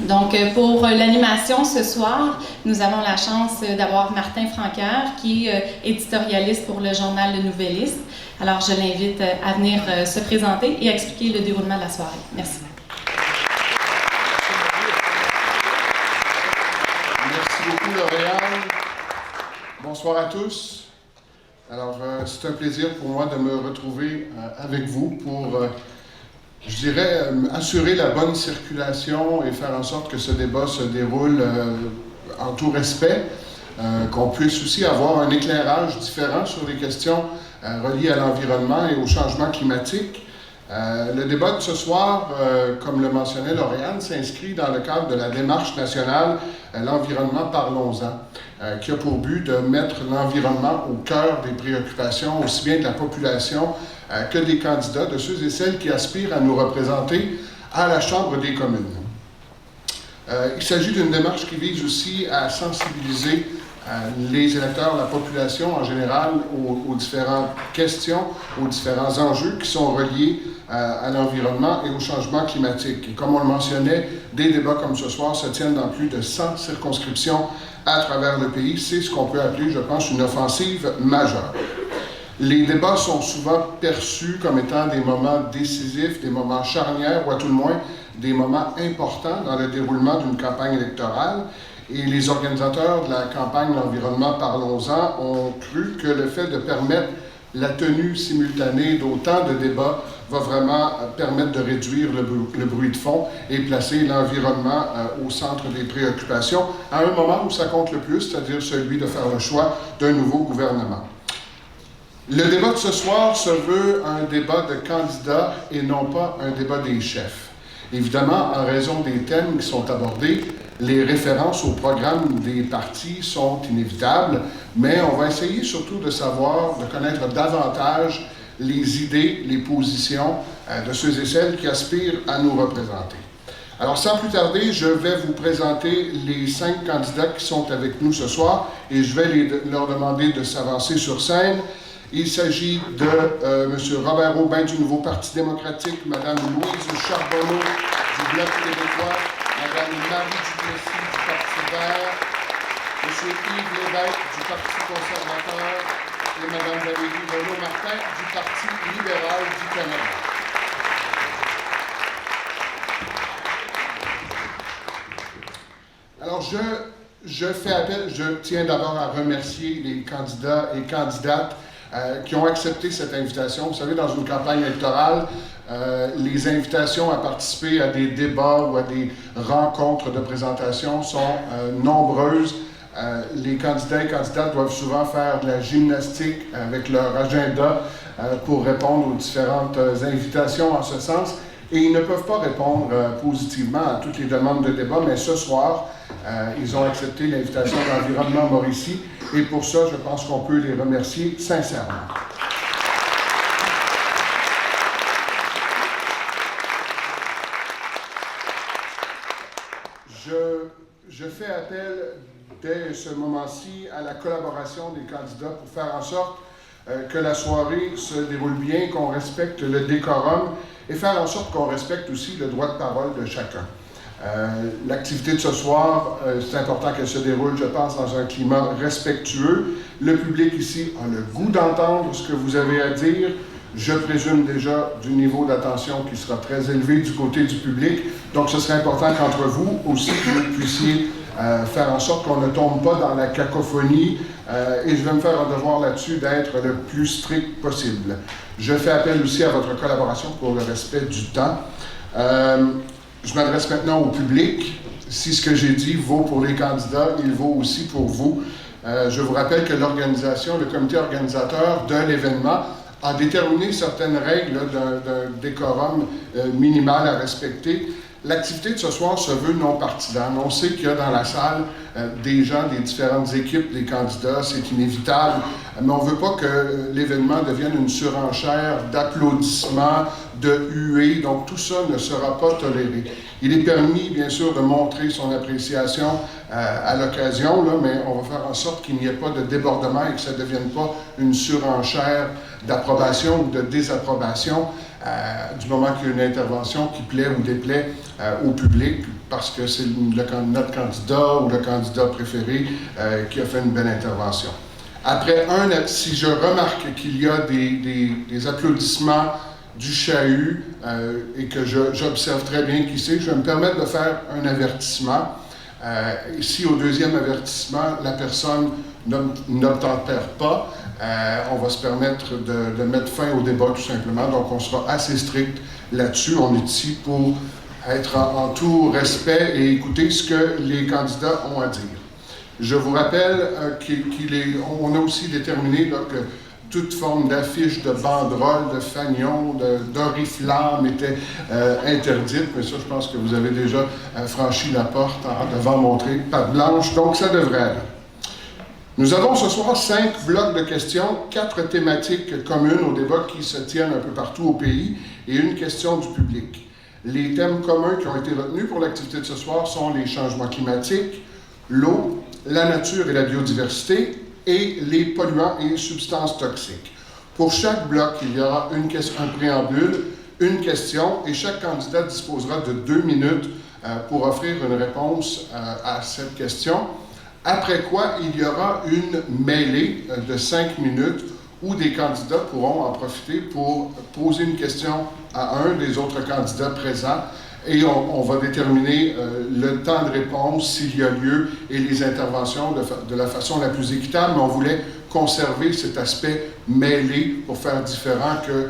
Donc, pour l'animation ce soir, nous avons la chance d'avoir Martin Francaire, qui est éditorialiste pour le journal Le Nouvelliste. Alors, je l'invite à venir se présenter et à expliquer le déroulement de la soirée. Merci. Merci beaucoup, Lauriane. Bonsoir à tous. Alors, c'est un plaisir pour moi de me retrouver avec vous pour, je dirais, assurer la bonne circulation et faire en sorte que ce débat se déroule en tout respect, qu'on puisse aussi avoir un éclairage différent sur les questions reliées à l'environnement et au changement climatique. Le débat de ce soir, comme le mentionnait Lauriane, s'inscrit dans le cadre de la démarche nationale L'environnement, parlons-en, qui a pour but de mettre l'environnement au cœur des préoccupations, aussi bien de la population que des candidats, de ceux et celles qui aspirent à nous représenter à la Chambre des communes. Il s'agit d'une démarche qui vise aussi à sensibiliser les électeurs, la population en général, aux différentes questions, aux différents enjeux qui sont reliés à l'environnement et au changement climatique. Et comme on le mentionnait, des débats comme ce soir se tiennent dans plus de 100 circonscriptions à travers le pays. C'est ce qu'on peut appeler, je pense, une offensive majeure. Les débats sont souvent perçus comme étant des moments décisifs, des moments charnières, ou à tout le moins des moments importants dans le déroulement d'une campagne électorale. Et les organisateurs de la campagne L'environnement, parlons-en ont cru que le fait de permettre la tenue simultanée d'autant de débats va vraiment permettre de réduire le bruit de fond et placer l'environnement au centre des préoccupations à un moment où ça compte le plus, c'est-à-dire celui de faire le choix d'un nouveau gouvernement. Le débat de ce soir se veut un débat de candidats et non pas un débat des chefs. Évidemment, en raison des thèmes qui sont abordés, les références au programme des partis sont inévitables, mais on va essayer surtout de savoir, de connaître davantage les idées, les positions de ceux et celles qui aspirent à nous représenter. Alors, sans plus tarder, je vais vous présenter les 5 candidats qui sont avec nous ce soir et je vais leur demander de s'avancer sur scène. Il s'agit de M. Robert Aubin du Nouveau Parti démocratique, Mme Louise Charbonneau du Bloc québécois, Mme Marie Duplessis du Parti vert, M. Yves Lévesque du Parti conservateur et Mme Valérie Renaud-Martin du Parti libéral du Canada. Alors, je tiens d'abord à remercier les candidats et candidates qui ont accepté cette invitation. Vous savez, dans une campagne électorale, les invitations à participer à des débats ou à des rencontres de présentation sont nombreuses. Les candidats et candidates doivent souvent faire de la gymnastique avec leur agenda pour répondre aux différentes invitations en ce sens. Et ils ne peuvent pas répondre positivement à toutes les demandes de débat, mais ce soir, ils ont accepté l'invitation d'Environnement Mauricie. Et pour ça, je pense qu'on peut les remercier sincèrement. Je fais appel dès ce moment-ci à la collaboration des candidats pour faire en sorte que la soirée se déroule bien, qu'on respecte le décorum et faire en sorte qu'on respecte aussi le droit de parole de chacun. L'activité de ce soir, c'est important qu'elle se déroule, je pense, dans un climat respectueux. Le public ici a le goût d'entendre ce que vous avez à dire. Je présume déjà du niveau d'attention qui sera très élevé du côté du public. Donc, ce serait important qu'entre vous aussi, vous puissiez faire en sorte qu'on ne tombe pas dans la cacophonie. Et je vais me faire un devoir là-dessus d'être le plus strict possible. Je fais appel aussi à votre collaboration pour le respect du temps. Je m'adresse maintenant au public. Si ce que j'ai dit vaut pour les candidats, il vaut aussi pour vous. Je vous rappelle que l'organisation, le comité organisateur de l'événement a déterminé certaines règles d'un décorum minimal à respecter. L'activité de ce soir se veut non partisane. On sait qu'il y a dans la salle des gens des différentes équipes des candidats, c'est inévitable, mais on ne veut pas que l'événement devienne une surenchère d'applaudissements, de huées, donc tout ça ne sera pas toléré. Il est permis, bien sûr, de montrer son appréciation à l'occasion, mais on va faire en sorte qu'il n'y ait pas de débordement et que ça ne devienne pas une surenchère d'approbation ou de désapprobation du moment qu'il y a une intervention qui plaît ou déplaît au public. parce que c'est notre candidat ou le candidat préféré qui a fait une belle intervention. Après si je remarque qu'il y a des applaudissements du chahut et que j'observe très bien qui c'est, je vais me permettre de faire un avertissement. Si au deuxième avertissement, la personne n'obtempère pas, on va se permettre de mettre fin au débat tout simplement. Donc on sera assez strict là-dessus. On est ici pour être en tout respect et écouter ce que les candidats ont à dire. Je vous rappelle qu'on a aussi déterminé là, que toute forme d'affiche, de banderole, de fanion, d'oriflamme était interdite, mais ça, je pense que vous avez déjà franchi la porte en devant montrer patte blanche, donc ça devrait aller. Nous avons ce soir 5 blocs de questions, 4 thématiques communes aux débats qui se tiennent un peu partout au pays et une question du public. Les thèmes communs qui ont été retenus pour l'activité de ce soir sont les changements climatiques, l'eau, la nature et la biodiversité, et les polluants et substances toxiques. Pour chaque bloc, il y aura un préambule, une question, et chaque candidat disposera de 2 minutes pour offrir une réponse à cette question. Après quoi, il y aura une mêlée de 5 minutes où des candidats pourront en profiter pour poser une question à un des autres candidats présents. Et on va déterminer le temps de réponse, s'il y a lieu, et les interventions de la façon la plus équitable. Mais on voulait conserver cet aspect mêlé pour faire différent que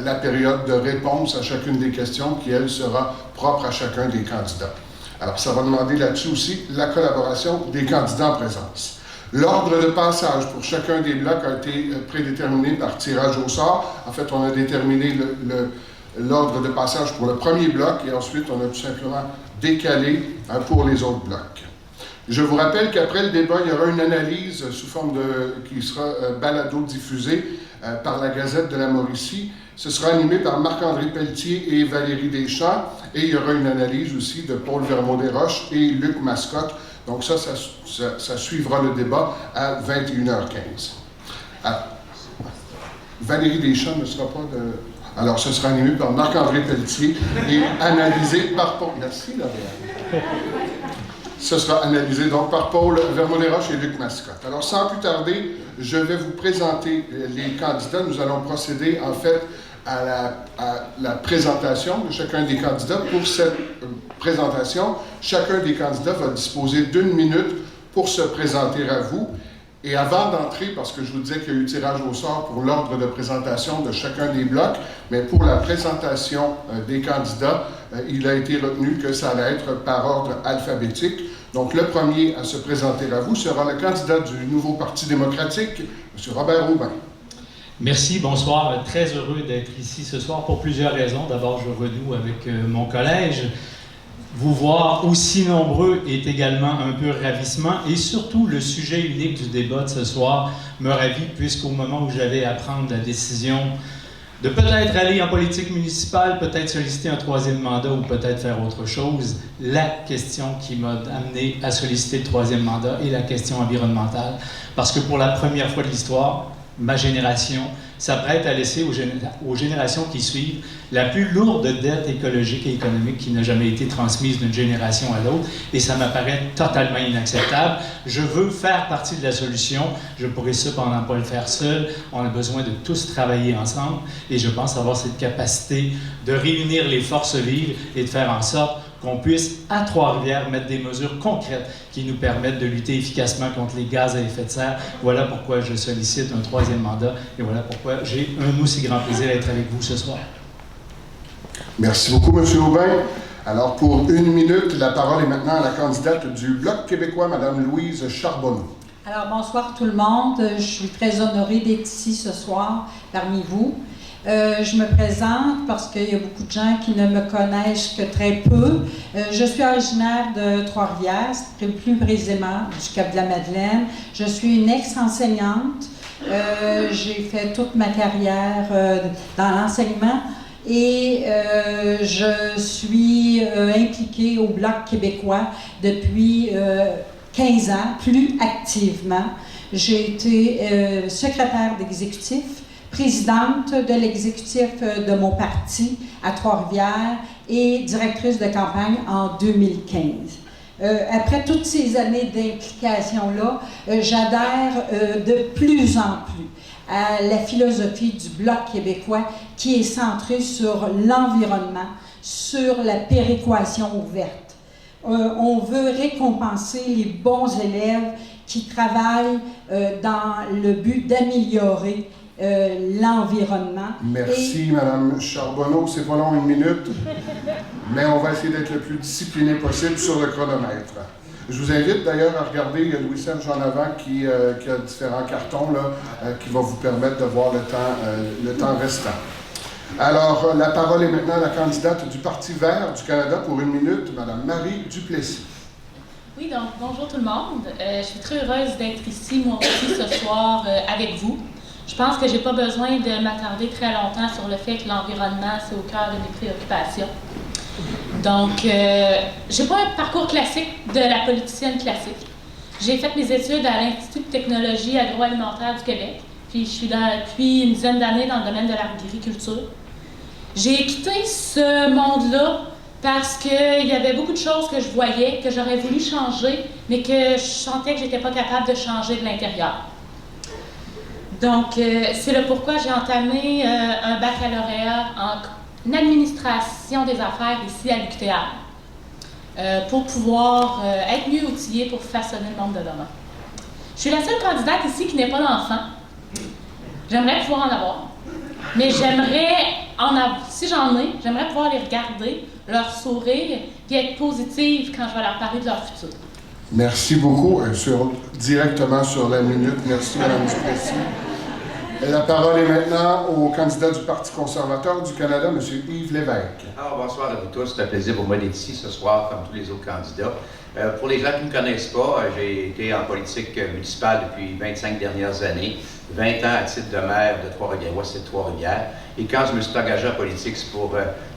la période de réponse à chacune des questions qui, elle, sera propre à chacun des candidats. Alors, ça va demander là-dessus aussi la collaboration des candidats en présence. L'ordre de passage pour chacun des blocs a été prédéterminé par tirage au sort. En fait, on a déterminé l'ordre de passage pour le premier bloc et ensuite on a tout simplement décalé pour les autres blocs. Je vous rappelle qu'après le débat, il y aura une analyse sous forme qui sera balado-diffusée par la Gazette de la Mauricie. Ce sera animé par Marc-André Pelletier et Valérie Deschamps et il y aura une analyse aussi de Paul Vermont-Desroches et Luc Mascotte. Donc ça suivra le débat à 21h15. Valérie Deschamps ne sera pas de... Alors, ce sera animé par Marc-André Pelletier et analysé par Paul... Merci, Lauriane. Ce sera analysé donc par Paul Vermont-Desroches et Luc Mascotte. Alors, sans plus tarder, je vais vous présenter les candidats. Nous allons procéder, en fait, à la présentation de chacun des candidats. Pour cette présentation, chacun des candidats va disposer d'1 minute pour se présenter à vous. Et avant d'entrer, parce que je vous disais qu'il y a eu tirage au sort pour l'ordre de présentation de chacun des blocs, mais pour la présentation des candidats, il a été retenu que ça allait être par ordre alphabétique. Donc, le premier à se présenter à vous sera le candidat du nouveau Parti démocratique, M. Robert Aubin. Merci, bonsoir. Très heureux d'être ici ce soir pour plusieurs raisons. D'abord, je renoue avec mon collège. Vous voir aussi nombreux est également un peu ravissement et surtout le sujet unique du débat de ce soir me ravit puisqu'au moment où j'avais à prendre la décision de peut-être aller en politique municipale, peut-être solliciter un 3e mandat ou peut-être faire autre chose, la question qui m'a amené à solliciter le 3e mandat est la question environnementale parce que pour la première fois de l'histoire, ma génération s'apprête à laisser aux générations qui suivent la plus lourde dette écologique et économique qui n'a jamais été transmise d'une génération à l'autre, et ça m'apparaît totalement inacceptable. Je veux faire partie de la solution, je ne pourrais cependant pas le faire seul, on a besoin de tous travailler ensemble, et je pense avoir cette capacité de réunir les forces vives et de faire en sorte qu'on puisse, à Trois-Rivières, mettre des mesures concrètes qui nous permettent de lutter efficacement contre les gaz à effet de serre. Voilà pourquoi je sollicite un 3e mandat et voilà pourquoi j'ai un aussi grand plaisir d'être avec vous ce soir. Merci beaucoup, M. Aubin. Alors, pour 1 minute, la parole est maintenant à la candidate du Bloc québécois, Mme Louise Charbonneau. Alors, bonsoir tout le monde. Je suis très honorée d'être ici ce soir parmi vous. Je me présente parce qu'il y a beaucoup de gens qui ne me connaissent que très peu. Je suis originaire de Trois-Rivières, plus précisément du Cap-de-la-Madeleine. Je suis une ex-enseignante. J'ai fait toute ma carrière dans l'enseignement et je suis impliquée au Bloc québécois depuis 15 ans, plus activement. J'ai été secrétaire d'exécutif, présidente de l'exécutif de mon parti à Trois-Rivières et directrice de campagne en 2015. Après toutes ces années d'implication-là, j'adhère de plus en plus à la philosophie du Bloc québécois qui est centrée sur l'environnement, sur la péréquation ouverte. On veut récompenser les bons élèves qui travaillent dans le but d'améliorer l'environnement. Merci, Madame Charbonneau. C'est pas long, 1 minute, mais on va essayer d'être le plus discipliné possible sur le chronomètre. Je vous invite d'ailleurs à regarder, il y a Louis-Serge en avant qui a différents cartons là, qui vont vous permettre de voir le temps restant. Alors, la parole est maintenant à la candidate du Parti vert du Canada pour 1 minute, Madame Marie Duplessis. Oui, donc bonjour tout le monde. Je suis très heureuse d'être ici, moi aussi, ce soir avec vous. Je pense que je n'ai pas besoin de m'attarder très longtemps sur le fait que l'environnement, c'est au cœur de mes préoccupations. Donc, je n'ai pas un parcours classique de la politicienne classique. J'ai fait mes études à l'Institut de technologie agroalimentaire du Québec, puis je suis depuis une dizaine d'années dans le domaine de l'agriculture. J'ai quitté ce monde-là parce qu'il y avait beaucoup de choses que je voyais, que j'aurais voulu changer, mais que je sentais que je n'étais pas capable de changer de l'intérieur. Donc, c'est le pourquoi j'ai entamé un baccalauréat en administration des affaires ici à l'UQTR pour pouvoir être mieux outillée pour façonner le monde de demain. Je suis la seule candidate ici qui n'a pas d'enfant. J'aimerais pouvoir en avoir, mais si j'en ai, j'aimerais pouvoir les regarder, leur sourire, puis être positive quand je vais leur parler de leur futur. Merci beaucoup. Directement sur la minute. Merci, Mme Duplessis. La parole est maintenant au candidat du Parti conservateur du Canada, M. Yves Lévesque. Alors, bonsoir à vous tous. C'est un plaisir pour moi d'être ici ce soir, comme tous les autres candidats. Pour les gens qui ne me connaissent pas, j'ai été en politique municipale depuis 25 dernières années, 20 ans à titre de maire de Trois-Rivières, c'est Trois-Rivières. Et quand je me suis engagé en politique, c'est pour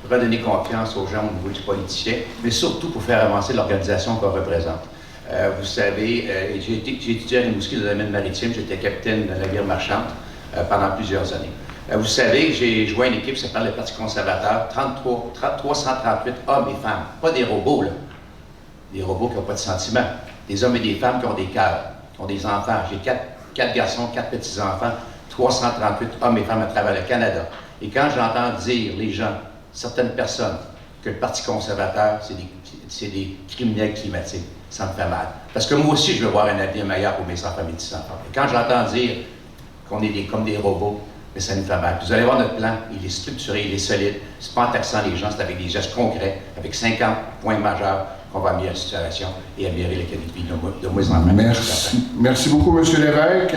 redonner confiance aux gens au niveau du politicien, mais surtout pour faire avancer l'organisation qu'on représente. Vous savez, j'ai étudié à Rimouski dans le domaine maritime, j'étais capitaine de navire marchand pendant plusieurs années. Vous savez, j'ai joué à une équipe qui s'appelle le Parti conservateur, 338 hommes et femmes, pas des robots, là. Des robots qui n'ont pas de sentiments, des hommes et des femmes qui ont des cœurs, qui ont des enfants. J'ai 4 garçons, 4 petits-enfants, 338 hommes et femmes à travers le Canada. Et quand j'entends dire, les gens, certaines personnes, que le Parti conservateur, c'est des criminels climatiques, ça me fait mal. Parce que moi aussi, je veux voir un avenir meilleur pour mes enfants et mes petits-enfants. Et quand j'entends dire qu'on est comme des robots, mais ça nous fait mal. Puis vous allez voir notre plan, il est structuré, il est solide. C'est pas en taxant les gens, c'est avec des gestes concrets, avec 50 points majeurs qu'on va améliorer la situation et améliorer la qualité de vie de nos enfants. Merci. Merci beaucoup, M. Lévesque.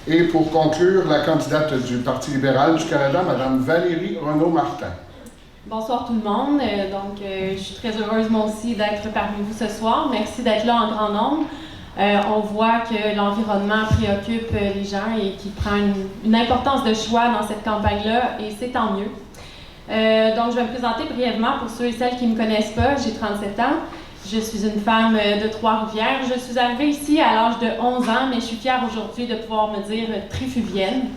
Et pour conclure, la candidate du Parti libéral du Canada, Mme Valérie Renaud-Martin. Bonsoir tout le monde. Je suis très heureuse moi aussi d'être parmi vous ce soir. Merci d'être là en grand nombre. On voit que l'environnement préoccupe les gens et qu'il prend une importance de choix dans cette campagne-là, et c'est tant mieux. Donc, je vais me présenter brièvement pour ceux et celles qui ne me connaissent pas. J'ai 37 ans. Je suis une femme de Trois-Rivières. Je suis arrivée ici à l'âge de 11 ans, mais je suis fière aujourd'hui de pouvoir me dire trifuvienne.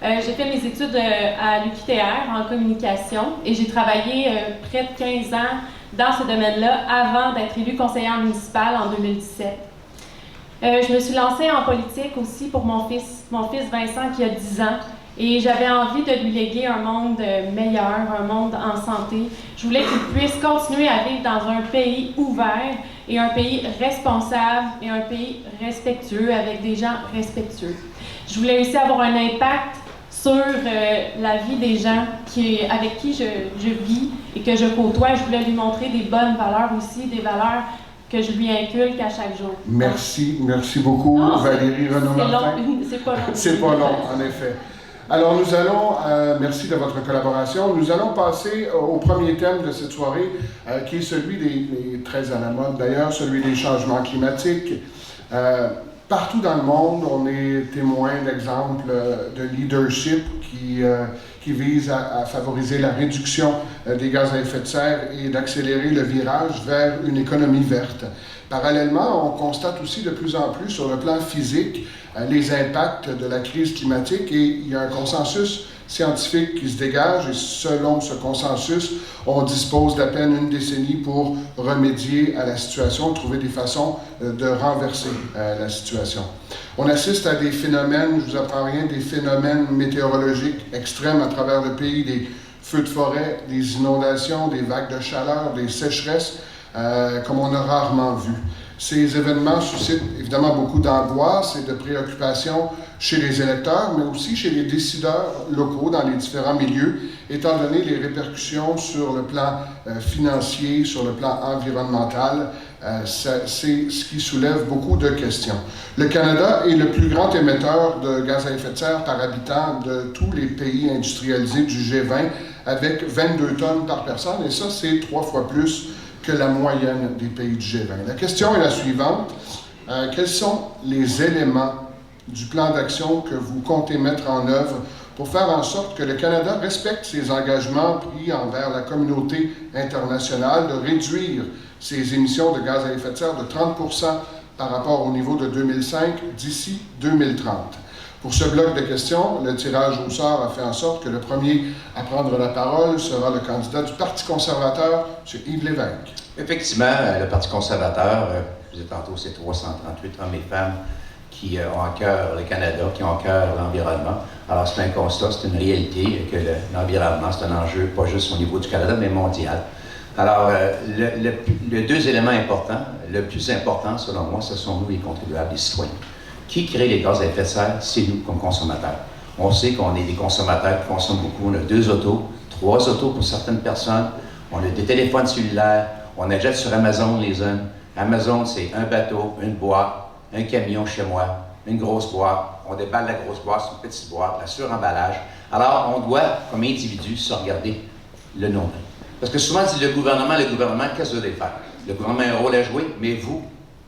J'ai fait mes études à l'UQTR en communication et j'ai travaillé près de 15 ans dans ce domaine-là avant d'être élue conseillère municipale en 2017. Je me suis lancée en politique aussi pour mon fils Vincent qui a 10 ans. Et j'avais envie de lui léguer un monde meilleur, un monde en santé. Je voulais qu'il puisse continuer à vivre dans un pays ouvert et un pays responsable et un pays respectueux avec des gens respectueux. Je voulais aussi avoir un impact sur la vie des gens avec qui je vis et que je côtoie. Je voulais lui montrer des bonnes valeurs aussi, des valeurs que je lui inculque à chaque jour. Merci beaucoup, Valérie Renaud-Martin. C'est pas long. C'est pas long, en effet. Alors, nous allons, merci de votre collaboration, nous allons passer au premier thème de cette soirée, qui est celui très à la mode d'ailleurs, celui des changements climatiques. Partout dans le monde, on est témoin d'exemples de leadership qui visent à favoriser la réduction des gaz à effet de serre et d'accélérer le virage vers une économie verte. Parallèlement, on constate aussi de plus en plus sur le plan physique les impacts de la crise climatique et il y a un consensus scientifique qui se dégage et selon ce consensus, on dispose d'à peine une décennie pour remédier à la situation, trouver des façons de renverser la situation. On assiste à des phénomènes, je ne vous apprends rien, des phénomènes météorologiques extrêmes à travers le pays, des feux de forêt, des inondations, des vagues de chaleur, des sécheresses, comme on a rarement vu. Ces événements suscitent évidemment beaucoup d'angoisse et de préoccupation chez les électeurs, mais aussi chez les décideurs locaux dans les différents milieux, étant donné les répercussions sur le plan financier, sur le plan environnemental. C'est ce qui soulève beaucoup de questions. Le Canada est le plus grand émetteur de gaz à effet de serre par habitant de tous les pays industrialisés du G20, avec 22 tonnes par personne, et ça, c'est 3 fois plus que la moyenne des pays du G20. La question est la suivante. Quels sont les éléments du plan d'action que vous comptez mettre en œuvre pour faire en sorte que le Canada respecte ses engagements pris envers la communauté internationale de réduire ses émissions de gaz à effet de serre de 30 % par rapport au niveau de 2005 d'ici 2030? Pour ce bloc de questions, le tirage au sort a fait en sorte que le premier à prendre la parole sera le candidat du Parti conservateur, M. Yves Lévesque. Effectivement, le Parti conservateur, je disais tantôt, c'est 338 hommes et femmes qui ont à cœur le Canada, qui ont à cœur l'environnement. Alors, c'est un constat, c'est une réalité que l'environnement, c'est un enjeu pas juste au niveau du Canada, mais mondial. Alors, les deux éléments importants, le plus important, selon moi, ce sont nous, les contribuables, les citoyens. Qui crée les gaz à effet de serre? C'est nous, comme consommateurs. On sait qu'on est des consommateurs qui consomment beaucoup. On a 2 autos, 3 autos pour certaines personnes. On a des téléphones cellulaires. On achète sur Amazon les uns. Amazon, c'est un bateau, une boîte, un camion chez moi, une grosse boîte. On déballe la grosse boîte, c'est une petite boîte, la suremballage. Alors, on doit, comme individu, se regarder le nombril. Parce que souvent, on dit le gouvernement, qu'est-ce que vous allez faire? Le gouvernement a un rôle à jouer, mais vous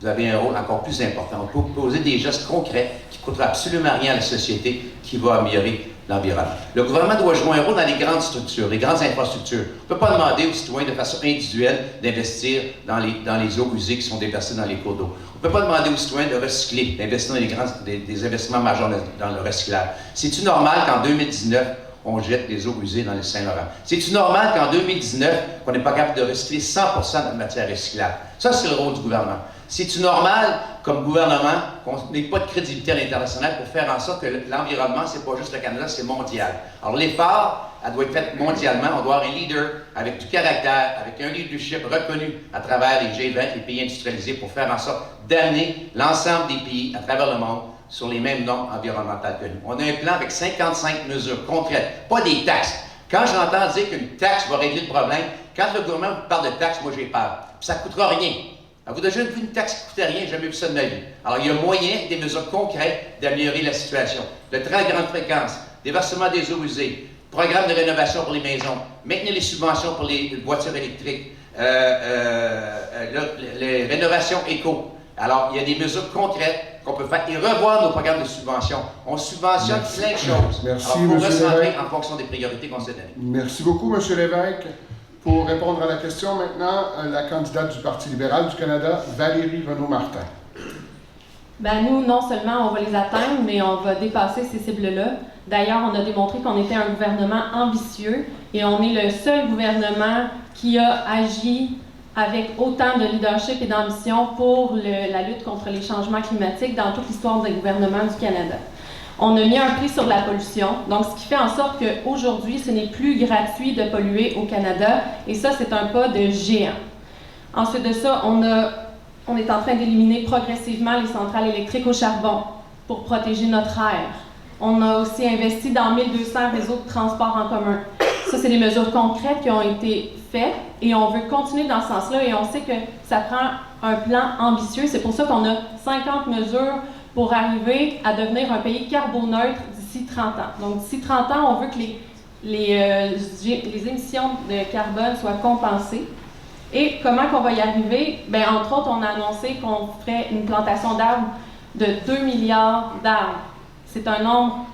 avez un rôle encore plus important. On peut poser des gestes concrets qui ne coûteront absolument rien à la société, qui vont améliorer l'environnement. Le gouvernement doit jouer un rôle dans les grandes structures, les grandes infrastructures. On ne peut pas demander aux citoyens de façon individuelle d'investir dans les eaux usées qui sont déversées dans les cours d'eau. On ne peut pas demander aux citoyens de recycler, d'investir dans des investissements majeurs dans le recyclage. C'est-tu normal qu'en 2019, on jette des eaux usées dans le Saint-Laurent? C'est-tu normal qu'en 2019, on n'est pas capable de recycler 100% de notre matière recyclable? Ça, c'est le rôle du gouvernement. C'est-tu normal, comme gouvernement, qu'on n'ait pas de crédibilité à l'international pour faire en sorte que l'environnement, c'est pas juste le Canada, c'est mondial? Alors, l'effort, elle doit être fait mondialement. On doit avoir un leader avec du caractère, avec un leadership reconnu à travers les G20, les pays industrialisés, pour faire en sorte d'amener l'ensemble des pays à travers le monde sur les mêmes normes environnementales que nous. On a un plan avec 55 mesures concrètes, pas des taxes. Quand j'entends dire qu'une taxe va régler le problème, quand le gouvernement parle de taxes, moi j'ai peur. Puis ça ne coûtera rien. Alors, vous avez déjà vu une taxe qui ne coûtait rien, j'ai jamais vu ça de ma vie. Alors, il y a moyen, des mesures concrètes, d'améliorer la situation. Le train à grande fréquence, déversement des eaux usées, programme de rénovation pour les maisons, maintenir les subventions pour les voitures électriques, les rénovations éco. Alors, il y a des mesures concrètes qu'on peut faire et revoir nos programmes de subvention. On subventionne plein de choses. Merci, alors, il faut recentrer Lévesque. en fonction des priorités qu'on s'est données. Merci beaucoup, M. Lévesque. Pour répondre à la question maintenant, la candidate du Parti libéral du Canada, Valérie Renaud-Martin. Ben nous, non seulement on va les atteindre, mais on va dépasser ces cibles-là. D'ailleurs, on a démontré qu'on était un gouvernement ambitieux et on est le seul gouvernement qui a agi avec autant de leadership et d'ambition pour la lutte contre les changements climatiques dans toute l'histoire des gouvernements du Canada. On a mis un prix sur la pollution, donc ce qui fait en sorte qu'aujourd'hui, ce n'est plus gratuit de polluer au Canada, et ça, c'est un pas de géant. Ensuite de ça, on est en train d'éliminer progressivement les centrales électriques au charbon pour protéger notre air. On a aussi investi dans 1200 réseaux de transport en commun. Ça, c'est des mesures concrètes qui ont été faites, et on veut continuer dans ce sens-là, et on sait que ça prend un plan ambitieux. C'est pour ça qu'on a 50 mesures pour arriver à devenir un pays carboneutre d'ici 30 ans. Donc, d'ici 30 ans, on veut que les émissions de carbone soient compensées. Et comment qu'on va y arriver? Bien, entre autres, on a annoncé qu'on ferait une plantation d'arbres de 2 milliards d'arbres. C'est un nombre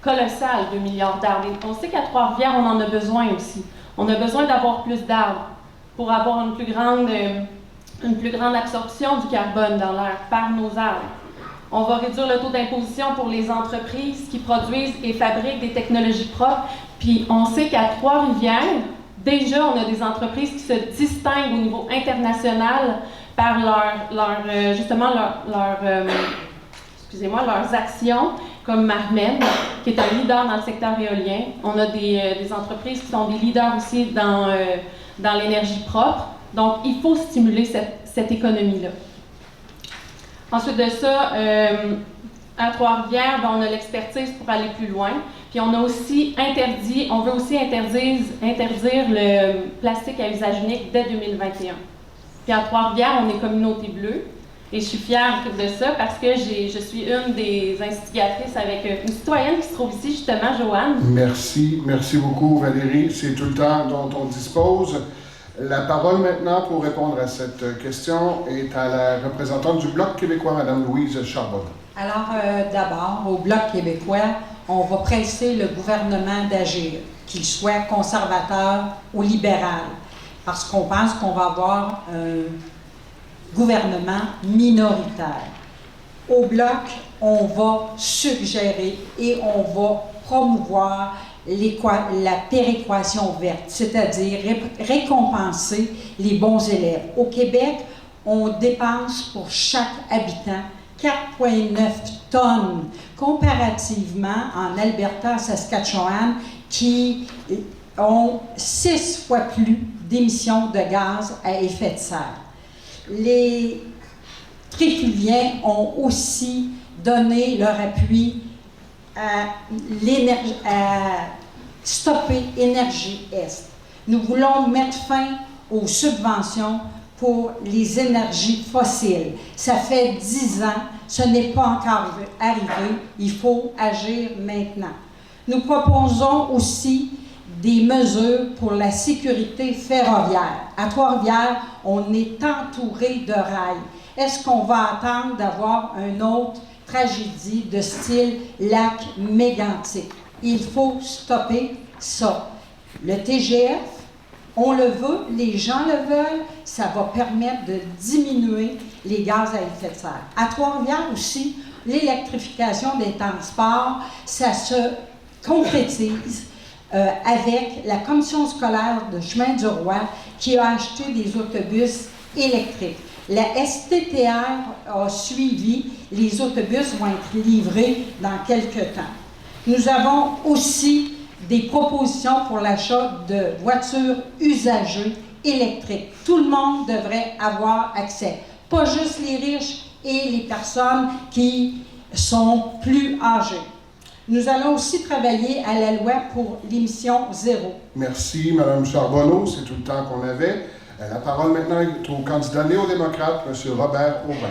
colossal, 2 milliards d'arbres. Et on sait qu'à Trois-Rivières, on en a besoin aussi. On a besoin d'avoir plus d'arbres pour avoir une plus grande absorption du carbone dans l'air par nos arbres. On va réduire le taux d'imposition pour les entreprises qui produisent et fabriquent des technologies propres. Puis on sait qu'à Trois-Rivières, déjà, on a des entreprises qui se distinguent au niveau international par leurs actions, comme Marmen, qui est un leader dans le secteur éolien. On a des entreprises qui sont des leaders aussi dans l'énergie propre. Donc, il faut stimuler cette économie-là. Ensuite de ça, à Trois-Rivières, on a l'expertise pour aller plus loin. Puis on veut aussi interdire le plastique à usage unique dès 2021. Puis à Trois-Rivières, on est communauté bleue. Et je suis fière de ça parce que je suis une des instigatrices avec une citoyenne qui se trouve ici, justement, Joanne. Merci beaucoup Valérie. C'est tout le temps dont on dispose. La parole maintenant pour répondre à cette question est à la représentante du Bloc québécois, Mme Louise Charbonneau. Alors, d'abord, au Bloc québécois, on va presser le gouvernement d'agir, qu'il soit conservateur ou libéral, parce qu'on pense qu'on va avoir un gouvernement minoritaire. Au Bloc, on va suggérer et on va promouvoir la péréquation verte, c'est-à-dire récompenser les bons élèves. Au Québec, on dépense pour chaque habitant 4,9 tonnes, comparativement en Alberta, Saskatchewan, qui ont 6 fois plus d'émissions de gaz à effet de serre. Les Trifluviens ont aussi donné leur appui à stopper Énergie Est. Nous voulons mettre fin aux subventions pour les énergies fossiles. Ça fait 10 ans, ce n'est pas encore arrivé, il faut agir maintenant. Nous proposons aussi des mesures pour la sécurité ferroviaire. À Trois-Rivières, on est entouré de rails. Est-ce qu'on va attendre d'avoir une autre tragédie de style lac mégantic? Il faut stopper ça. Le TGF, on le veut, les gens le veulent, ça va permettre de diminuer les gaz à effet de serre. À Trois-Rivières aussi, l'électrification des transports, ça se concrétise avec la commission scolaire de Chemin du Roi qui a acheté des autobus électriques. La STTR a suivi, les autobus vont être livrés dans quelques temps. Nous avons aussi des propositions pour l'achat de voitures usagées électriques. Tout le monde devrait avoir accès, pas juste les riches et les personnes qui sont plus âgées. Nous allons aussi travailler à la loi pour l'émission zéro. Merci, Mme Charbonneau. C'est tout le temps qu'on avait. La parole maintenant est au candidat néo-démocrate, M. Robert Aubin.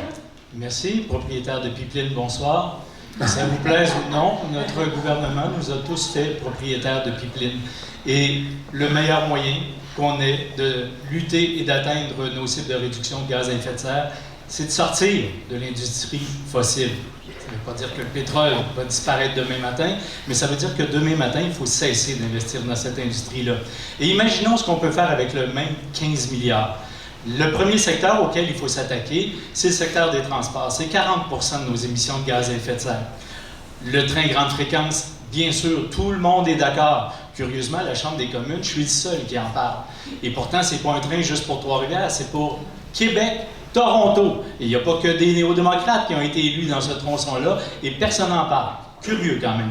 Merci. Propriétaire de pipeline, bonsoir. Que ça vous plaise ou non, notre gouvernement nous a tous fait propriétaires de pipeline. Et le meilleur moyen qu'on ait de lutter et d'atteindre nos cibles de réduction de gaz à effet de serre, c'est de sortir de l'industrie fossile. Ça ne veut pas dire que le pétrole va disparaître demain matin, mais ça veut dire que demain matin, il faut cesser d'investir dans cette industrie-là. Et imaginons ce qu'on peut faire avec le même 15 milliards. Le premier secteur auquel il faut s'attaquer, c'est le secteur des transports. C'est 40% de nos émissions de gaz à effet de serre. Le train grande fréquence, bien sûr, tout le monde est d'accord. Curieusement, la Chambre des communes, je suis le seul qui en parle. Et pourtant, ce n'est pas un train juste pour Trois-Rivières, c'est pour Québec, Toronto. Et il n'y a pas que des néo-démocrates qui ont été élus dans ce tronçon-là, et personne n'en parle. Curieux quand même.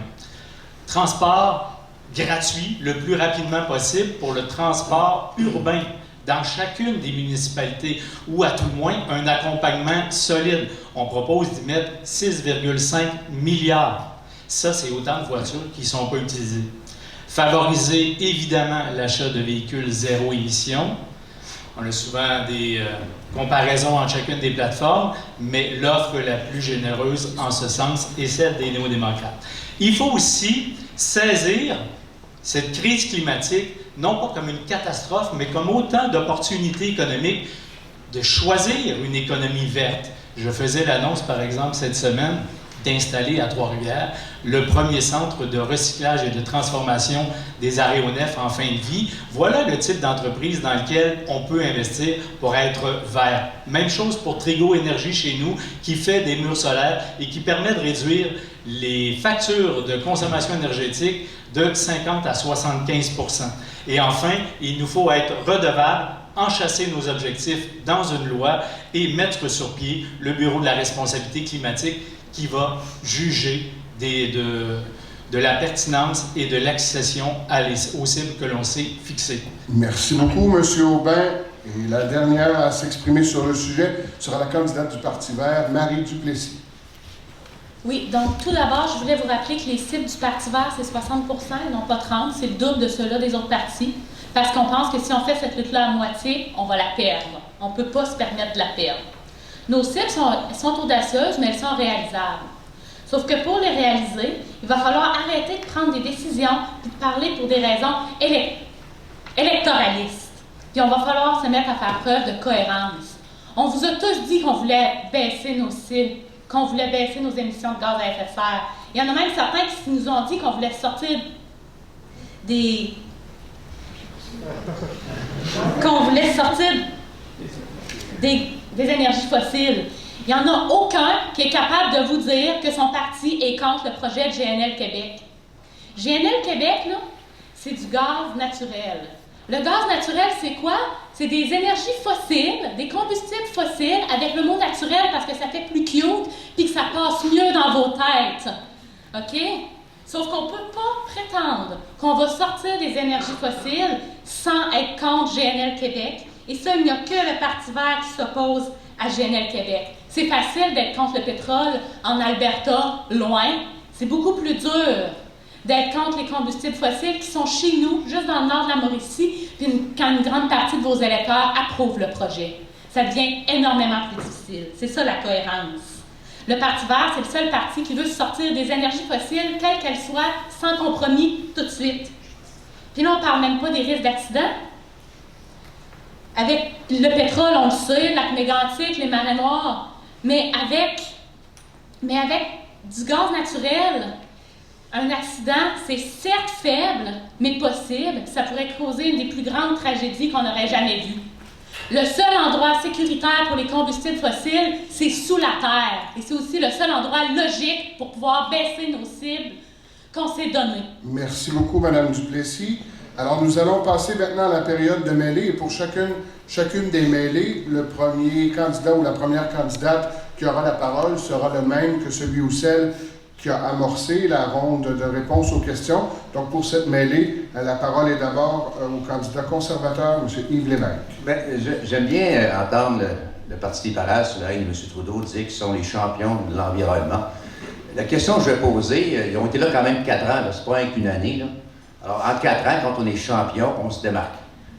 Transport gratuit le plus rapidement possible pour le transport urbain dans chacune des municipalités, ou à tout le moins un accompagnement solide. On propose d'y mettre 6,5 milliards. Ça, c'est autant de voitures qui ne sont pas utilisées. Favoriser évidemment l'achat de véhicules zéro émission. On a souvent des comparaisons entre chacune des plateformes, mais l'offre la plus généreuse en ce sens est celle des néo-démocrates. Il faut aussi saisir cette crise climatique, non pas comme une catastrophe, mais comme autant d'opportunités économiques de choisir une économie verte. Je faisais l'annonce, par exemple, cette semaine, d'installer à Trois-Rivières le premier centre de recyclage et de transformation des aéronefs en fin de vie. Voilà le type d'entreprise dans lequel on peut investir pour être vert. Même chose pour Trigo Énergie chez nous, qui fait des murs solaires et qui permet de réduire les factures de consommation énergétique de 50 à 75 %. Et enfin, il nous faut être redevables, enchasser nos objectifs dans une loi et mettre sur pied le Bureau de la responsabilité climatique qui va juger de la pertinence et de l'accession aux cibles que l'on s'est fixées. Merci beaucoup, M. Aubin. Et la dernière à s'exprimer sur le sujet sera la candidate du Parti vert, Marie Duplessis. Oui, donc tout d'abord, je voulais vous rappeler que les cibles du Parti vert, c'est 60 % et non pas 30 %, c'est le double de ceux-là des autres partis, parce qu'on pense que si on fait cette lutte-là à moitié, on va la perdre. On ne peut pas se permettre de la perdre. Nos cibles sont audacieuses, mais elles sont réalisables. Sauf que pour les réaliser, il va falloir arrêter de prendre des décisions et de parler pour des raisons électoralistes. Puis on va falloir se mettre à faire preuve de cohérence. On vous a tous dit qu'on voulait baisser nos cibles, qu'on voulait baisser nos émissions de gaz à effet de serre. Il y en a même certains qui nous ont dit qu'on voulait sortir des énergies fossiles. Il n'y en a aucun qui est capable de vous dire que son parti est contre le projet de GNL Québec. GNL Québec, là, c'est du gaz naturel. Le gaz naturel, c'est quoi? C'est des énergies fossiles, des combustibles fossiles avec le mot naturel parce que ça fait plus cute puis que ça passe mieux dans vos têtes. OK? Sauf qu'on ne peut pas prétendre qu'on va sortir des énergies fossiles sans être contre GNL Québec. Et ça, il n'y a que le Parti vert qui s'oppose à GNL Québec. C'est facile d'être contre le pétrole en Alberta, loin. C'est beaucoup plus dur d'être contre les combustibles fossiles qui sont chez nous, juste dans le nord de la Mauricie, puis quand une grande partie de vos électeurs approuvent le projet. Ça devient énormément plus difficile. C'est ça la cohérence. Le Parti vert, c'est le seul parti qui veut sortir des énergies fossiles, quelles qu'elles soient, sans compromis, tout de suite. Puis là, on ne parle même pas des risques d'accident. Avec le pétrole, on le sait, le lac mégantique, les marées noires, mais avec du gaz naturel, un accident, c'est certes faible, mais possible. Ça pourrait causer une des plus grandes tragédies qu'on n'aurait jamais vues. Le seul endroit sécuritaire pour les combustibles fossiles, c'est sous la terre. Et c'est aussi le seul endroit logique pour pouvoir baisser nos cibles qu'on s'est données. Merci beaucoup, Mme Duplessis. Alors, nous allons passer maintenant à la période de mêlée. Et pour chacune des mêlées, le premier candidat ou la première candidate qui aura la parole sera le même que celui ou celle qui a amorcé la ronde de réponses aux questions. Donc, pour cette mêlée, la parole est d'abord au candidat conservateur, M. Yves Lévesque. Bien, j'aime bien entendre le Parti libéral, sous la règne de M. Trudeau, dire qu'ils sont les champions de l'environnement. La question que je vais poser, ils ont été là quand même 4 ans, c'est pas qu'une année, là. Alors, en 4 ans, quand on est champion, on se démarque.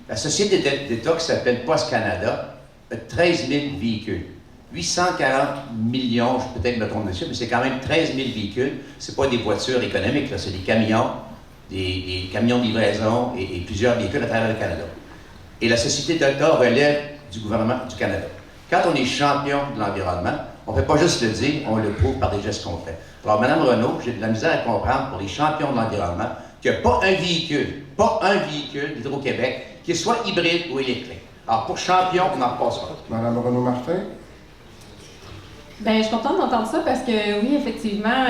La société d'État qui s'appelle Post Canada a 13 000 véhicules. 840 millions, je peux peut-être me tromper dessus, mais c'est quand même 13 000 véhicules. Ce pas des voitures économiques, c'est des camions, des camions de livraison et plusieurs véhicules à travers le Canada. Et la société d'État relève du gouvernement du Canada. Quand on est champion de l'environnement, on ne fait pas juste le dire, on le prouve par des gestes concrets. Alors, Mme Renault, j'ai de la misère à comprendre pour les champions de l'environnement qu'il n'y a pas un véhicule d'Hydro-Québec qui soit hybride ou électrique. Alors, pour champion, on n'en passe pas. Mme Renaud-Martin. Bien, je suis contente d'entendre ça parce que, oui, effectivement,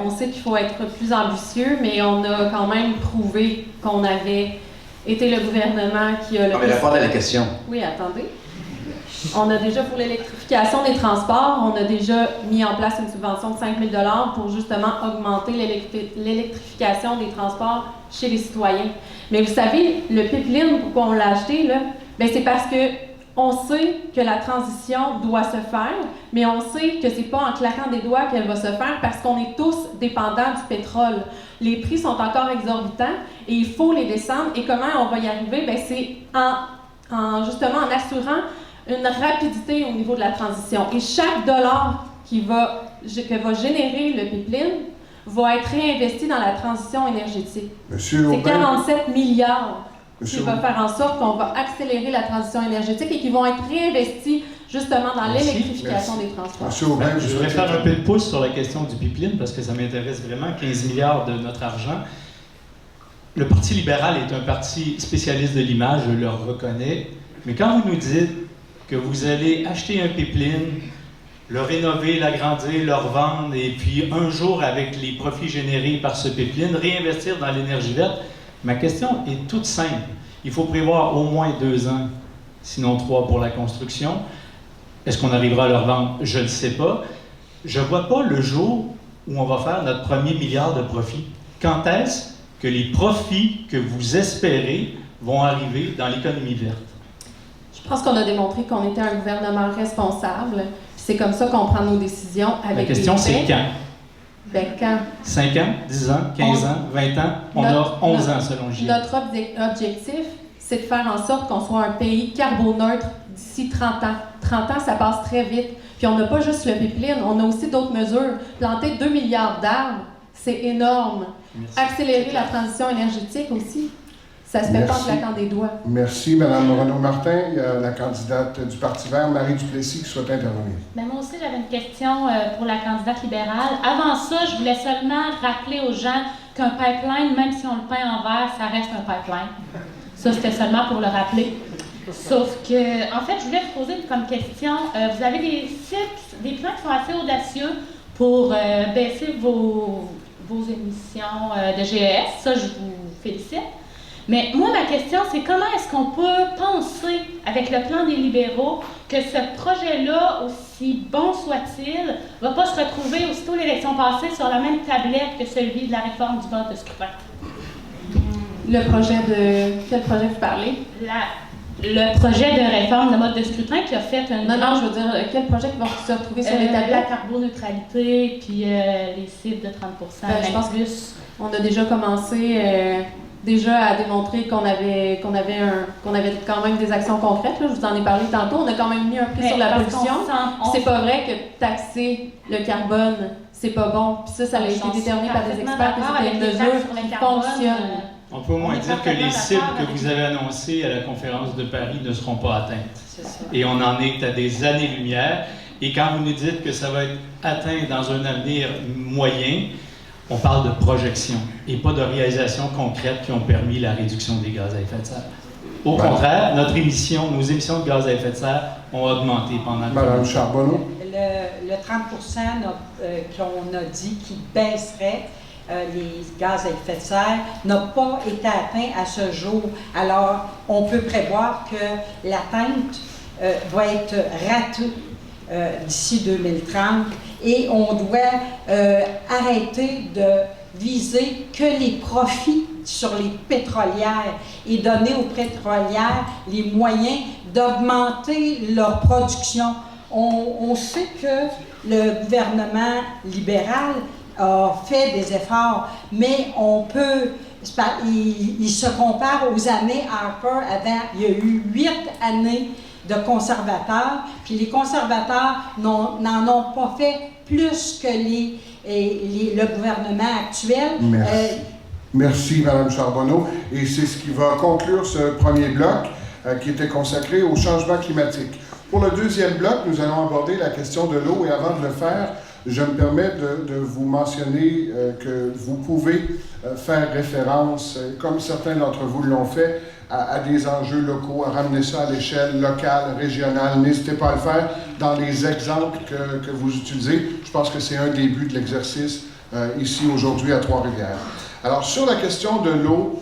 on sait qu'il faut être plus ambitieux, mais on a quand même prouvé qu'on avait été le gouvernement qui a le... Non, mais répondre à la question. Oui, attendez. On a déjà, pour l'électrification des transports, on a déjà mis en place une subvention de 5 000 $ pour justement augmenter l'électrification des transports chez les citoyens. Mais vous savez, le pipeline, pourquoi on l'a acheté, là? Bien, c'est parce que on sait que la transition doit se faire, mais on sait que c'est pas en claquant des doigts qu'elle va se faire parce qu'on est tous dépendants du pétrole. Les prix sont encore exorbitants et il faut les descendre. Et comment on va y arriver? Bien, c'est justement en assurant une rapidité au niveau de la transition. Et chaque dollar que va générer le pipeline va être réinvesti dans la transition énergétique. C'est 47 milliards qui va faire en sorte qu'on va accélérer la transition énergétique et qui vont être réinvestis justement dans Merci. l'électrification des transports. Monsieur Aubin, Je voudrais faire un peu de pouce sur la question du pipeline parce que ça m'intéresse vraiment, 15 milliards de notre argent. Le Parti libéral est un parti spécialiste de l'image, je le reconnais, mais quand vous nous dites que vous allez acheter un pipeline, le rénover, l'agrandir, le revendre, et puis un jour, avec les profits générés par ce pipeline, réinvestir dans l'énergie verte, ma question est toute simple. Il faut prévoir au moins 2 ans, sinon 3 pour la construction. Est-ce qu'on arrivera à le revendre? Je ne sais pas. Je ne vois pas le jour où on va faire notre premier milliard de profits. Quand est-ce que les profits que vous espérez vont arriver dans l'économie verte? Je pense qu'on a démontré qu'on était un gouvernement responsable. C'est comme ça qu'on prend nos décisions avec La question, c'est quand? Ben, quand? 5 ans, 10 ans, 15 ans, 20 ans? On a 11 ans selon GIE. Notre objectif, c'est de faire en sorte qu'on soit un pays carboneutre d'ici 30 ans. 30 ans, ça passe très vite. Puis on n'a pas juste le pipeline, on a aussi d'autres mesures. Planter 2 milliards d'arbres, c'est énorme. Merci. Accélérer la transition énergétique aussi. Ça se fait pas en claquant des doigts. Merci, Mme Morano-Martin. Il y a la candidate du Parti vert, Marie Duplessis, qui souhaite intervenir. Ben, moi aussi, j'avais une question pour la candidate libérale. Avant ça, je voulais seulement rappeler aux gens qu'un pipeline, même si on le peint en vert, ça reste un pipeline. Ça, c'était seulement pour le rappeler. Sauf que, en fait, je voulais vous poser comme question, vous avez des plans qui sont assez audacieux pour baisser vos émissions de GES. Ça, je vous félicite. Mais moi, ma question, c'est comment est-ce qu'on peut penser, avec le plan des libéraux, que ce projet-là, aussi bon soit-il, ne va pas se retrouver aussitôt l'élection passée sur la même tablette que celui de la réforme du mode de scrutin? Le projet de... Quel projet vous parlez? Le projet de réforme de mode de scrutin qui a fait un... Non, je veux dire, quel projet qui va se retrouver sur les tablettes? La carboneutralité, puis les cibles de 30 je pense qu'on a déjà commencé... à démontrer qu'on avait quand même des actions concrètes. Là. Je vous en ai parlé tantôt. On a quand même mis un prix sur la pollution. C'est pas vrai que taxer le carbone, c'est pas bon. Puis ça a été déterminé par des experts que c'était une mesure qui fonctionne. On peut au moins dire que les cibles que vous avez annoncées à la conférence de Paris ne seront pas atteintes. Et on en est à des années-lumière. Et quand vous nous dites que ça va être atteint dans un avenir moyen, on parle de projection et pas de réalisation concrète qui ont permis la réduction des gaz à effet de serre. Au contraire, nos émissions de gaz à effet de serre ont augmenté pendant le Madame Charbonneau. Le 30 qu'on a dit qui baisserait les gaz à effet de serre n'a pas été atteint à ce jour. Alors, on peut prévoir que l'atteinte va être ratée d'ici 2030 et on doit arrêter de viser que les profits sur les pétrolières et donner aux pétrolières les moyens d'augmenter leur production. On sait que le gouvernement libéral a fait des efforts, mais on peut... Il se compare aux années Harper avant. Il y a eu 8 années de conservateurs, puis les conservateurs n'en ont pas fait plus que le gouvernement actuel. Merci. Merci, Mme Charbonneau. Et c'est ce qui va conclure ce premier bloc qui était consacré au changement climatique. Pour le deuxième bloc, nous allons aborder la question de l'eau. Et avant de le faire, je me permets de vous mentionner que vous pouvez faire référence, comme certains d'entre vous l'ont fait, à des enjeux locaux, à ramener ça à l'échelle locale, régionale. N'hésitez pas à le faire dans les exemples que vous utilisez. Je pense que c'est un des buts de l'exercice ici aujourd'hui à Trois-Rivières. Alors, sur la question de l'eau,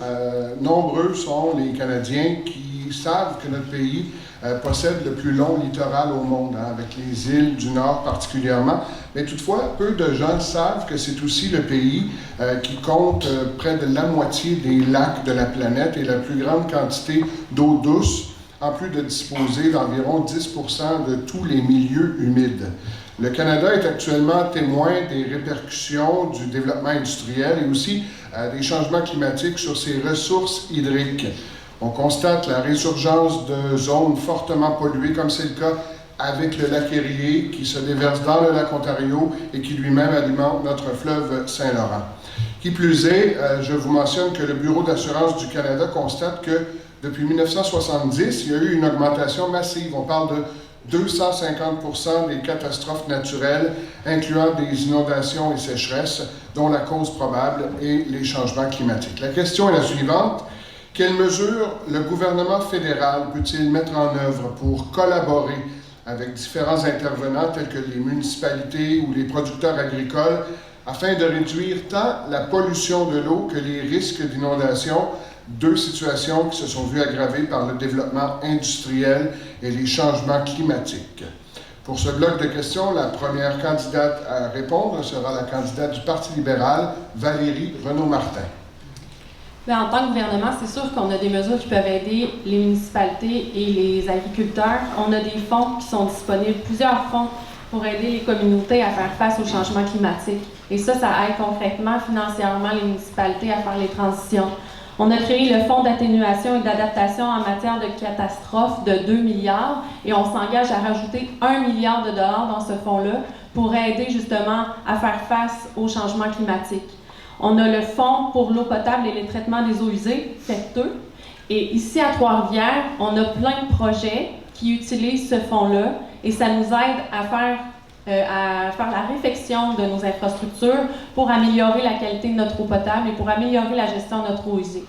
nombreux sont les Canadiens qui savent que notre pays possède le plus long littoral au monde, avec les îles du Nord particulièrement. Mais toutefois, peu de gens savent que c'est aussi le pays qui compte près de la moitié des lacs de la planète et la plus grande quantité d'eau douce, en plus de disposer d'environ 10% de tous les milieux humides. Le Canada est actuellement témoin des répercussions du développement industriel et aussi des changements climatiques sur ses ressources hydriques. On constate la résurgence de zones fortement polluées, comme c'est le cas avec le lac Erie, qui se déverse dans le lac Ontario et qui lui-même alimente notre fleuve Saint-Laurent. Qui plus est, je vous mentionne que le Bureau d'assurance du Canada constate que depuis 1970, il y a eu une augmentation massive. On parle de 250% des catastrophes naturelles, incluant des inondations et sécheresses, dont la cause probable est les changements climatiques. La question est la suivante. Quelles mesures le gouvernement fédéral peut-il mettre en œuvre pour collaborer avec différents intervenants tels que les municipalités ou les producteurs agricoles afin de réduire tant la pollution de l'eau que les risques d'inondation, deux situations qui se sont vues aggravées par le développement industriel et les changements climatiques. Pour ce bloc de questions, la première candidate à répondre sera la candidate du Parti libéral, Valérie Renaud-Martin. Bien, en tant que gouvernement, c'est sûr qu'on a des mesures qui peuvent aider les municipalités et les agriculteurs. On a des fonds qui sont disponibles, plusieurs fonds pour aider les communautés à faire face au changement climatique. Et ça aide concrètement, financièrement, les municipalités à faire les transitions. On a créé le Fonds d'atténuation et d'adaptation en matière de catastrophes de 2 milliards et on s'engage à rajouter 1 milliard de dollars dans ce fonds-là pour aider justement à faire face au changement climatique. On a le Fonds pour l'eau potable et les traitements des eaux usées, FET2. Et ici à Trois-Rivières, on a plein de projets qui utilisent ce fonds-là et ça nous aide à faire la réfection de nos infrastructures pour améliorer la qualité de notre eau potable et pour améliorer la gestion de notre eau usée.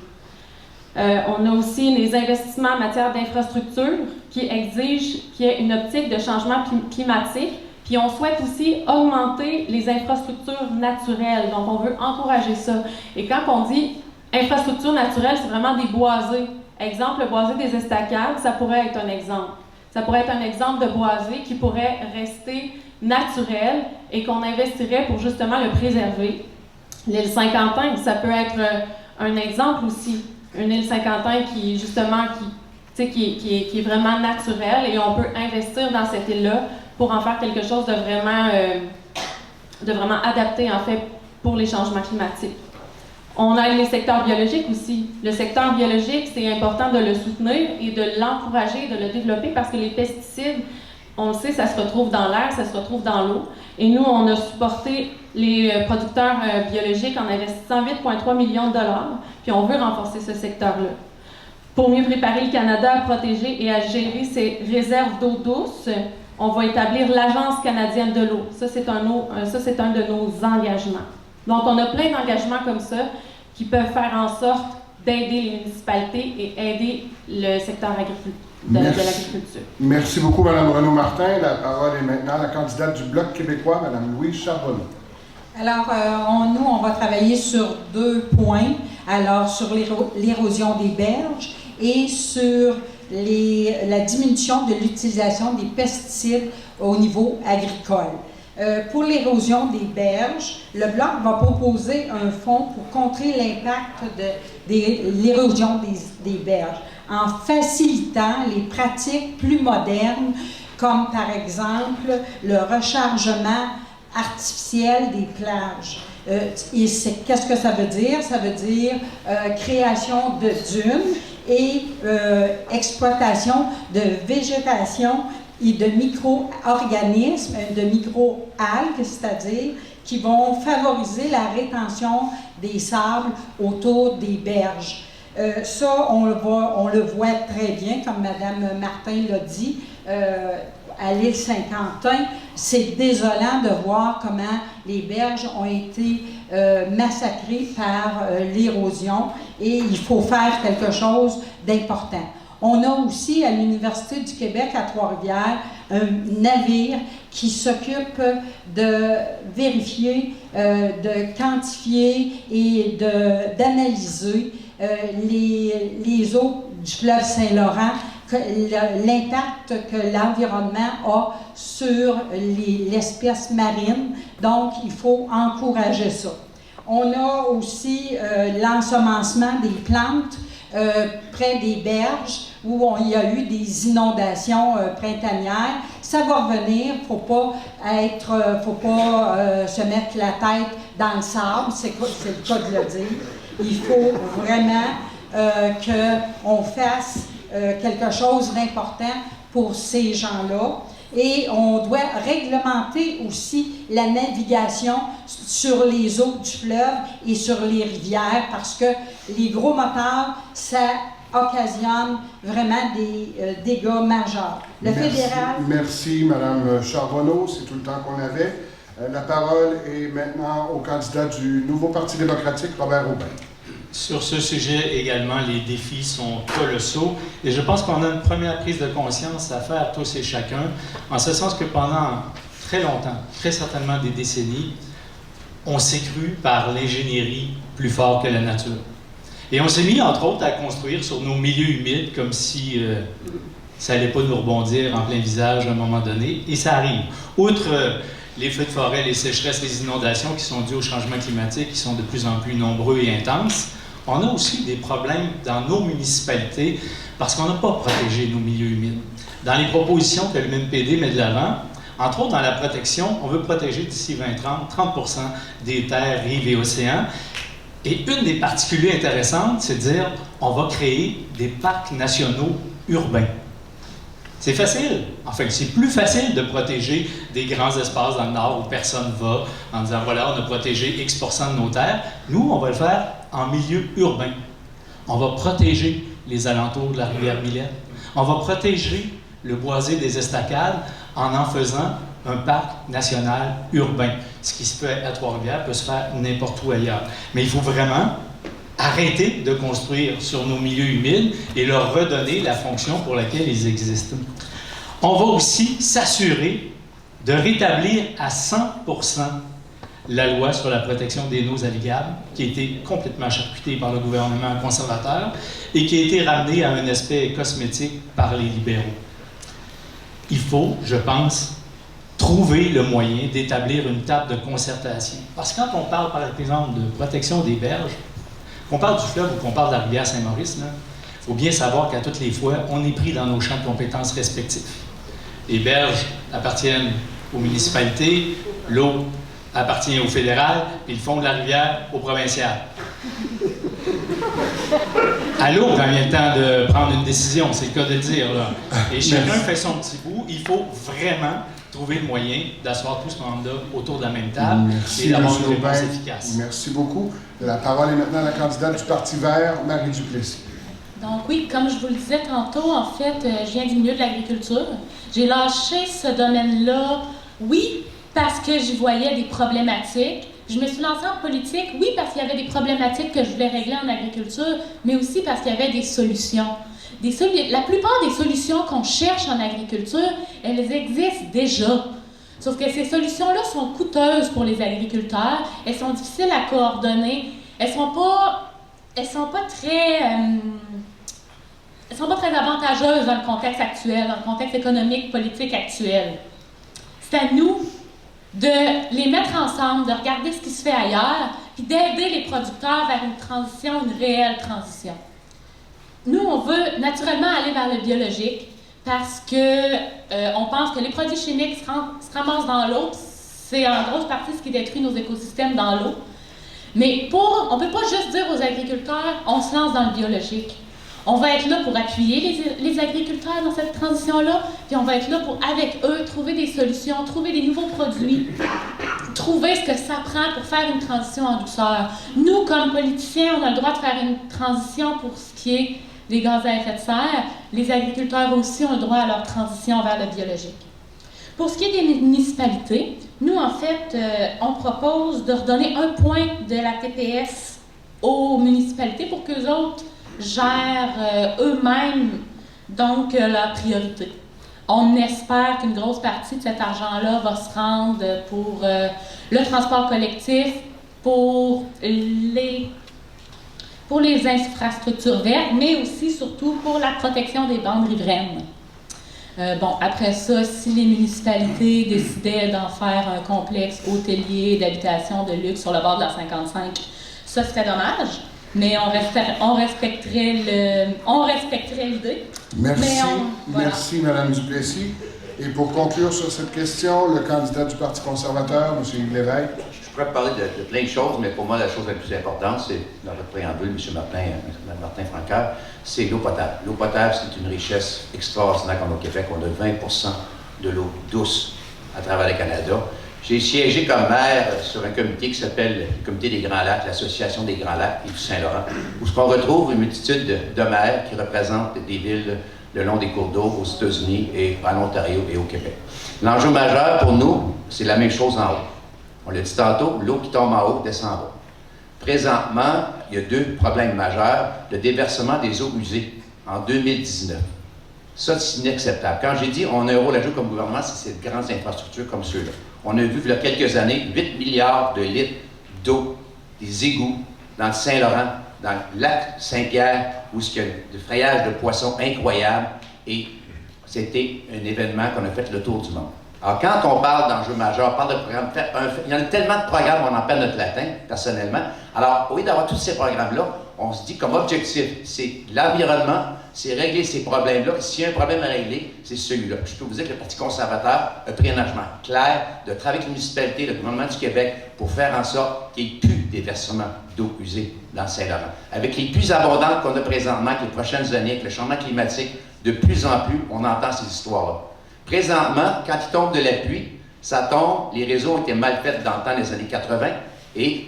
On a aussi les investissements en matière d'infrastructures qui exigent qu'il y ait une optique de changement climatique. Puis on souhaite aussi augmenter les infrastructures naturelles. Donc on veut encourager ça. Et quand on dit infrastructures naturelles, c'est vraiment des boisés. Exemple, le boisé des estacades, ça pourrait être un exemple. Ça pourrait être un exemple de boisé qui pourrait rester naturel et qu'on investirait pour justement le préserver. L'île Saint-Quentin, ça peut être un exemple aussi. Une île Saint-Quentin qui, justement, qui est vraiment naturelle et on peut investir dans cette île-là pour en faire quelque chose de vraiment adapté, en fait, pour les changements climatiques. On a les secteurs biologiques aussi. Le secteur biologique, c'est important de le soutenir et de l'encourager, de le développer parce que les pesticides, on le sait, ça se retrouve dans l'air, ça se retrouve dans l'eau. Et nous, on a supporté les producteurs biologiques en investissant 8,3 millions de dollars, puis on veut renforcer ce secteur-là. Pour mieux préparer le Canada à protéger et à gérer ses réserves d'eau douce, on va établir l'Agence canadienne de l'eau. Ça, c'est un de nos engagements. Donc, on a plein d'engagements comme ça qui peuvent faire en sorte d'aider les municipalités et aider le secteur de l'agriculture. Merci beaucoup, Mme Renaud-Martin. La parole est maintenant à la candidate du Bloc québécois, Mme Louise Charbonneau. Alors, nous, on va travailler sur 2 points. Alors, sur l'érosion des berges et sur la diminution de l'utilisation des pesticides au niveau agricole. Pour l'érosion des berges, le Bloc va proposer un fonds pour contrer l'impact de l'érosion des berges en facilitant les pratiques plus modernes comme par exemple le rechargement artificiel des plages. Et qu'est-ce que ça veut dire? Ça veut dire création de dunes et exploitation de végétation et de micro-organismes, de micro-algues, c'est-à-dire qui vont favoriser la rétention des sables autour des berges. Ça, on le voit très bien, comme Mme Martin l'a dit, à l'île Saint-Quentin. C'est désolant de voir comment les berges ont été massacrées par l'érosion et il faut faire quelque chose d'important. On a aussi à l'Université du Québec à Trois-Rivières un navire qui s'occupe de vérifier, de quantifier et d'analyser les eaux du fleuve Saint-Laurent, l'impact que l'environnement a sur l'espèce marine. Donc, il faut encourager ça. On a aussi l'ensemencement des plantes près des berges où il y a eu des inondations printanières. Ça va revenir, faut pas se mettre la tête dans le sable, c'est le cas de le dire. Il faut vraiment qu'on fasse quelque chose d'important pour ces gens-là. Et on doit réglementer aussi la navigation sur les eaux du fleuve et sur les rivières parce que les gros moteurs, ça occasionnent vraiment des dégâts majeurs. Le fédéral... Merci, Mme Charbonneau. C'est tout le temps qu'on avait. La parole est maintenant au candidat du nouveau Parti démocratique, Robert Aubin. Sur ce sujet également, les défis sont colossaux et je pense qu'on a une première prise de conscience à faire tous et chacun, en ce sens que pendant très longtemps, très certainement des décennies, on s'est cru par l'ingénierie plus fort que la nature. Et on s'est mis, entre autres, à construire sur nos milieux humides comme si ça n'allait pas nous rebondir en plein visage à un moment donné, et ça arrive. Outre les feux de forêt, les sécheresses, les inondations qui sont dues au changement climatique, qui sont de plus en plus nombreux et intenses, on a aussi des problèmes dans nos municipalités parce qu'on n'a pas protégé nos milieux humides. Dans les propositions que le MNPD met de l'avant, entre autres dans la protection, on veut protéger d'ici 2030 30% des terres, rives et océans. Et une des particularités intéressantes, c'est de dire on va créer des parcs nationaux urbains. C'est facile. Enfin, c'est plus facile de protéger des grands espaces dans le Nord où personne ne va, en disant, voilà, on a protégé X% de nos terres. Nous, on va le faire en milieu urbain. On va protéger les alentours de la rivière Millet. On va protéger le boisé des Estacades en faisant un parc national urbain. Ce qui se fait à Trois-Rivières peut se faire n'importe où ailleurs. Mais il faut vraiment arrêter de construire sur nos milieux humides et leur redonner la fonction pour laquelle ils existent. On va aussi s'assurer de rétablir à 100% la loi sur la protection des eaux navigables, qui a été complètement charcutée par le gouvernement conservateur et qui a été ramenée à un aspect cosmétique par les libéraux. Il faut, je pense, trouver le moyen d'établir une table de concertation. Parce que quand on parle, par exemple, de protection des berges, qu'on parle du fleuve ou qu'on parle de la rivière Saint-Maurice, il faut bien savoir qu'à toutes les fois, on est pris dans nos champs de compétences respectifs. Les berges appartiennent aux municipalités, l'eau appartient au fédéral, puis le fond de la rivière au provincial. À l'eau, quand il vient le temps de prendre une décision, c'est le cas de le dire, là. Et chacun fait son petit bout. Il faut vraiment trouver le moyen d'asseoir tout ce monde-là autour de la même table et d'avoir une réponse efficace. Merci beaucoup. La parole est maintenant à la candidate du Parti vert, Marie Duplessis. Donc oui, comme je vous le disais tantôt, en fait, je viens du milieu de l'agriculture. J'ai lâché ce domaine-là, oui, parce que j'y voyais des problématiques. Je me suis lancée en politique, oui, parce qu'il y avait des problématiques que je voulais régler en agriculture, mais aussi parce qu'il y avait des solutions. La plupart des solutions qu'on cherche en agriculture, elles existent déjà. Sauf que ces solutions-là sont coûteuses pour les agriculteurs, elles sont difficiles à coordonner, elles sont pas très avantageuses dans le contexte actuel, dans le contexte économique, politique actuel. C'est à nous de les mettre ensemble, de regarder ce qui se fait ailleurs, puis d'aider les producteurs vers une transition, une réelle transition. Nous, on veut naturellement aller vers le biologique parce que on pense que les produits chimiques se ramassent dans l'eau, c'est en grosse partie ce qui détruit nos écosystèmes dans l'eau. Mais on ne peut pas juste dire aux agriculteurs, on se lance dans le biologique. On va être là pour appuyer les agriculteurs dans cette transition-là, puis on va être là pour, avec eux, trouver des solutions, trouver des nouveaux produits, trouver ce que ça prend pour faire une transition en douceur. Nous, comme politiciens, on a le droit de faire une transition pour ce qui est des gaz à effet de serre. Les agriculteurs aussi ont le droit à leur transition vers le biologique. Pour ce qui est des municipalités, nous, en fait, on propose de redonner 1 point de la TPS aux municipalités pour qu'eux autres gèrent eux-mêmes donc leur priorité. On espère qu'une grosse partie de cet argent-là va se rendre pour le transport collectif, pour les infrastructures vertes, mais aussi surtout pour la protection des bandes riveraines. Après ça, si les municipalités décidaient d'en faire un complexe hôtelier d'habitation de luxe sur le bord de la 55, ça serait dommage. Mais on respecterait l'idée. Merci. Voilà. Merci, Mme Duplessis. Et pour conclure sur cette question, le candidat du Parti conservateur, M. Yves Lévesque. Je pourrais parler de plein de choses, mais pour moi, la chose la plus importante, c'est, dans votre préambule, M. Martin Francaire, c'est l'eau potable. L'eau potable, c'est une richesse extraordinaire qu'on a au Québec. On a 20% de l'eau douce à travers le Canada. J'ai siégé comme maire sur un comité qui s'appelle le Comité des Grands Lacs, l'Association des Grands Lacs et du Saint-Laurent, où on retrouve une multitude de maires qui représentent des villes le long des cours d'eau aux États-Unis et en Ontario et au Québec. L'enjeu majeur pour nous, c'est la même chose en haut. On l'a dit tantôt, l'eau qui tombe en haut descend en bas. Présentement, il y a deux problèmes majeurs. Le déversement des eaux usées en 2019. Ça, c'est inacceptable. Quand j'ai dit on a un rôle à jouer comme gouvernement, c'est ces grandes infrastructures comme ceux-là. On a vu, il y a quelques années, 8 milliards de litres d'eau, des égouts dans le Saint-Laurent, dans le lac Saint-Pierre, où il y a des frayages de poissons incroyables. Et c'était un événement qu'on a fait le tour du monde. Alors, quand on parle d'enjeux majeurs, on parle de programmes, il y en a tellement de programmes, on en perd notre latin, personnellement. Alors, au lieu d'avoir tous ces programmes-là, on se dit comme objectif, c'est l'environnement, c'est régler ces problèmes-là. S'il y a un problème à régler, c'est celui-là. Je peux vous dire que le Parti conservateur a pris un engagement clair de travailler avec les municipalités, le gouvernement du Québec, pour faire en sorte qu'il n'y ait plus des versements d'eau usée dans le Saint-Laurent. Avec les pluies abondantes qu'on a présentement, avec les prochaines années, avec le changement climatique, de plus en plus, on entend ces histoires-là. Présentement, quand il tombe de la pluie, ça tombe, les réseaux ont été mal faits dans le temps des années 80, et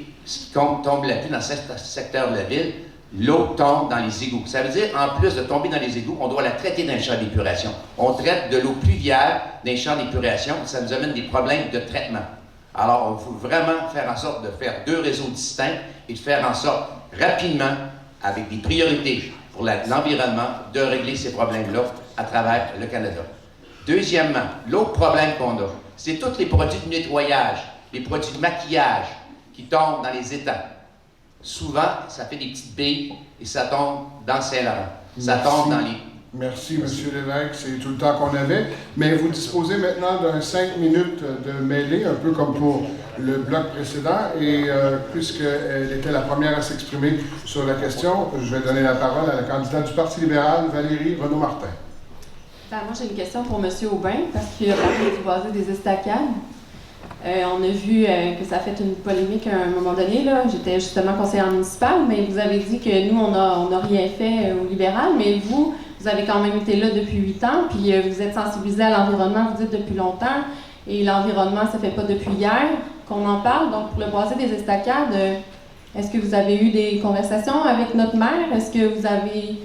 quand tombe la pluie dans ce secteur de la ville, l'eau tombe dans les égouts. Ça veut dire, en plus de tomber dans les égouts, on doit la traiter dans un champ d'épuration. On traite de l'eau pluviale dans un champ d'épuration, ça nous amène des problèmes de traitement. Alors, il faut vraiment faire en sorte de faire deux réseaux distincts et de faire en sorte, rapidement, avec des priorités pour l'environnement, de régler ces problèmes-là à travers le Canada. Deuxièmement, l'autre problème qu'on a, c'est tous les produits de nettoyage, les produits de maquillage qui tombent dans les étangs. Souvent, ça fait des petites billes et ça tombe dans le Saint-Laurent. Ça tombe dans les... Merci, M. Lévesque. C'est tout le temps qu'on avait. Mais vous disposez maintenant d'un 5 minutes de mêlée, un peu comme pour le bloc précédent. Et puisqu'elle était la première à s'exprimer sur la question, je vais donner la parole à la candidate du Parti libéral, Valérie Renaud-Martin. Ben, moi, j'ai une question pour M. Aubin, parce qu'il a parlé du boisé des estacades. On a vu que ça a fait une polémique à un moment donné. J'étais justement conseillère municipale, mais vous avez dit que nous, on n'a rien fait au libéral, mais vous avez quand même été là depuis 8 ans, puis vous êtes sensibilisé à l'environnement, vous dites depuis longtemps, et l'environnement, ça ne fait pas depuis hier qu'on en parle. Donc, pour le boisé des estacades, est-ce que vous avez eu des conversations avec notre maire? Est-ce que vous avez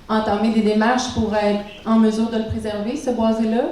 entamé des démarches pour être en mesure de le préserver, ce boisé-là?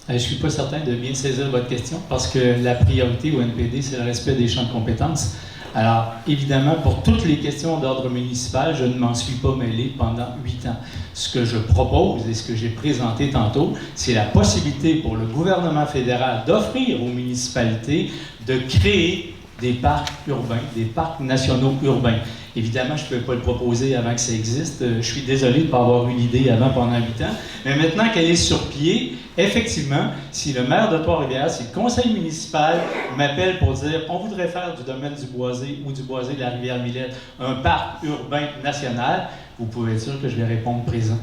Je ne suis pas certain de bien saisir votre question parce que la priorité au NPD, c'est le respect des champs de compétences. Alors, évidemment, pour toutes les questions d'ordre municipal, je ne m'en suis pas mêlé pendant 8 ans. Ce que je propose et ce que j'ai présenté tantôt, c'est la possibilité pour le gouvernement fédéral d'offrir aux municipalités de créer des parcs urbains, des parcs nationaux urbains. Évidemment, je ne peux pas le proposer avant que ça existe. Je suis désolé de ne pas avoir eu l'idée avant pendant 8 ans. Mais maintenant qu'elle est sur pied, effectivement, si le maire de Trois-Rivières, si le conseil municipal m'appelle pour dire on voudrait faire du domaine du boisé ou du boisé de la rivière Millette un parc urbain national, vous pouvez être sûr que je vais répondre présent.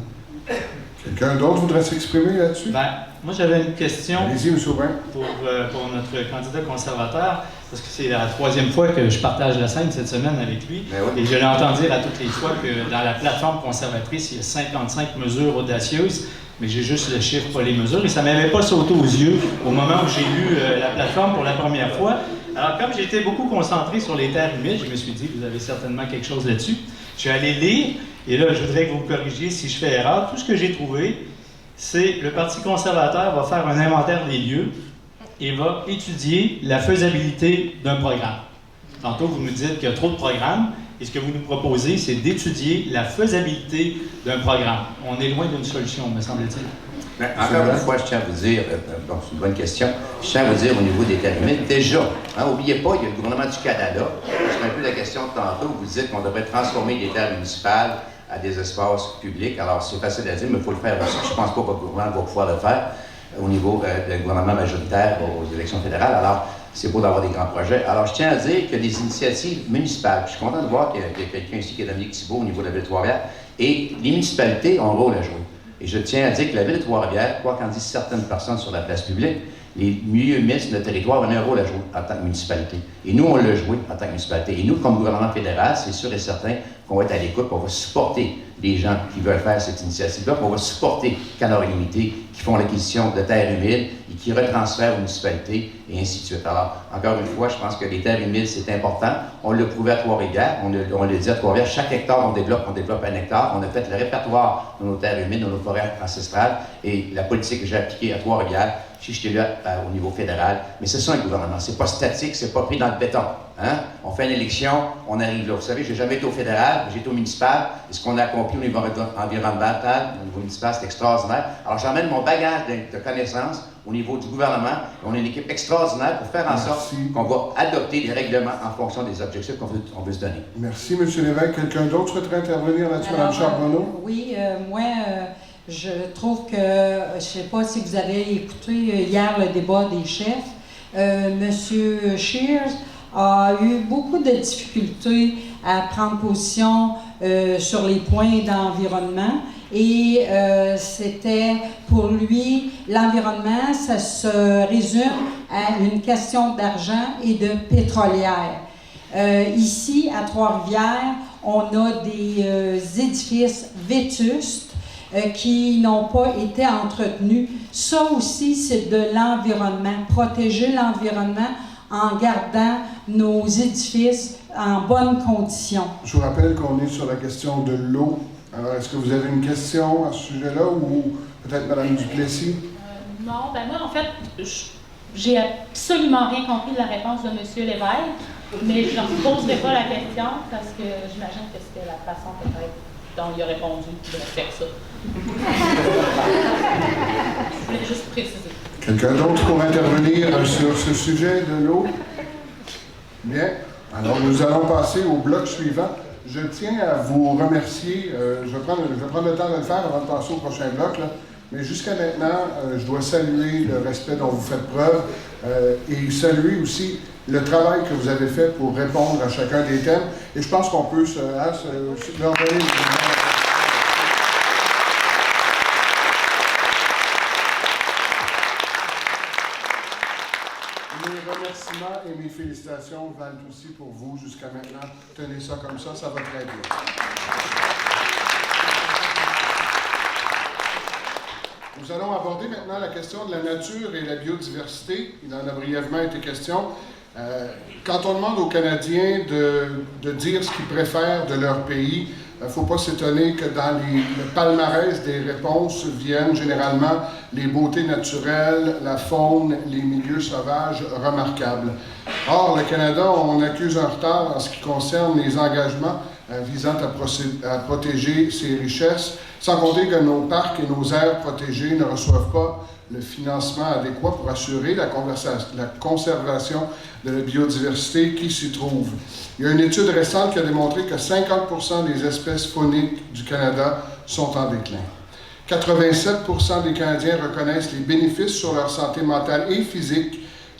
Quelqu'un d'autre voudrait s'exprimer là-dessus? Ben, moi, j'avais une question Allez-y, M. Aubin. pour notre candidat conservateur, parce que c'est la 3e fois que je partage la scène cette semaine avec lui. Oui. Et je l'entends dire à toutes les fois que dans la plateforme conservatrice, il y a 55 mesures audacieuses, mais j'ai juste le chiffre, pas les mesures. Et ça ne m'avait pas sauté aux yeux au moment où j'ai lu la plateforme pour la première fois. Alors, comme j'étais beaucoup concentré sur les terres humides, je me suis dit, vous avez certainement quelque chose là-dessus. Je suis allé lire, et là, je voudrais que vous me corrigiez si je fais erreur. Tout ce que j'ai trouvé, c'est le Parti conservateur va faire un inventaire des lieux et va étudier la faisabilité d'un programme. Tantôt, vous nous dites qu'il y a trop de programmes, et ce que vous nous proposez, c'est d'étudier la faisabilité d'un programme. On est loin d'une solution, me semble-t-il. Encore une fois, je tiens à vous dire, c'est une bonne question, je tiens à vous dire au niveau des terres humides, déjà, n'oubliez pas, il y a le gouvernement du Canada, c'est un peu la question de tantôt, vous dites qu'on devrait transformer les terres municipales à des espaces publics. Alors, c'est facile à dire, mais il faut le faire aussi. Je ne pense pas que le gouvernement va pouvoir le faire au niveau du gouvernement majoritaire aux élections fédérales. Alors, c'est beau d'avoir des grands projets. Alors, je tiens à dire que les initiatives municipales, je suis content de voir qu'il y a quelqu'un ici qui est Dominique Thibault au niveau de la ville de Trois-Rivières, et les municipalités ont un rôle à jouer. Et je tiens à dire que la ville de Trois-Rivières, quoi qu'en disent certaines personnes sur la place publique, les milieux humides de notre territoire ont un rôle à jouer en tant que municipalité. Et nous, on l'a joué en tant que municipalité. Et nous, comme gouvernement fédéral, c'est sûr et certain qu'on va être à l'écoute, qu'on va supporter les gens qui veulent faire cette initiative-là, qu'on va supporter Canard Illimité, qui font l'acquisition de terres humides et qui retransfèrent aux municipalités, et ainsi de suite. Alors, encore une fois, je pense que les terres humides, c'est important. On l'a prouvé à Trois-Rivières, on l'a dit à Trois-Rivières, chaque hectare on développe 1 hectare. On a fait le répertoire de nos terres humides, de nos forêts ancestrales, et la politique que j'ai appliquée à Trois-Rivières, si j'étais là au niveau fédéral, mais c'est ça le gouvernement, c'est pas statique, c'est pas pris dans le béton. Hein? On fait une élection, on arrive là. Vous savez, j'ai jamais été au fédéral, j'ai été au municipal, et ce qu'on a accompli au niveau environnemental, au niveau municipal, c'est extraordinaire. Alors j'emmène mon bagage de connaissances au niveau du gouvernement, et on est une équipe extraordinaire pour faire en sorte qu'on va adopter des règlements en fonction des objectifs qu'on veut se donner. Merci, M. Lévesque. Quelqu'un d'autre souhaiterait intervenir là-dessus, Mme Charbonneau? Oui, moi, je trouve que, je ne sais pas si vous avez écouté hier le débat des chefs, M. Scheers a eu beaucoup de difficultés à prendre position sur les points d'environnement. Et c'était pour lui, l'environnement, ça se résume à une question d'argent et de pétrolière. Ici, à Trois-Rivières, on a des édifices vétustes qui n'ont pas été entretenus. Ça aussi, c'est de l'environnement. Protéger l'environnement en gardant nos édifices en bonne condition. Je vous rappelle qu'on est sur la question de l'eau. Alors, est-ce que vous avez une question à ce sujet-là ou peut-être Mme Duplessis? Non, ben moi, en fait, j'ai absolument rien compris de la réponse de M. Lévesque, mais je ne poserai pas la question parce que j'imagine que c'était la façon peut-être dont il a répondu de faire ça. Je voulais juste préciser. Quelqu'un d'autre pour intervenir sur ce sujet de l'eau? Bien. Alors, nous allons passer au bloc suivant. Je tiens à vous remercier. Je vais prendre le temps de le faire avant de passer au prochain bloc. Là. Mais jusqu'à maintenant, je dois saluer le respect dont vous faites preuve et saluer aussi le travail que vous avez fait pour répondre à chacun des thèmes. Et je pense qu'on peut leur donner une Mes remerciements et mes félicitations valent aussi pour vous jusqu'à maintenant. Tenez ça comme ça va très bien. Nous allons aborder maintenant la question de la nature et la biodiversité. Il en a brièvement été question. Quand on demande aux Canadiens de dire ce qu'ils préfèrent de leur pays, il ne faut pas s'étonner que dans le palmarès des réponses viennent généralement les beautés naturelles, la faune, les milieux sauvages remarquables. Or, le Canada, on accuse un retard en ce qui concerne les engagements visant à protéger ses richesses, sans compter que nos parcs et nos aires protégées ne reçoivent pas le financement adéquat pour assurer la conservation de la biodiversité qui s'y trouve. Il y a une étude récente qui a démontré que 50% des espèces fauniques du Canada sont en déclin. 87% des Canadiens reconnaissent les bénéfices sur leur santé mentale et physique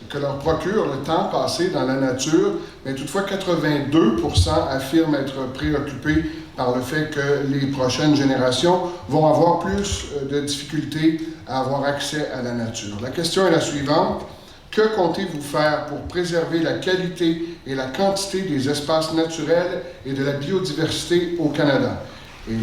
que leur procure le temps passé dans la nature, mais toutefois 82% affirment être préoccupés par le fait que les prochaines générations vont avoir plus de difficultés à avoir accès à la nature. La question est la suivante. Que comptez-vous faire pour préserver la qualité et la quantité des espaces naturels et de la biodiversité au Canada? Et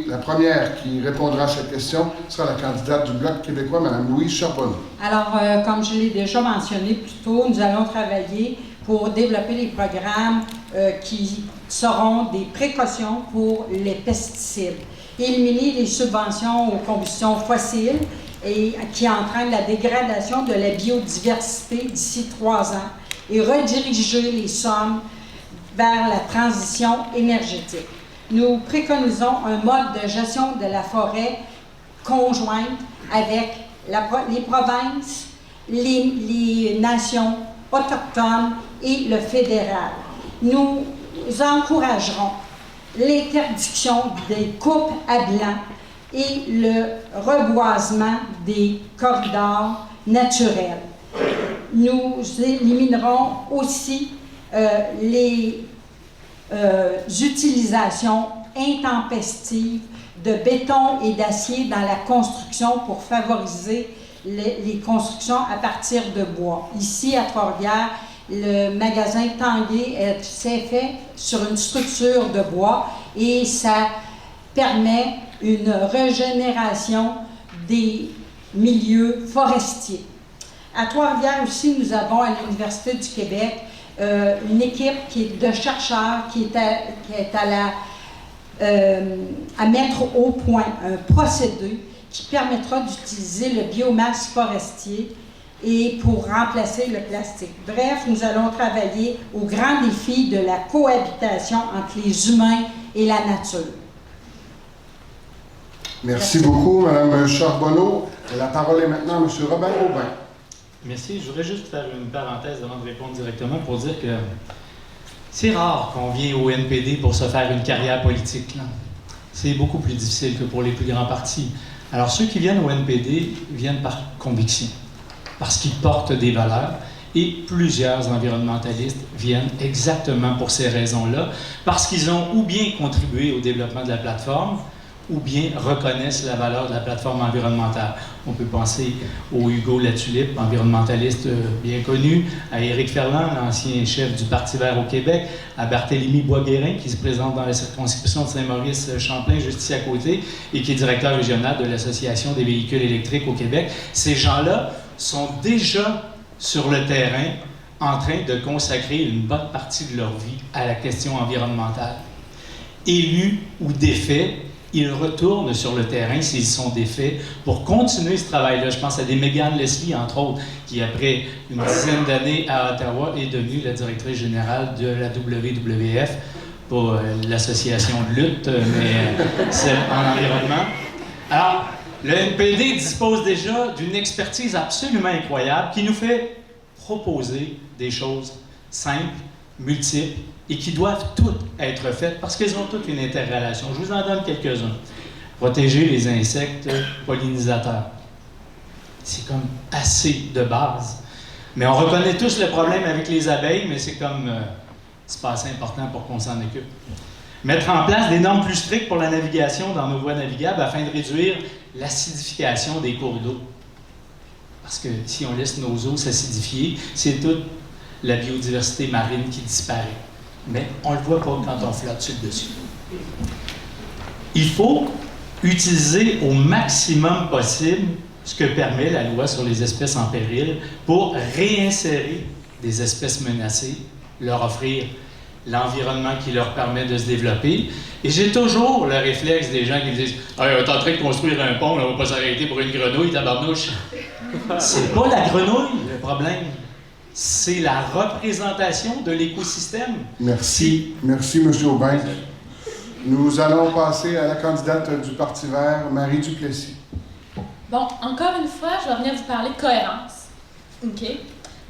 la première qui répondra à cette question sera la candidate du Bloc québécois, Mme Louise Charbonneau. Alors, comme je l'ai déjà mentionné plus tôt, nous allons travailler pour développer des programmes qui seront des précautions pour les pesticides. Éliminer les subventions aux combustions fossiles et qui entraînent la dégradation de la biodiversité d'ici 3 ans et rediriger les sommes vers la transition énergétique. Nous préconisons un mode de gestion de la forêt conjointe avec les provinces, les nations autochtones et le fédéral. Nous encouragerons l'interdiction des coupes à blanc et le reboisement des corridors naturels. Nous éliminerons aussi les utilisations intempestives de béton et d'acier dans la construction pour favoriser les constructions à partir de bois. Ici, à Trois-Rivières, Le magasin Tanguay s'est fait sur une structure de bois et ça permet une régénération des milieux forestiers. À Trois-Rivières aussi, nous avons à l'Université du Québec une équipe de chercheurs qui est à mettre au point un procédé qui permettra d'utiliser le biomasse forestier et pour remplacer le plastique. Bref, nous allons travailler au grand défi de la cohabitation entre les humains et la nature. Merci beaucoup, Mme Charbonneau. La parole est maintenant à M. Robert Aubin. Merci. Je voudrais juste faire une parenthèse avant de répondre directement pour dire que c'est rare qu'on vienne au NPD pour se faire une carrière politique, là. C'est beaucoup plus difficile que pour les plus grands partis. Alors, ceux qui viennent au NPD viennent par conviction, parce qu'ils portent des valeurs, et plusieurs environnementalistes viennent exactement pour ces raisons-là, parce qu'ils ont ou bien contribué au développement de la plateforme, ou bien reconnaissent la valeur de la plateforme environnementale. On peut penser au Hugo Latulippe, environnementaliste bien connu, à Éric Ferland, l'ancien chef du Parti vert au Québec, à Barthélemy Boisguérin, qui se présente dans la circonscription de Saint-Maurice-Champlain, juste ici à côté, et qui est directeur régional de l'Association des véhicules électriques au Québec. Ces gens-là sont déjà sur le terrain en train de consacrer une bonne partie de leur vie à la question environnementale. Élus ou défaits, ils retournent sur le terrain s'ils sont défaits pour continuer ce travail-là. Je pense à des Megan Leslie, entre autres, qui, après une dizaine d'années à Ottawa, est devenue la directrice générale de la WWF, pas l'association de lutte, mais celle en environnement. Alors, le NPD dispose déjà d'une expertise absolument incroyable qui nous fait proposer des choses simples, multiples, et qui doivent toutes être faites parce qu'elles ont toutes une interrelation. Je vous en donne quelques-uns. Protéger les insectes pollinisateurs. C'est comme assez de base. Mais on reconnaît tous le problème avec les abeilles, mais c'est comme... c'est pas assez important pour qu'on s'en occupe. Mettre en place des normes plus strictes pour la navigation dans nos voies navigables afin de réduire l'acidification des cours d'eau. Parce que si on laisse nos eaux s'acidifier, c'est toute la biodiversité marine qui disparaît. Mais on ne le voit pas quand on flotte sur le dessus. Il faut utiliser au maximum possible ce que permet la loi sur les espèces en péril pour réinsérer des espèces menacées, leur offrir l'environnement qui leur permet de se développer. Et j'ai toujours le réflexe des gens qui me disent « Ah, on est en train de construire un pont, on ne va pas s'arrêter pour une grenouille, tabarnouche. » C'est pas la grenouille le problème. C'est la représentation de l'écosystème. Merci. Merci, M. Aubin. Nous allons passer à la candidate du Parti vert, Marie Duplessis. Bon, encore une fois, je vais venir vous parler de cohérence. OK?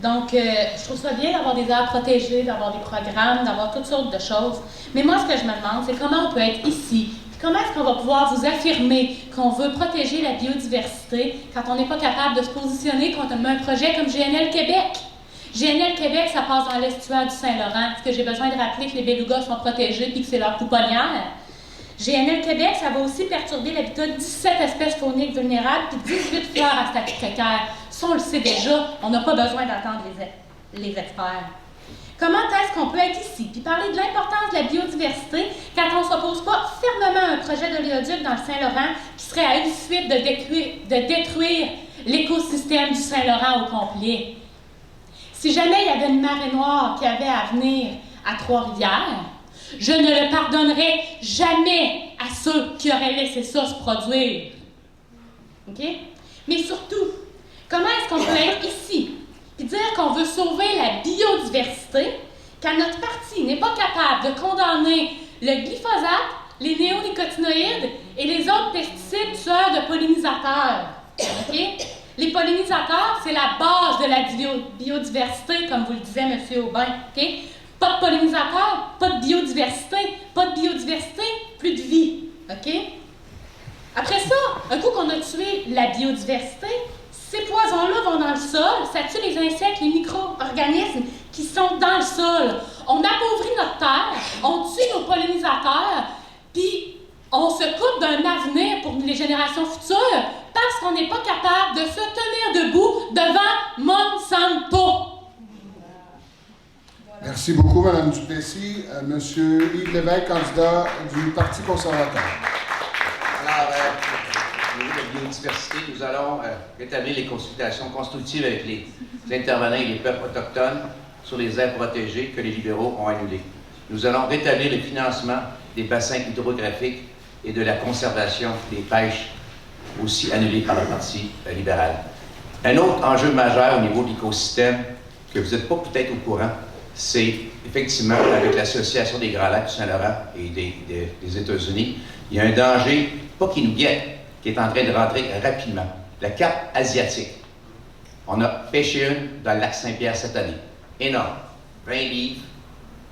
Donc, je trouve ça bien d'avoir des aires protégées, d'avoir des programmes, d'avoir toutes sortes de choses. Mais moi, ce que je me demande, c'est comment on peut être ici. Comment est-ce qu'on va pouvoir vous affirmer qu'on veut protéger la biodiversité quand on n'est pas capable de se positionner contre un projet comme GNL Québec? GNL Québec, ça passe dans l'estuaire du Saint-Laurent. Est-ce que j'ai besoin de rappeler que les belugas sont protégés et que c'est leur pouponnière? GNL Québec, ça va aussi perturber l'habitat de 17 espèces fauniques vulnérables et 18 fleurs à statut précaire. Ça, on le sait déjà, on n'a pas besoin d'attendre les experts. Comment est-ce qu'on peut être ici puis parler de l'importance de la biodiversité quand on ne s'oppose pas fermement à un projet d'oléoduc dans le Saint-Laurent qui serait à une fuite de détruire l'écosystème du Saint-Laurent au complet? Si jamais il y avait une marée noire qui avait à venir à Trois-Rivières, je ne le pardonnerais jamais à ceux qui auraient laissé ça se produire. OK? Mais surtout, comment est-ce qu'on peut être ici et dire qu'on veut sauver la biodiversité quand notre parti n'est pas capable de condamner le glyphosate, les néonicotinoïdes et les autres pesticides tueurs de pollinisateurs? OK? Les pollinisateurs, c'est la base de la biodiversité, comme vous le disait M. Aubin. Okay? Pas de pollinisateurs, pas de biodiversité. Pas de biodiversité, plus de vie. OK? Après ça, un coup qu'on a tué la biodiversité, ces poisons-là vont dans le sol, ça tue les insectes, les micro-organismes qui sont dans le sol. On appauvrit notre terre, on tue nos pollinisateurs, puis on se coupe d'un avenir pour les générations futures parce qu'on n'est pas capable de se tenir debout devant Monsanto. Merci beaucoup, Mme Duplessis. Monsieur Yves Lévesque, candidat du Parti conservateur. Alors, au niveau de la biodiversité, nous allons rétablir les consultations constructives avec les intervenants et les peuples autochtones sur les aires protégées que les libéraux ont annulées. Nous allons rétablir le financement des bassins hydrographiques et de la conservation des pêches, aussi annulées par le Parti libéral. Un autre enjeu majeur au niveau de l'écosystème, que vous n'êtes pas peut-être au courant, c'est effectivement avec l'Association des Grands Lacs du Saint-Laurent et des États-Unis, il y a un danger, pas qui nous guette, qui est en train de rentrer rapidement. La carpe asiatique. On a pêché une dans le lac Saint-Pierre cette année. Énorme. 20 livres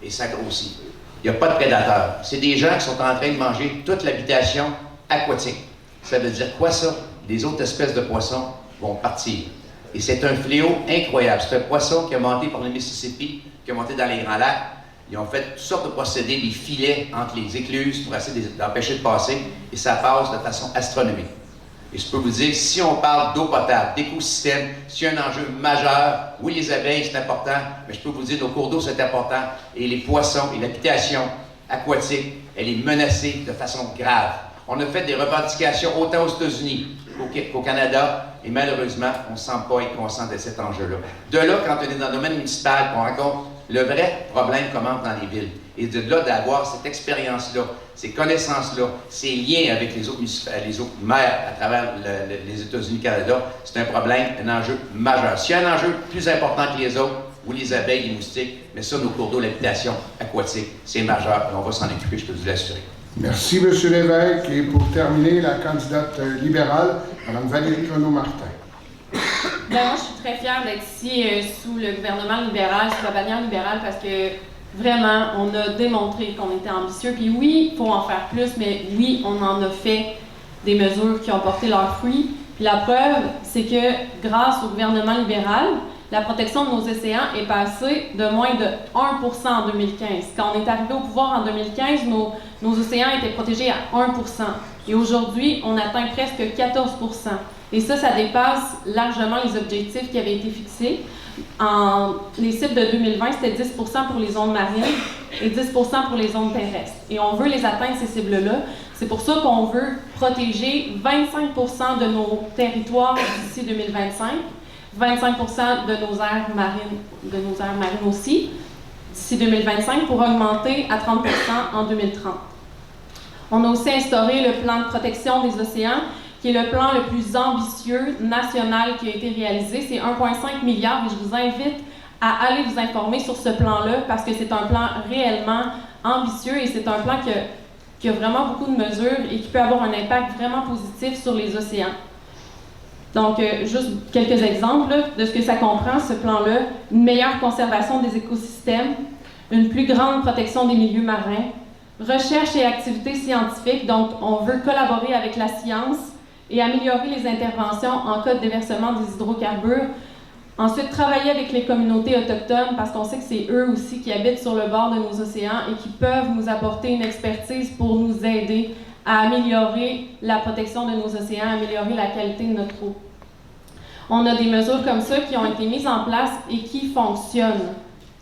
et ça grossit. Il n'y a pas de prédateurs. C'est des gens qui sont en train de manger toute l'habitation aquatique. Ça veut dire quoi ça? Les autres espèces de poissons vont partir. Et c'est un fléau incroyable. C'est un poisson qui a monté par le Mississippi, qui a monté dans les Grands Lacs. Ils ont fait toutes sortes de procédés, des filets entre les écluses pour essayer d'empêcher de passer, et ça passe de façon astronomique. Et je peux vous dire, si on parle d'eau potable, d'écosystème, s'il y a un enjeu majeur, oui, les abeilles, c'est important, mais je peux vous dire, nos cours d'eau, c'est important, et les poissons et l'habitation aquatique, elle est menacée de façon grave. On a fait des revendications autant aux États-Unis qu'au Canada, et malheureusement, on ne semble pas être conscient de cet enjeu-là. De là, quand on est dans le domaine municipal, on rencontre le vrai problème commence dans les villes. Et de là, d'avoir cette expérience-là, ces connaissances-là, ces liens avec les autres maires à travers les États-Unis, Canada, c'est un problème, un enjeu majeur. S'il y a un enjeu plus important que les autres, ou les abeilles, les moustiques, mais ça, nos cours d'eau, l'habitation aquatique, c'est majeur et on va s'en occuper, je peux vous l'assurer. Merci, M. Lévesque. Et pour terminer, la candidate libérale, Mme Valérie Renaud-Martin. Bien, moi, je suis très fière d'être ici sous le gouvernement libéral, sous la bannière libérale, parce que vraiment, on a démontré qu'on était ambitieux. Puis oui, il faut en faire plus, mais oui, on en a fait des mesures qui ont porté leurs fruits. Puis la preuve, c'est que grâce au gouvernement libéral, la protection de nos océans est passée de moins de 1% en 2015. Quand on est arrivé au pouvoir en 2015, nos océans étaient protégés à 1%. Et aujourd'hui, on atteint presque 14%. Et ça dépasse largement les objectifs qui avaient été fixés. Les cibles de 2020, c'était 10% pour les zones marines et 10% pour les zones terrestres. Et on veut les atteindre, ces cibles-là. C'est pour ça qu'on veut protéger 25% de nos territoires d'ici 2025, 25% de nos aires marines aussi, d'ici 2025, pour augmenter à 30% en 2030. On a aussi instauré le plan de protection des océans, qui est le plan le plus ambitieux national qui a été réalisé. C'est 1,5 milliard et je vous invite à aller vous informer sur ce plan-là parce que c'est un plan réellement ambitieux et c'est un plan qui a vraiment beaucoup de mesures et qui peut avoir un impact vraiment positif sur les océans. Donc, juste quelques exemples de ce que ça comprend, ce plan-là. Une meilleure conservation des écosystèmes, une plus grande protection des milieux marins, recherche et activités scientifiques, donc on veut collaborer avec la science et améliorer les interventions en cas de déversement des hydrocarbures. Ensuite, travailler avec les communautés autochtones parce qu'on sait que c'est eux aussi qui habitent sur le bord de nos océans et qui peuvent nous apporter une expertise pour nous aider à améliorer la protection de nos océans, à améliorer la qualité de notre eau. On a des mesures comme ça qui ont été mises en place et qui fonctionnent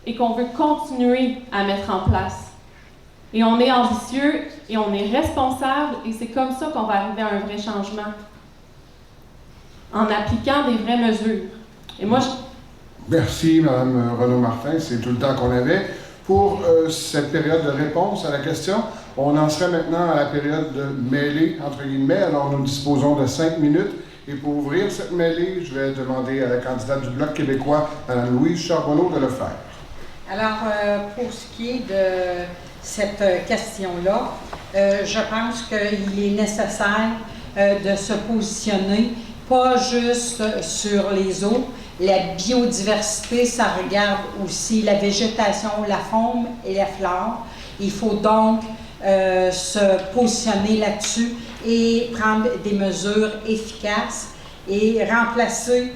et qu'on veut continuer à mettre en place. Et on est ambitieux et on est responsable et c'est comme ça qu'on va arriver à un vrai changement. En appliquant des vraies mesures. Et moi, Merci, Mme Renaud-Martin. C'est tout le temps qu'on avait. Pour cette période de réponse à la question, on en serait maintenant à la période de mêlée, entre guillemets. Alors, nous disposons de 5 minutes. Et pour ouvrir cette mêlée, je vais demander à la candidate du Bloc québécois, Mme Louise Charbonneau, de le faire. Alors, pour ce qui est de cette question-là, je pense qu'il est nécessaire de se positionner, pas juste sur les eaux. La biodiversité, ça regarde aussi la végétation, la faune et la flore. Il faut donc se positionner là-dessus et prendre des mesures efficaces et remplacer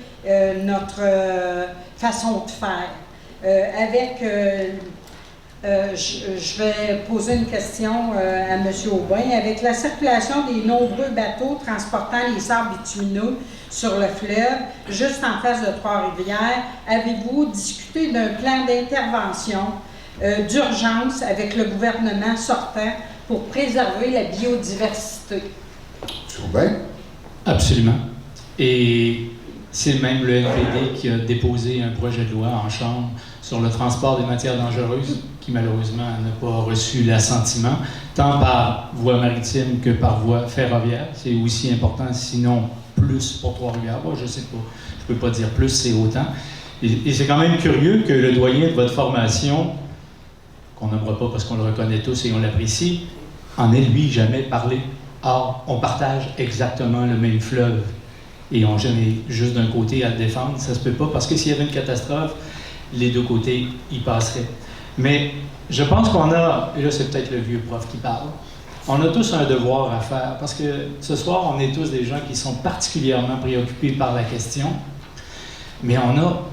notre façon de faire. Avec Je vais poser une question à M. Aubin. Avec la circulation des nombreux bateaux transportant les sables bitumineux sur le fleuve, juste en face de Trois-Rivières, avez-vous discuté d'un plan d'intervention d'urgence avec le gouvernement sortant pour préserver la biodiversité? M. Aubin? Absolument. Et c'est même le NPD qui a déposé un projet de loi en Chambre sur le transport des matières dangereuses, qui malheureusement n'a pas reçu l'assentiment, tant par voie maritime que par voie ferroviaire. C'est aussi important, sinon plus pour Trois-Rivières. Bon, je ne sais pas, je ne peux pas dire plus, c'est autant. Et c'est quand même curieux que le doyen de votre formation, qu'on n'aimera pas parce qu'on le reconnaît tous et on l'apprécie, en ait lui jamais parlé. Or, on partage exactement le même fleuve. Et on est juste d'un côté à le défendre. Ça se peut pas, parce que s'il y avait une catastrophe, les deux côtés y passeraient. Mais je pense qu'on a, et là c'est peut-être le vieux prof qui parle, on a tous un devoir à faire, parce que ce soir, on est tous des gens qui sont particulièrement préoccupés par la question, mais on a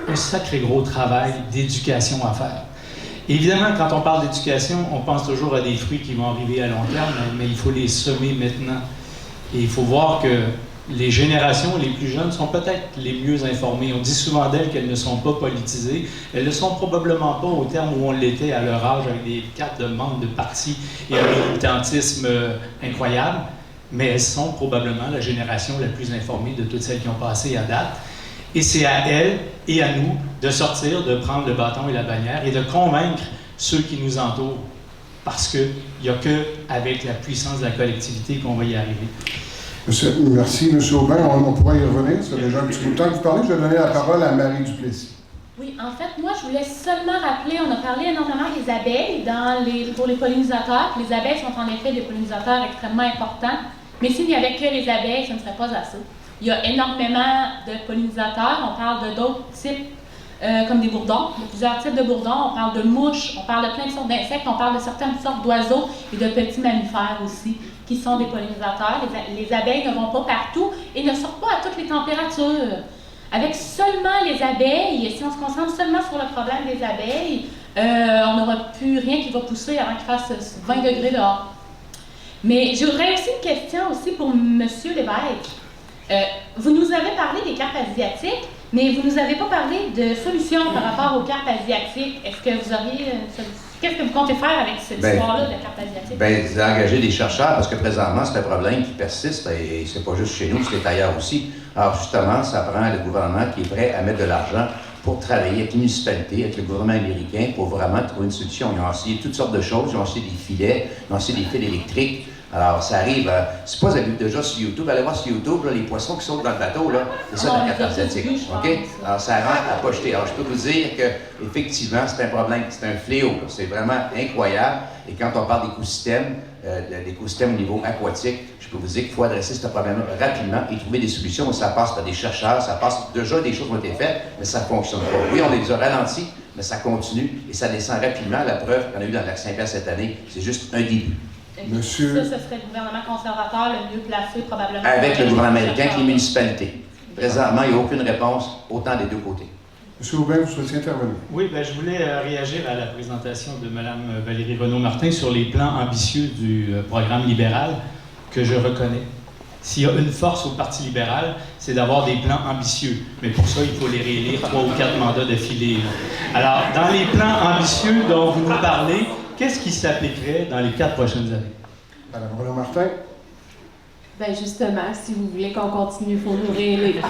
un sacré gros travail d'éducation à faire. Évidemment, quand on parle d'éducation, on pense toujours à des fruits qui vont arriver à long terme, mais il faut les semer maintenant. Et il faut voir que les générations les plus jeunes sont peut-être les mieux informées. On dit souvent d'elles qu'elles ne sont pas politisées. Elles ne sont probablement pas au terme où on l'était à leur âge, avec des cartes de membres de partis et un militantisme incroyable, mais elles sont probablement la génération la plus informée de toutes celles qui ont passé à date. Et c'est à elles et à nous de sortir, de prendre le bâton et la bannière et de convaincre ceux qui nous entourent, parce qu'il n'y a qu'avec la puissance de la collectivité qu'on va y arriver. Merci, M. Aubin. On pourra y revenir. Ça fait déjà un petit bout de temps que vous parlez. Je vais donner la parole à Marie Duplessis. Oui, en fait, moi, je voulais seulement rappeler, on a parlé énormément des abeilles pour les pollinisateurs. Les abeilles sont en effet des pollinisateurs extrêmement importants, mais s'il n'y avait que les abeilles, ce ne serait pas assez. Il y a énormément de pollinisateurs. On parle de d'autres types, comme des bourdons. Il y a plusieurs types de bourdons. On parle de mouches, on parle de plein de sortes d'insectes, on parle de certaines sortes d'oiseaux et de petits mammifères aussi, qui sont des pollinisateurs. Les abeilles ne vont pas partout et ne sortent pas à toutes les températures. Avec seulement les abeilles, si on se concentre seulement sur le problème des abeilles, on n'aura plus rien qui va pousser avant qu'il fasse 20 degrés dehors. Mais j'aurais aussi une question aussi pour M. Lévesque. Vous nous avez parlé des carpes asiatiques, mais vous ne nous avez pas parlé de solutions par rapport aux carpes asiatiques. Est-ce que vous auriez une solution? Qu'est-ce que vous comptez faire avec cette histoire-là de carpes asiatiques? Bien, d'engager des chercheurs, parce que présentement, c'est un problème qui persiste, et c'est pas juste chez nous, c'est ailleurs aussi. Alors justement, ça prend le gouvernement qui est prêt à mettre de l'argent pour travailler avec les municipalités, avec le gouvernement américain, pour vraiment trouver une solution. Ils ont essayé toutes sortes de choses, ils ont essayé des filets, ils ont essayé des fils électriques. Alors, ça arrive, c'est pas, vous avez vu déjà sur YouTube, allez voir sur YouTube, là, les poissons qui sautent dans le bateau, là, c'est ça la carpe asiatique, OK? Alors, ça rend à pas jeter. Alors, je peux vous dire que, effectivement, c'est un problème, c'est un fléau, c'est vraiment incroyable. Et quand on parle d'écosystèmes au niveau aquatique, je peux vous dire qu'il faut adresser ce problème rapidement et trouver des solutions. Ça passe par des chercheurs, ça passe, déjà des choses ont été faites, mais ça ne fonctionne pas. Oui, on est déjà ralenti, mais ça continue et ça descend rapidement. La preuve qu'on a eu dans le lac Saint-Pierre cette année, c'est juste un début. Monsieur... Ça, ce serait le gouvernement conservateur le mieux placé, probablement. Avec le gouvernement américain et les municipalités. Présentement, il n'y a aucune réponse, autant des deux côtés. Monsieur Aubin, vous souhaitez intervenir? Oui, bien, je voulais réagir à la présentation de Mme Valérie Renaud-Martin sur les plans ambitieux du programme libéral que je reconnais. S'il y a une force au Parti libéral, c'est d'avoir des plans ambitieux. Mais pour ça, il faut les réélire 3 ou 4 mandats d'affilée. Alors, dans les plans ambitieux dont vous nous parlez, qu'est-ce qui s'appliquerait dans les 4 prochaines années? Madame Renaud-Martin. Bien, justement, si vous voulez qu'on continue, il faut nous réélire.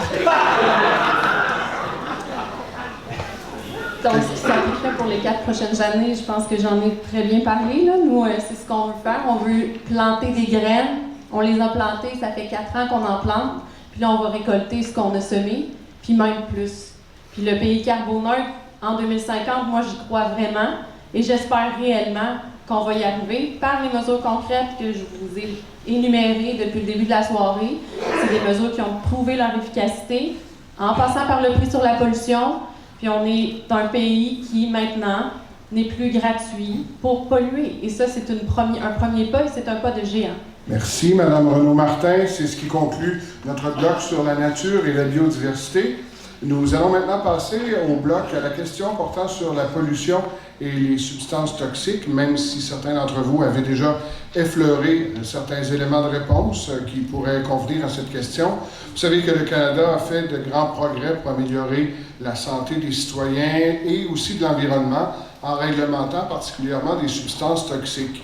Donc, ce qui s'appliquerait pour les 4 prochaines années, je pense que j'en ai très bien parlé. Là. Nous, c'est ce qu'on veut faire. On veut planter des graines. On les a plantées, ça fait 4 ans qu'on en plante. Puis là, on va récolter ce qu'on a semé, puis même plus. Puis le pays carboneutre, en 2050, moi, j'y crois vraiment. Et j'espère réellement qu'on va y arriver par les mesures concrètes que je vous ai énumérées depuis le début de la soirée. C'est des mesures qui ont prouvé leur efficacité, en passant par le prix sur la pollution. Puis on est un pays qui, maintenant, n'est plus gratuit pour polluer. Et ça, c'est un premier pas et c'est un pas de géant. Merci, Mme Renaud-Martin. C'est ce qui conclut notre bloc sur la nature et la biodiversité. Nous allons maintenant passer au bloc à la question portant sur la pollution et les substances toxiques, même si certains d'entre vous avaient déjà effleuré certains éléments de réponse qui pourraient convenir à cette question. Vous savez que le Canada a fait de grands progrès pour améliorer la santé des citoyens et aussi de l'environnement en réglementant particulièrement des substances toxiques.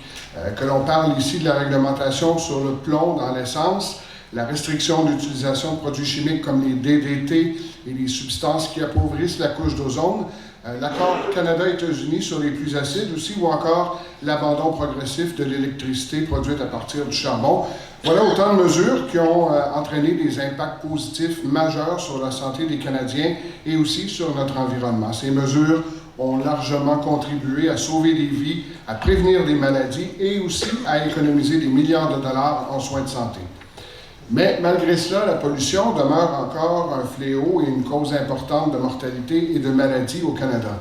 Que l'on parle ici de la réglementation sur le plomb dans l'essence, la restriction d'utilisation de produits chimiques comme les DDT et les substances qui appauvrissent la couche d'ozone, l'accord Canada-États-Unis sur les plus acides aussi, ou encore l'abandon progressif de l'électricité produite à partir du charbon. Voilà autant de mesures qui ont entraîné des impacts positifs majeurs sur la santé des Canadiens et aussi sur notre environnement. Ces mesures ont largement contribué à sauver des vies, à prévenir des maladies et aussi à économiser des milliards de dollars en soins de santé. Mais malgré cela, la pollution demeure encore un fléau et une cause importante de mortalité et de maladies au Canada.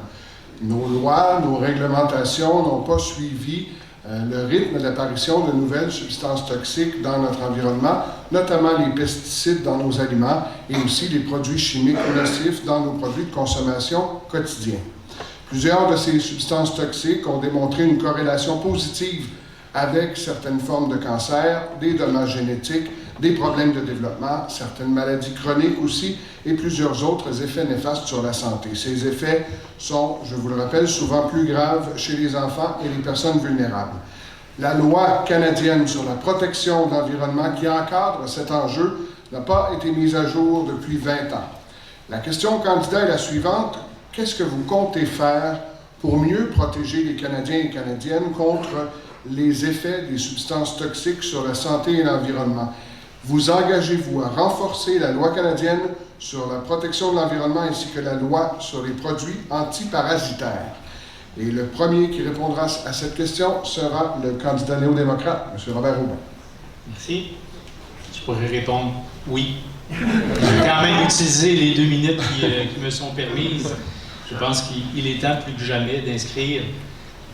Nos lois, nos réglementations n'ont pas suivi le rythme d'apparition de nouvelles substances toxiques dans notre environnement, notamment les pesticides dans nos aliments et aussi les produits chimiques nocifs dans nos produits de consommation quotidiens. Plusieurs de ces substances toxiques ont démontré une corrélation positive avec certaines formes de cancer, des dommages génétiques, des problèmes de développement, certaines maladies chroniques aussi, et plusieurs autres effets néfastes sur la santé. Ces effets sont, je vous le rappelle, souvent plus graves chez les enfants et les personnes vulnérables. La loi canadienne sur la protection de l'environnement qui encadre cet enjeu n'a pas été mise à jour depuis 20 ans. La question au candidat est la suivante. Qu'est-ce que vous comptez faire pour mieux protéger les Canadiens et Canadiennes contre les effets des substances toxiques sur la santé et l'environnement? Vous engagez-vous à renforcer la loi canadienne sur la protection de l'environnement ainsi que la loi sur les produits antiparasitaires? Et le premier qui répondra à cette question sera le candidat néo-démocrate, M. Robert Aubin. Merci. Je pourrais répondre oui. Je vais quand même utiliser les 2 minutes qui me sont permises. Je pense qu'il est temps plus que jamais d'inscrire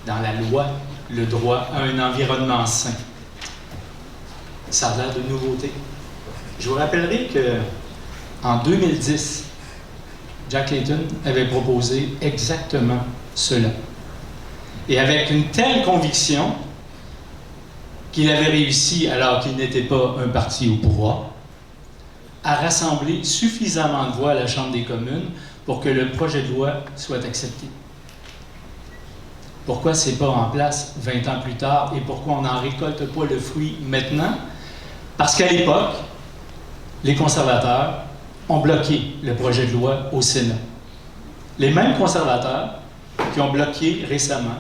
dans la loi le droit à un environnement sain. Ça a l'air de nouveauté. Je vous rappellerai qu'en 2010, Jack Layton avait proposé exactement cela. Et avec une telle conviction qu'il avait réussi, alors qu'il n'était pas un parti au pouvoir, à rassembler suffisamment de voix à la Chambre des communes pour que le projet de loi soit accepté. Pourquoi ce n'est pas en place 20 ans plus tard et pourquoi on n'en récolte pas le fruit maintenant? Parce qu'à l'époque, les conservateurs ont bloqué le projet de loi au Sénat. Les mêmes conservateurs qui ont bloqué récemment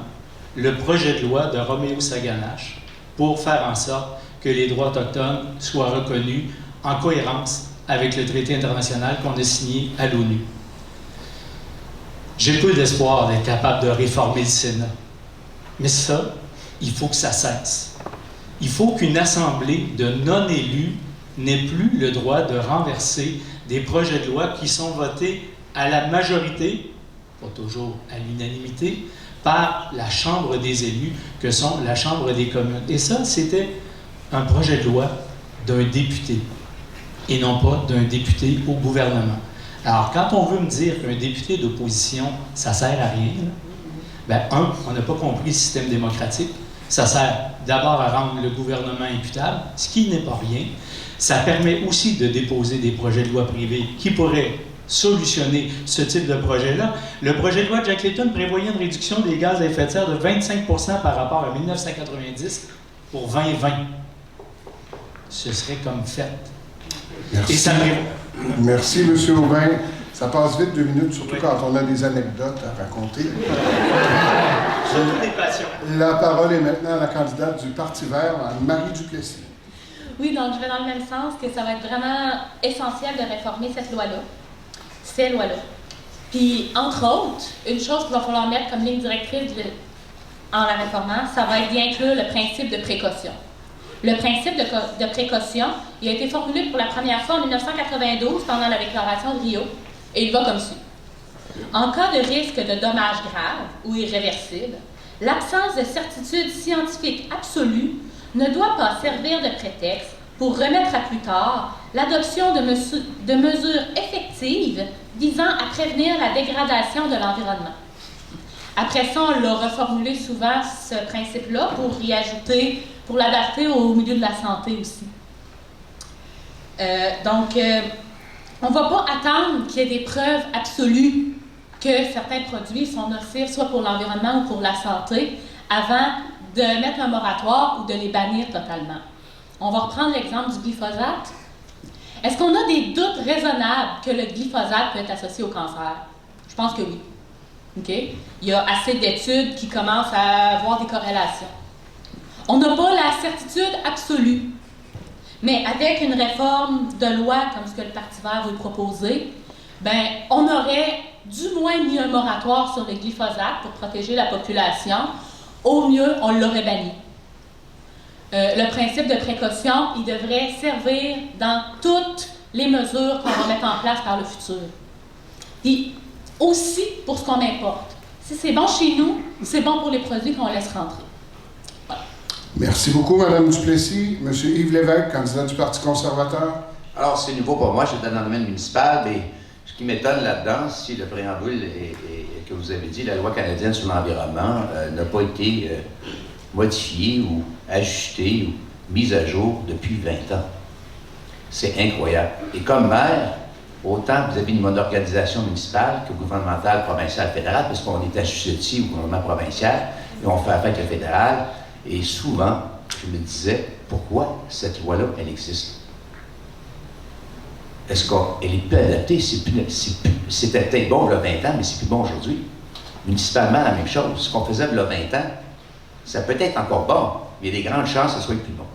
le projet de loi de Roméo Saganache pour faire en sorte que les droits autochtones soient reconnus en cohérence avec le traité international qu'on a signé à l'ONU. J'ai peu d'espoir d'être capable de réformer le Sénat. Mais ça, il faut que ça cesse. Il faut qu'une assemblée de non-élus n'ait plus le droit de renverser des projets de loi qui sont votés à la majorité, pas toujours à l'unanimité, par la Chambre des élus, que sont la Chambre des communes. Et ça, c'était un projet de loi d'un député, et non pas d'un député au gouvernement. Alors, quand on veut me dire qu'un député d'opposition, ça sert à rien, bien, on n'a pas compris le système démocratique. Ça sert d'abord à rendre le gouvernement imputable, ce qui n'est pas rien. Ça permet aussi de déposer des projets de loi privés qui pourraient solutionner ce type de projet-là. Le projet de loi de Jack Layton prévoyait une réduction des gaz à effet de serre de 25 % par rapport à 1990 pour 2020. Ce serait comme fait. Merci. Et ça Merci, M. Aubin. Ça passe vite 2 minutes, surtout quand on a des anecdotes à raconter. La parole est maintenant à la candidate du Parti vert, Marie Duplessis. Oui, donc je vais dans le même sens que ça va être vraiment essentiel de réformer cette loi-là, ces lois-là. Puis, entre autres, une chose qu'il va falloir mettre comme ligne directrice en la réformant, ça va être d'y inclure le principe de précaution. Le principe de précaution, il a été formulé pour la première fois en 1992 pendant la déclaration de Rio, et il va comme suit. En cas de risque de dommages graves ou irréversibles, l'absence de certitude scientifique absolue ne doit pas servir de prétexte pour remettre à plus tard l'adoption de mesures effectives visant à prévenir la dégradation de l'environnement. Après ça, on l'a reformulé souvent, ce principe-là, pour l'adapter au milieu de la santé aussi. On ne va pas attendre qu'il y ait des preuves absolues que certains produits sont nocifs, soit pour l'environnement ou pour la santé, avant de mettre un moratoire ou de les bannir totalement. On va reprendre l'exemple du glyphosate. Est-ce qu'on a des doutes raisonnables que le glyphosate peut être associé au cancer? Je pense que oui. Okay? Il y a assez d'études qui commencent à avoir des corrélations. On n'a pas la certitude absolue, mais avec une réforme de loi comme ce que le Parti vert veut proposer, on aurait du moins mis un moratoire sur le glyphosate pour protéger la population. Au mieux, on l'aurait banni. Le principe de précaution, il devrait servir dans toutes les mesures qu'on va mettre en place par le futur. Et aussi pour ce qu'on importe. Si c'est bon chez nous, c'est bon pour les produits qu'on laisse rentrer. Voilà. Merci beaucoup, Mme Duplessis. M. Yves Lévesque, candidat du Parti conservateur. Alors, c'est nouveau pour moi, j'étais dans le domaine municipal, mais ce qui m'étonne là-dedans, si le préambule que vous avez dit, la loi canadienne sur l'environnement n'a pas été modifiée ou ajustée ou mise à jour depuis 20 ans. C'est incroyable. Et comme maire, autant vis-à-vis de mon organisation municipale que gouvernementale, provinciale, fédérale, parce qu'on est assujetti au gouvernement provincial et on fait affaire avec le fédéral, et souvent, je me disais, pourquoi cette loi-là, elle existe? Est-ce qu'elle est peu adaptée? C'était peut-être bon il y a 20 ans, mais c'est plus bon aujourd'hui. Municipalement, la même chose. Ce qu'on faisait il y a 20 ans, ça peut être encore bon, mais il y a des grandes chances que ce soit plus bon.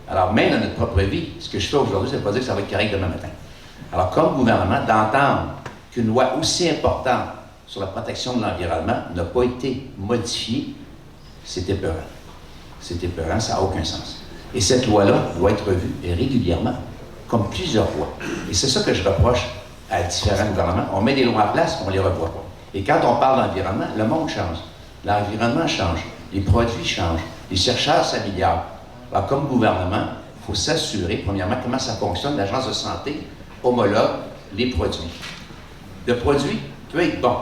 Alors, même dans notre propre vie, ce que je fais aujourd'hui, ça ne veut pas dire que ça va être correct demain matin. Alors, comme gouvernement, d'entendre qu'une loi aussi importante sur la protection de l'environnement n'a pas été modifiée, c'est épeurant. C'est épeurant, ça n'a aucun sens. Et cette loi-là doit être revue régulièrement, comme plusieurs fois. Et c'est ça que je reproche à différents gouvernements. On met des lois en place, mais on ne les revoit pas. Et quand on parle d'environnement, le monde change. L'environnement change. Les produits changent. Les chercheurs s'améliorent. Alors, comme gouvernement, il faut s'assurer, premièrement, comment ça fonctionne. L'Agence de santé homologue les produits. Le produit peut être bon,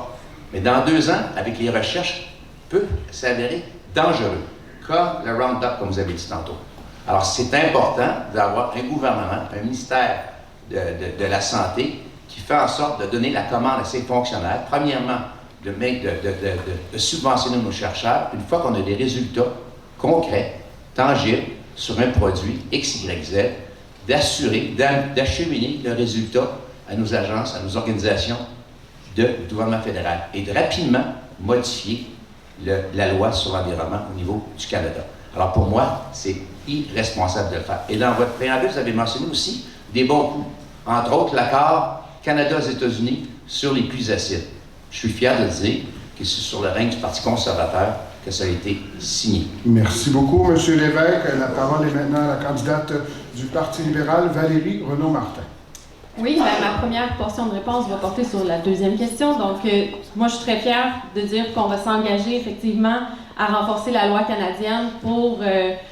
mais dans 2 ans, avec les recherches, peut s'avérer dangereux, comme le Roundup, comme vous avez dit tantôt. Alors, c'est important d'avoir un gouvernement, un ministère de la Santé qui fait en sorte de donner la commande à ses fonctionnaires, premièrement, de subventionner nos chercheurs, une fois qu'on a des résultats concrets, tangibles, sur un produit X, Y, Z, d'assurer, d'acheminer le résultat à nos agences, à nos organisations du gouvernement fédéral et de rapidement modifier la loi sur l'environnement au niveau du Canada. Alors pour moi, c'est irresponsable de le faire. Et dans votre préambule, vous avez mentionné aussi des bons coups. Entre autres, l'accord Canada-États-Unis sur les pluies acides. Je suis fier de dire que c'est sur le règne du Parti conservateur que ça a été signé. Merci beaucoup, M. Lévesque. La parole est maintenant à la candidate du Parti libéral, Valérie Renaud-Martin. Oui, ma première portion de réponse va porter sur la deuxième question. Donc, moi, je suis très fière de dire qu'on va s'engager effectivement à renforcer la loi canadienne pour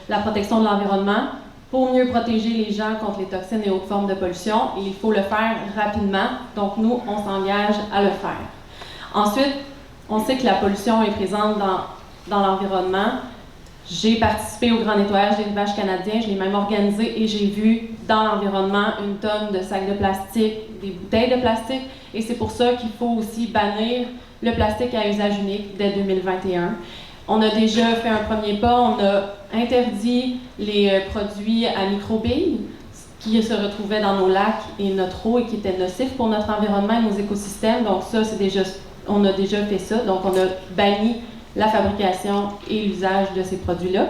la protection de l'environnement, pour mieux protéger les gens contre les toxines et autres formes de pollution. Et il faut le faire rapidement. Donc, nous, on s'engage à le faire. Ensuite, on sait que la pollution est présente dans l'environnement. J'ai participé au grand nettoyage des rivages canadiens, je l'ai même organisé et j'ai vu dans l'environnement 1 tonne de sacs de plastique, des bouteilles de plastique, et c'est pour ça qu'il faut aussi bannir le plastique à usage unique dès 2021. On a déjà fait un premier pas, on a interdit les produits à microbilles qui se retrouvaient dans nos lacs et notre eau et qui étaient nocifs pour notre environnement et nos écosystèmes. Donc ça, on a déjà fait ça, donc on a banni la fabrication et l'usage de ces produits-là.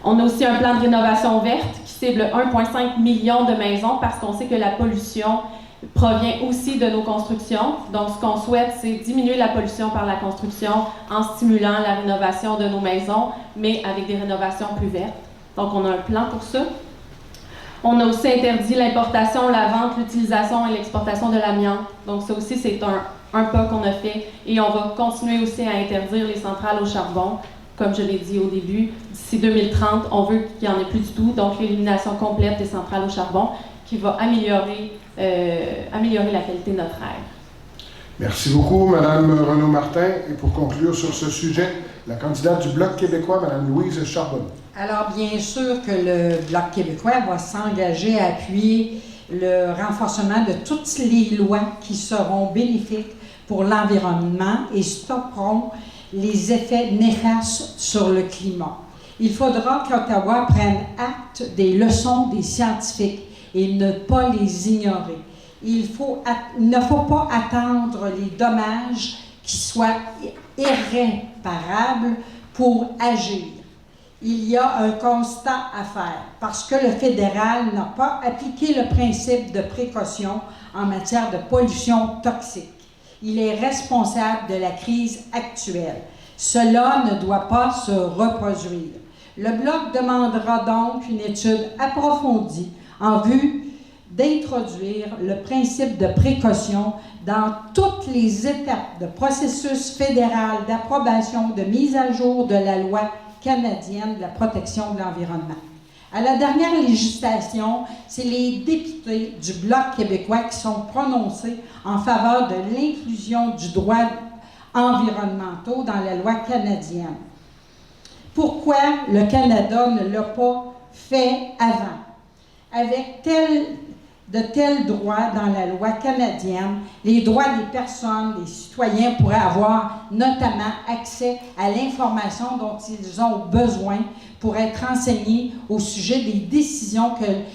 On a aussi un plan de rénovation verte qui cible 1,5 million de maisons parce qu'on sait que la pollution provient aussi de nos constructions. Donc, ce qu'on souhaite, c'est diminuer la pollution par la construction en stimulant la rénovation de nos maisons, mais avec des rénovations plus vertes. Donc, on a un plan pour ça. On a aussi interdit l'importation, la vente, l'utilisation et l'exportation de l'amiante. Donc, ça aussi, c'est un pas qu'on a fait. Et on va continuer aussi à interdire les centrales au charbon comme je l'ai dit au début, d'ici 2030, on veut qu'il n'y en ait plus du tout, donc l'élimination complète des centrales au charbon qui va améliorer la qualité de notre air. Merci beaucoup, Mme Renaud-Martin. Et pour conclure sur ce sujet, la candidate du Bloc québécois, Mme Louise Charbonneau. Alors, bien sûr que le Bloc québécois va s'engager à appuyer le renforcement de toutes les lois qui seront bénéfiques pour l'environnement et stopperont les effets néfastes sur le climat. Il faudra qu'Ottawa prenne acte des leçons des scientifiques et ne pas les ignorer. Il ne faut pas attendre les dommages qui soient irréparables pour agir. Il y a un constat à faire parce que le fédéral n'a pas appliqué le principe de précaution en matière de pollution toxique. Il est responsable de la crise actuelle. Cela ne doit pas se reproduire. Le Bloc demandera donc une étude approfondie en vue d'introduire le principe de précaution dans toutes les étapes de processus fédéral d'approbation de mise à jour de la loi canadienne de la protection de l'environnement. À la dernière législation, c'est les députés du Bloc québécois qui sont prononcés en faveur de l'inclusion du droit environnemental dans la loi canadienne. Pourquoi le Canada ne l'a pas fait avant? Avec de tels droits dans la loi canadienne, les droits des personnes, des citoyens pourraient avoir notamment accès à l'information dont ils ont besoin pour être renseignés au sujet des décisions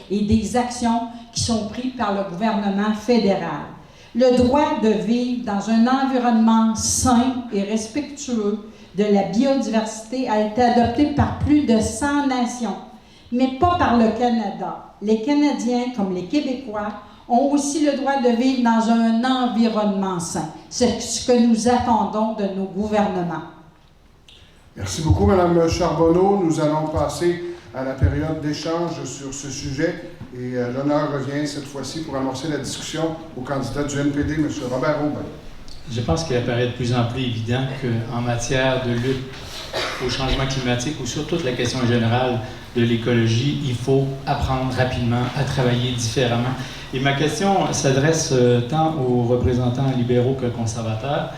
et des actions qui sont prises par le gouvernement fédéral. Le droit de vivre dans un environnement sain et respectueux de la biodiversité a été adopté par plus de 100 nations, mais pas par le Canada. Les Canadiens, comme les Québécois, ont aussi le droit de vivre dans un environnement sain. C'est ce que nous attendons de nos gouvernements. Merci beaucoup, Mme Charbonneau. Nous allons passer à la période d'échange sur ce sujet. Et l'honneur revient cette fois-ci pour amorcer la discussion au candidat du NPD, M. Robert Aubin. Je pense qu'il apparaît de plus en plus évident qu'en matière de lutte au changement climatique ou sur toute la question générale de l'écologie, il faut apprendre rapidement à travailler différemment. Et ma question s'adresse tant aux représentants libéraux que conservateurs.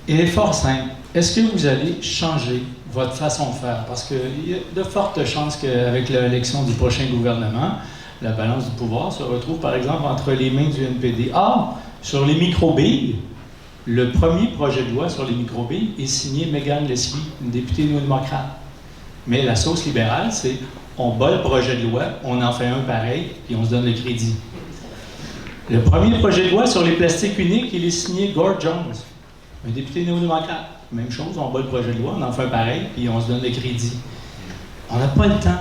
Elle est fort simple. Est-ce que vous allez changer votre façon de faire? Parce qu'il y a de fortes chances qu'avec l'élection du prochain gouvernement, la balance du pouvoir se retrouve, par exemple, entre les mains du NPD. Or, sur les microbilles, le premier projet de loi sur les microbilles est signé Megan Leslie, une députée néo-démocrate. Mais la sauce libérale, c'est on bat le projet de loi, on en fait un pareil, puis on se donne le crédit. Le premier projet de loi sur les plastiques uniques, il est signé Gord Jones, un député néo-démocrate. Même chose, on bat le projet de loi, on en fait un pareil, puis on se donne le crédit. On n'a pas le temps.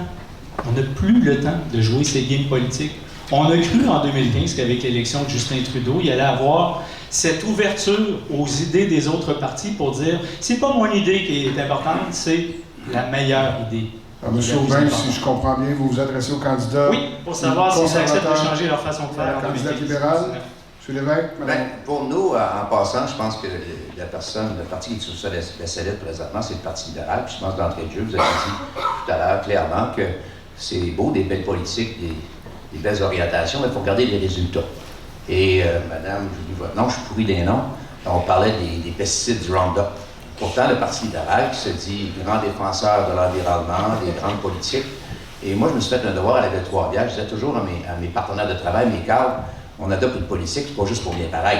On n'a plus le temps de jouer ces games politiques. On a cru en 2015 qu'avec l'élection de Justin Trudeau, il allait avoir cette ouverture aux idées des autres partis pour dire c'est pas mon idée qui est importante, c'est la meilleure idée. Monsieur Aubin, si je comprends bien, vous vous adressez aux candidats. Oui, pour savoir s'ils acceptent de changer leur façon de faire. Candidat libéral. M. Lévesque, madame. Pour nous, en passant, je pense que le parti qui est sur la sellette présentement, c'est le Parti libéral. Puis je pense d'entrée de jeu, vous avez dit tout à l'heure clairement que c'est beau, des belles politiques, des belles orientations, mais il faut regarder les résultats. Et madame, je dis votre nom, je suis pourri des noms. On parlait des pesticides du Roundup. Pourtant, le Parti libéral, qui se dit grand défenseur de l'environnement, des grandes politiques, et moi, je me suis fait un devoir à la ville de Trois-Rivières. Je disais toujours à mes partenaires de travail, mes cadres, on adopte une politique, c'est pas juste pour bien pareil.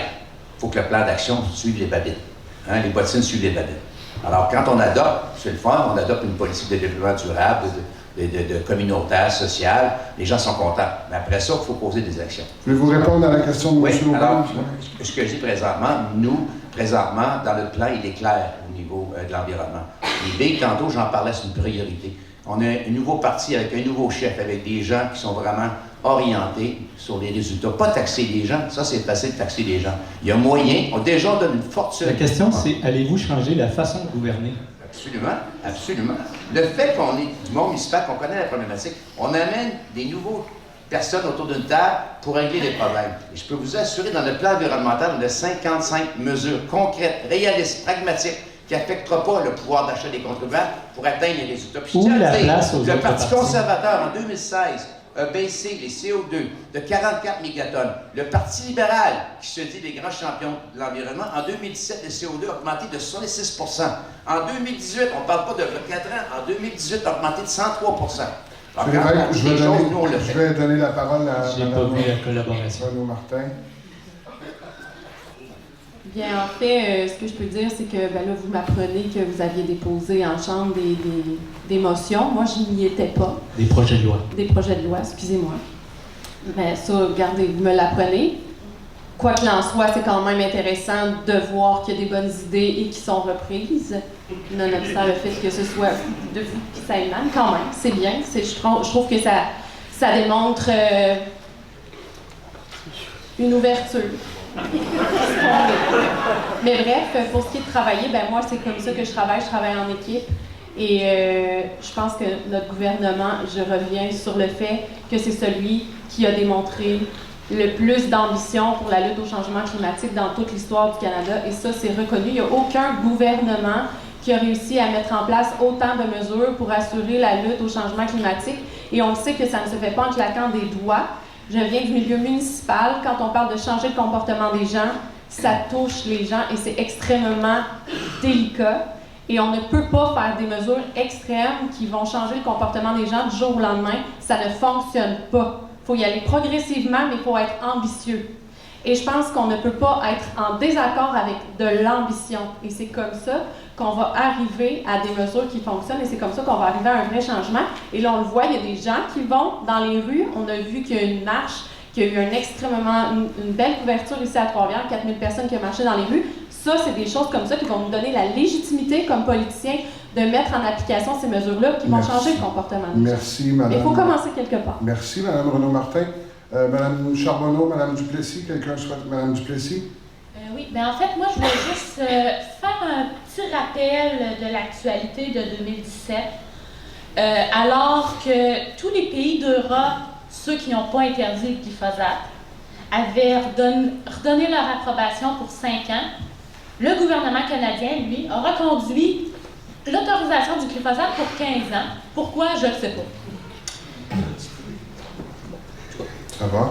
Il faut que le plan d'action suive les babines. Hein, les bottines suivent les babines. Alors, quand on adopte, c'est le fun, on adopte une politique de développement durable, de communautaire, social, les gens sont contents. Mais après ça, il faut poser des actions. Voulez-vous répondre à la question de M. Aubin? Alors, ce que je dis présentement, présentement, dans notre plan, il est clair au niveau de l'environnement. Les billes, tantôt, j'en parlais, c'est une priorité. On a un nouveau parti avec un nouveau chef, avec des gens qui sont vraiment orientés sur les résultats. Pas taxer les gens, ça c'est facile de taxer les gens. Il y a moyen, déjà on donne une fortune. La question c'est, allez-vous changer la façon de gouverner? Absolument, absolument. Le fait qu'on est du monde municipal, qu'on connaît la problématique, on amène des nouveaux personnes autour d'une table pour régler les problèmes. Et je peux vous assurer, dans le plan environnemental, on a 55 mesures concrètes, réalistes, pragmatiques, qui n'affectera pas le pouvoir d'achat des contribuables pour atteindre les résultats. Puis, Ou je tiens à la dire, place aux le autres Parti partis. conservateur, en 2016, a baissé les CO2 de 44 mégatonnes. Le Parti libéral, qui se dit les grands champions de l'environnement, en 2017, le CO2 a augmenté de 66 %. En 2018, on ne parle pas de 4 ans, en 2018, a augmenté de 103 %. Alors, quand on dit des choses, nous, on le je fait. vais donner la parole à J'ai pas vu la collaboration. Renaud Martin. Bien, en fait, ce que je peux dire, c'est que ben là, vous m'apprenez que vous aviez déposé en chambre des motions. Moi, je n'y étais pas. Des projets de loi. Des projets de loi, excusez-moi. Mais ça, regardez, vous me l'apprenez. Quoi qu'il en soit, c'est quand même intéressant de voir qu'il y a des bonnes idées et qui sont reprises, nonobstant le fait que ce soit de vous qui ça émane, quand même. C'est bien. Je trouve que ça démontre une ouverture. Mais bref, pour ce qui est de travailler, ben moi, c'est comme ça que je travaille en équipe. Et je pense que notre gouvernement, je reviens sur le fait que c'est celui qui a démontré le plus d'ambition pour la lutte au changement climatique dans toute l'histoire du Canada. Et ça, c'est reconnu. Il n'y a aucun gouvernement qui a réussi à mettre en place autant de mesures pour assurer la lutte au changement climatique. Et on sait que ça ne se fait pas en claquant des doigts. Je viens du milieu municipal. Quand on parle de changer le comportement des gens, ça touche les gens et c'est extrêmement délicat. Et on ne peut pas faire des mesures extrêmes qui vont changer le comportement des gens du jour au lendemain. Ça ne fonctionne pas. Il faut y aller progressivement, mais il faut être ambitieux. Et je pense qu'on ne peut pas être en désaccord avec de l'ambition. Et c'est comme ça qu'on va arriver à des mesures qui fonctionnent et c'est comme ça qu'on va arriver à un vrai changement. Et là, on le voit, il y a des gens qui vont dans les rues. On a vu qu'il y a une marche, qu'il y a eu une belle couverture ici à Trois-Rivières, 4000 personnes qui ont marché dans les rues. Ça, c'est des choses comme ça qui vont nous donner la légitimité comme politiciens de mettre en application ces mesures-là qui vont changer le comportement des gens. Merci, Madame. Mais il faut commencer quelque part. Merci, Madame Renaud-Martin. Madame Charbonneau, Madame Duplessis, quelqu'un souhaite Madame Duplessis? Oui, bien en fait, moi, je voulais juste faire un petit rappel de l'actualité de 2017. Alors que tous les pays d'Europe, ceux qui n'ont pas interdit le glyphosate, avaient redonné leur approbation pour 5 ans, le gouvernement canadien, lui, a reconduit l'autorisation du glyphosate pour 15 ans. Pourquoi? Je ne sais pas. Ça va?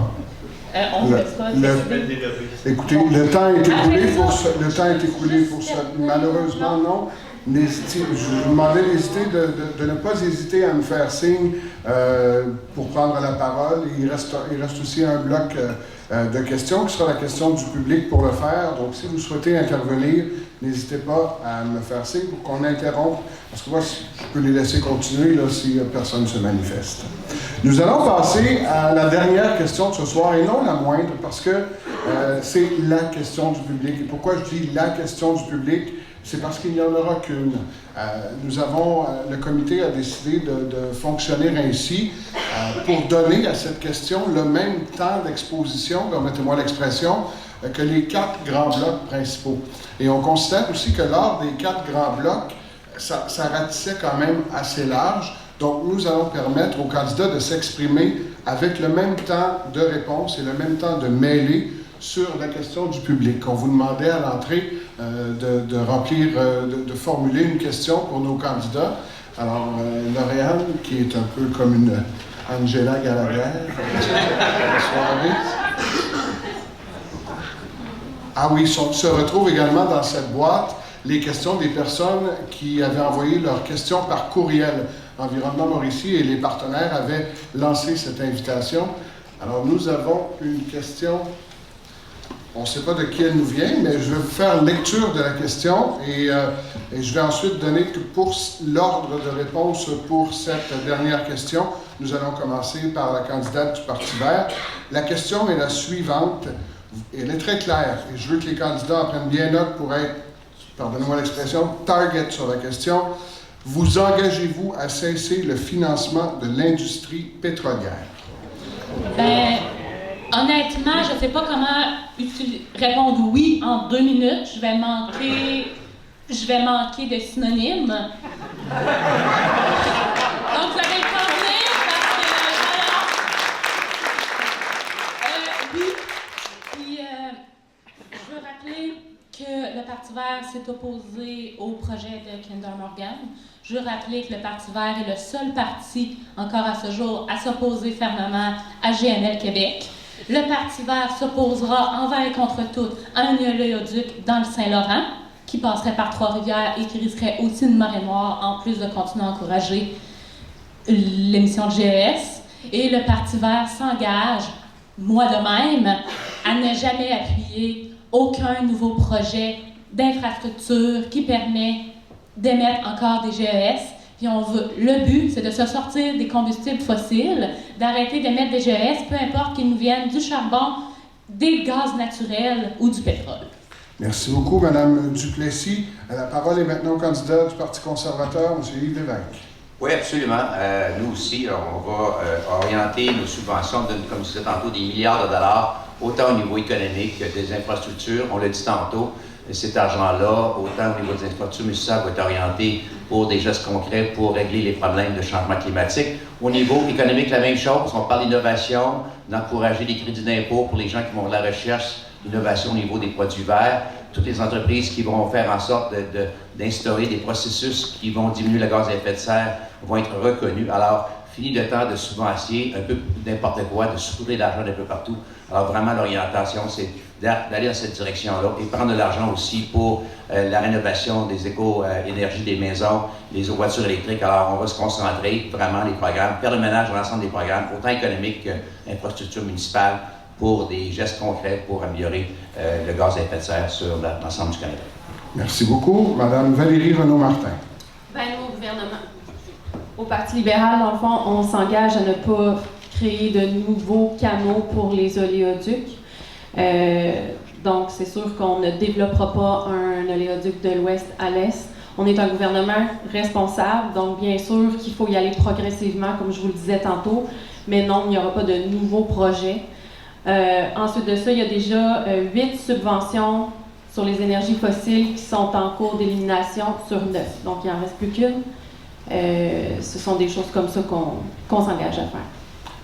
On ne peut pas décider. Écoutez, le temps est écoulé pour ça. Malheureusement, non. Je vous demandais de ne pas hésiter à me faire signe pour prendre la parole. Il reste aussi un bloc de questions qui sera la question du public pour le faire. Donc, si vous souhaitez intervenir, n'hésitez pas à me faire signe pour qu'on interrompe. Parce que moi, je peux les laisser continuer là, si personne ne se manifeste. Nous allons passer à la dernière question de ce soir, et non la moindre, parce que c'est la question du public. Et pourquoi je dis la question du public? C'est parce qu'il n'y en aura qu'une. Le comité a décidé de fonctionner ainsi pour donner à cette question le même temps d'exposition, permettez-moi l'expression, que les 4 grands blocs principaux. Et on constate aussi que lors des 4 grands blocs, ça ratissait quand même assez large. Donc, nous allons permettre aux candidats de s'exprimer avec le même temps de réponse et le même temps de mêler sur la question du public. On vous demandait à l'entrée de formuler une question pour nos candidats. Alors, Lauriane, qui est un peu comme une Angela Gallagher, la soirée. Ah oui, se retrouvent également dans cette boîte les questions des personnes qui avaient envoyé leurs questions par courriel. Environnement Mauricie et les partenaires avaient lancé cette invitation. Alors, nous avons une question. On ne sait pas de qui elle nous vient, mais je vais vous faire lecture de la question et je vais ensuite donner que pour l'ordre de réponse pour cette dernière question, nous allons commencer par la candidate du Parti vert. La question est la suivante. Elle est très claire et je veux que les candidats en prennent bien note pour être, pardonnez-moi l'expression, target sur la question. Vous engagez-vous à cesser le financement de l'industrie pétrolière? Ben, honnêtement, je ne sais pas comment répondre oui en 2 minutes. Je vais manquer de synonymes. Donc, vous allez le convenir parce que, voilà. Oui. Puis, je veux rappeler que le Parti Parti vert s'est opposé au projet de Kinder Morgan. Je veux rappeler que le Parti vert est le seul parti, encore à ce jour, à s'opposer fermement à GNL Québec. Le Parti vert s'opposera envers et contre tout à un oléoduc dans le Saint-Laurent, qui passerait par Trois-Rivières et qui risquerait aussi une marée noire, en plus de continuer à encourager l'émission de GES. Et le Parti vert s'engage, moi de même, à ne jamais appuyer aucun nouveau projet d'infrastructure qui permet d'émettre encore des GES. Puis le but, c'est de se sortir des combustibles fossiles, d'arrêter d'émettre des GES, peu importe qu'ils nous viennent du charbon, des gaz naturels ou du pétrole. Merci beaucoup, Mme Duplessis. La parole est maintenant au candidat du Parti conservateur, M. Yves Lévesque. Oui, absolument. Nous aussi, on va orienter nos subventions, comme je disais tantôt, des milliards de dollars, autant au niveau économique que des infrastructures. On l'a dit tantôt, cet argent-là, autant au niveau des infrastructures, mais ça va être orienté pour des gestes concrets pour régler les problèmes de changement climatique. Au niveau économique, la même chose. On parle d'innovation, d'encourager les crédits d'impôt pour les gens qui vont de la recherche, l'innovation au niveau des produits verts. Toutes les entreprises qui vont faire en sorte d'instaurer des processus qui vont diminuer le gaz à effet de serre vont être reconnus. Alors, fini le temps de subventionner un peu n'importe quoi, de souffler l'argent d'un peu partout. Alors, vraiment, l'orientation, c'est d'aller dans cette direction-là et prendre de l'argent aussi pour la rénovation des éco-énergies des maisons, les voitures électriques. Alors, on va se concentrer vraiment les programmes, faire le ménage dans l'ensemble des programmes, autant économiques qu'infrastructures municipales, pour des gestes concrets pour améliorer le gaz à effet de serre sur l'ensemble du Canada. Merci beaucoup. Madame Valérie Renaud-Martin. Ben, nous, au gouvernement, au Parti libéral, dans le fond, on s'engage à ne pas créer de nouveaux canaux pour les oléoducs. Donc, c'est sûr qu'on ne développera pas un oléoduc de l'ouest à l'est. On est un gouvernement responsable, donc bien sûr qu'il faut y aller progressivement, comme je vous le disais tantôt, mais non, il n'y aura pas de nouveaux projets. Ensuite de ça, il y a déjà 8 subventions sur les énergies fossiles qui sont en cours d'élimination sur 9. Donc, il n'en reste plus qu'une. Ce sont des choses comme ça qu'on s'engage à faire.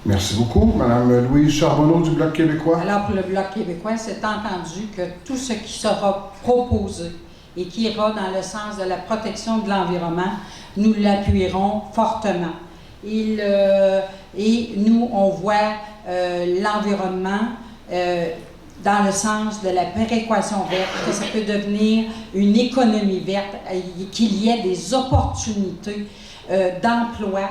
Merci beaucoup. Madame Louise Charbonneau du Bloc québécois. Alors, pour le Bloc québécois, c'est entendu que tout ce qui sera proposé et qui ira dans le sens de la protection de l'environnement, nous l'appuierons fortement. Et nous, on voit l'environnement dans le sens de la péréquation verte, que ça peut devenir une économie verte, qu'il y ait des opportunités d'emploi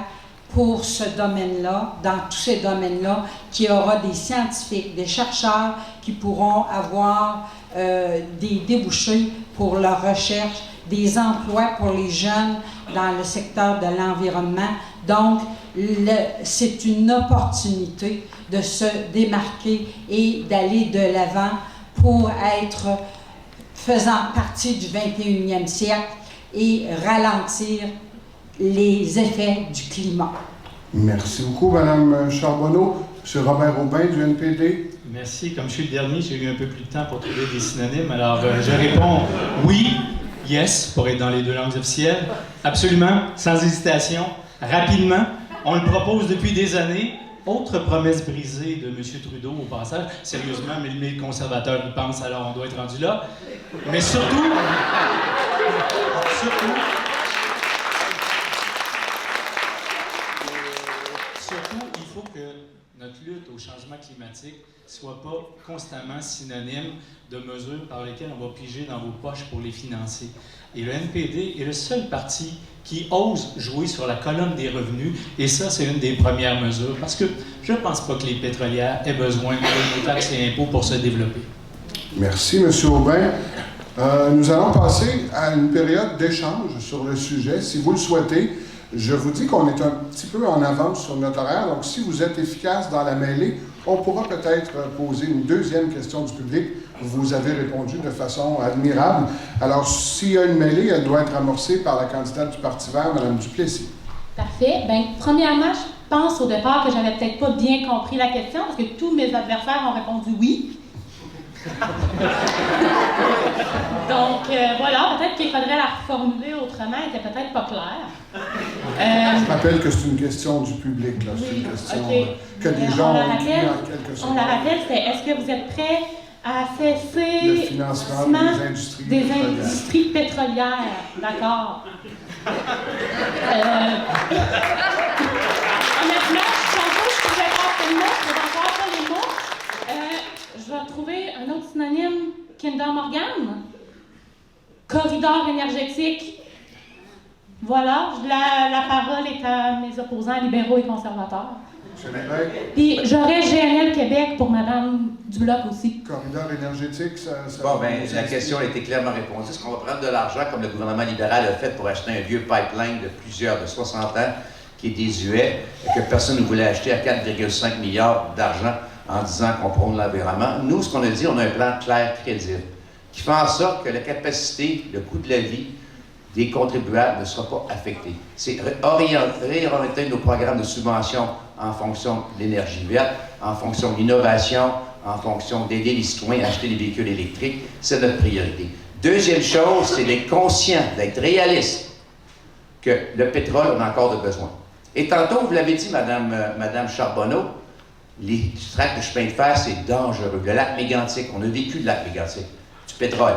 pour ce domaine-là, dans tous ces domaines-là, qu'il y aura des scientifiques, des chercheurs qui pourront avoir des débouchés pour leur recherche, des emplois pour les jeunes dans le secteur de l'environnement. Donc, c'est une opportunité de se démarquer et d'aller de l'avant pour être faisant partie du 21e siècle et ralentir les effets du climat. Merci beaucoup, Mme Charbonneau. M. Robert Aubin du NPD. Merci. Comme je suis le dernier, j'ai eu un peu plus de temps pour trouver des synonymes. Alors, je réponds oui, yes, pour être dans les deux langues officielles. Absolument, sans hésitation, rapidement. On le propose depuis des années. Autre promesse brisée de M. Trudeau au passage. Sérieusement, mais les conservateurs y pensent, alors on doit être rendu là. Mais surtout, il faut que notre lutte au changement climatique soit pas constamment synonyme de mesures par lesquelles on va piger dans vos poches pour les financer. Et le NPD est le seul parti qui ose jouer sur la colonne des revenus, et ça, c'est une des premières mesures, parce que je ne pense pas que les pétrolières aient besoin de taxes et impôts pour se développer. Merci, M. Aubin. Nous allons passer à une période d'échange sur le sujet. Si vous le souhaitez, je vous dis qu'on est un petit peu en avance sur notre horaire, donc si vous êtes efficace dans la mêlée, on pourra peut-être poser une deuxième question du public. Vous avez répondu de façon admirable. Alors, s'il y a une mêlée, elle doit être amorcée par la candidate du Parti vert, Mme Duplessis. Parfait. Bien, premièrement, je pense au départ que j'avais peut-être pas bien compris la question, parce que tous mes adversaires ont répondu oui. Donc, voilà, peut-être qu'il faudrait la reformuler autrement, elle était peut-être pas claire. Je rappelle que c'est une question du public, là. C'est une question que les gens ont dit en quelque sorte. On la rappelle, c'est est-ce que vous êtes prêts à cesser Le financement des industries des pétrolières. industries pétrolières. D'accord. Honnêtement, je pouvais passer le mot, je vais encore pas les mots. Je vais trouver un autre synonyme, Kinder Morgan. Corridor énergétique. Voilà, la parole est à mes opposants libéraux et conservateurs. M. Lévesque, Puis j'aurais GNL Québec pour Madame Dubloc aussi. corridor énergétique, ça... Bon, bien, la question a été clairement répondue. Est-ce qu'on va prendre de l'argent, comme le gouvernement libéral a fait pour acheter un vieux pipeline de 60 ans, qui est désuet, et que personne ne voulait acheter à 4,5 milliards d'argent en disant qu'on prône l'environnement? Nous, ce qu'on a dit, on a un plan clair, crédible, qui fait en sorte que la capacité, le coût de la vie des contribuables ne sera pas affecté. C'est réorienter nos programmes de subvention en fonction de l'énergie verte, en fonction de l'innovation, en fonction d'aider les citoyens à acheter des véhicules électriques. C'est notre priorité. Deuxième chose, c'est d'être conscient, d'être réaliste, que le pétrole, on a encore de besoin. Et tantôt, vous l'avez dit, Madame Charbonneau, les tracts de chemin de fer, c'est dangereux. Le lac mégantique, on a vécu le lac mégantique, du pétrole.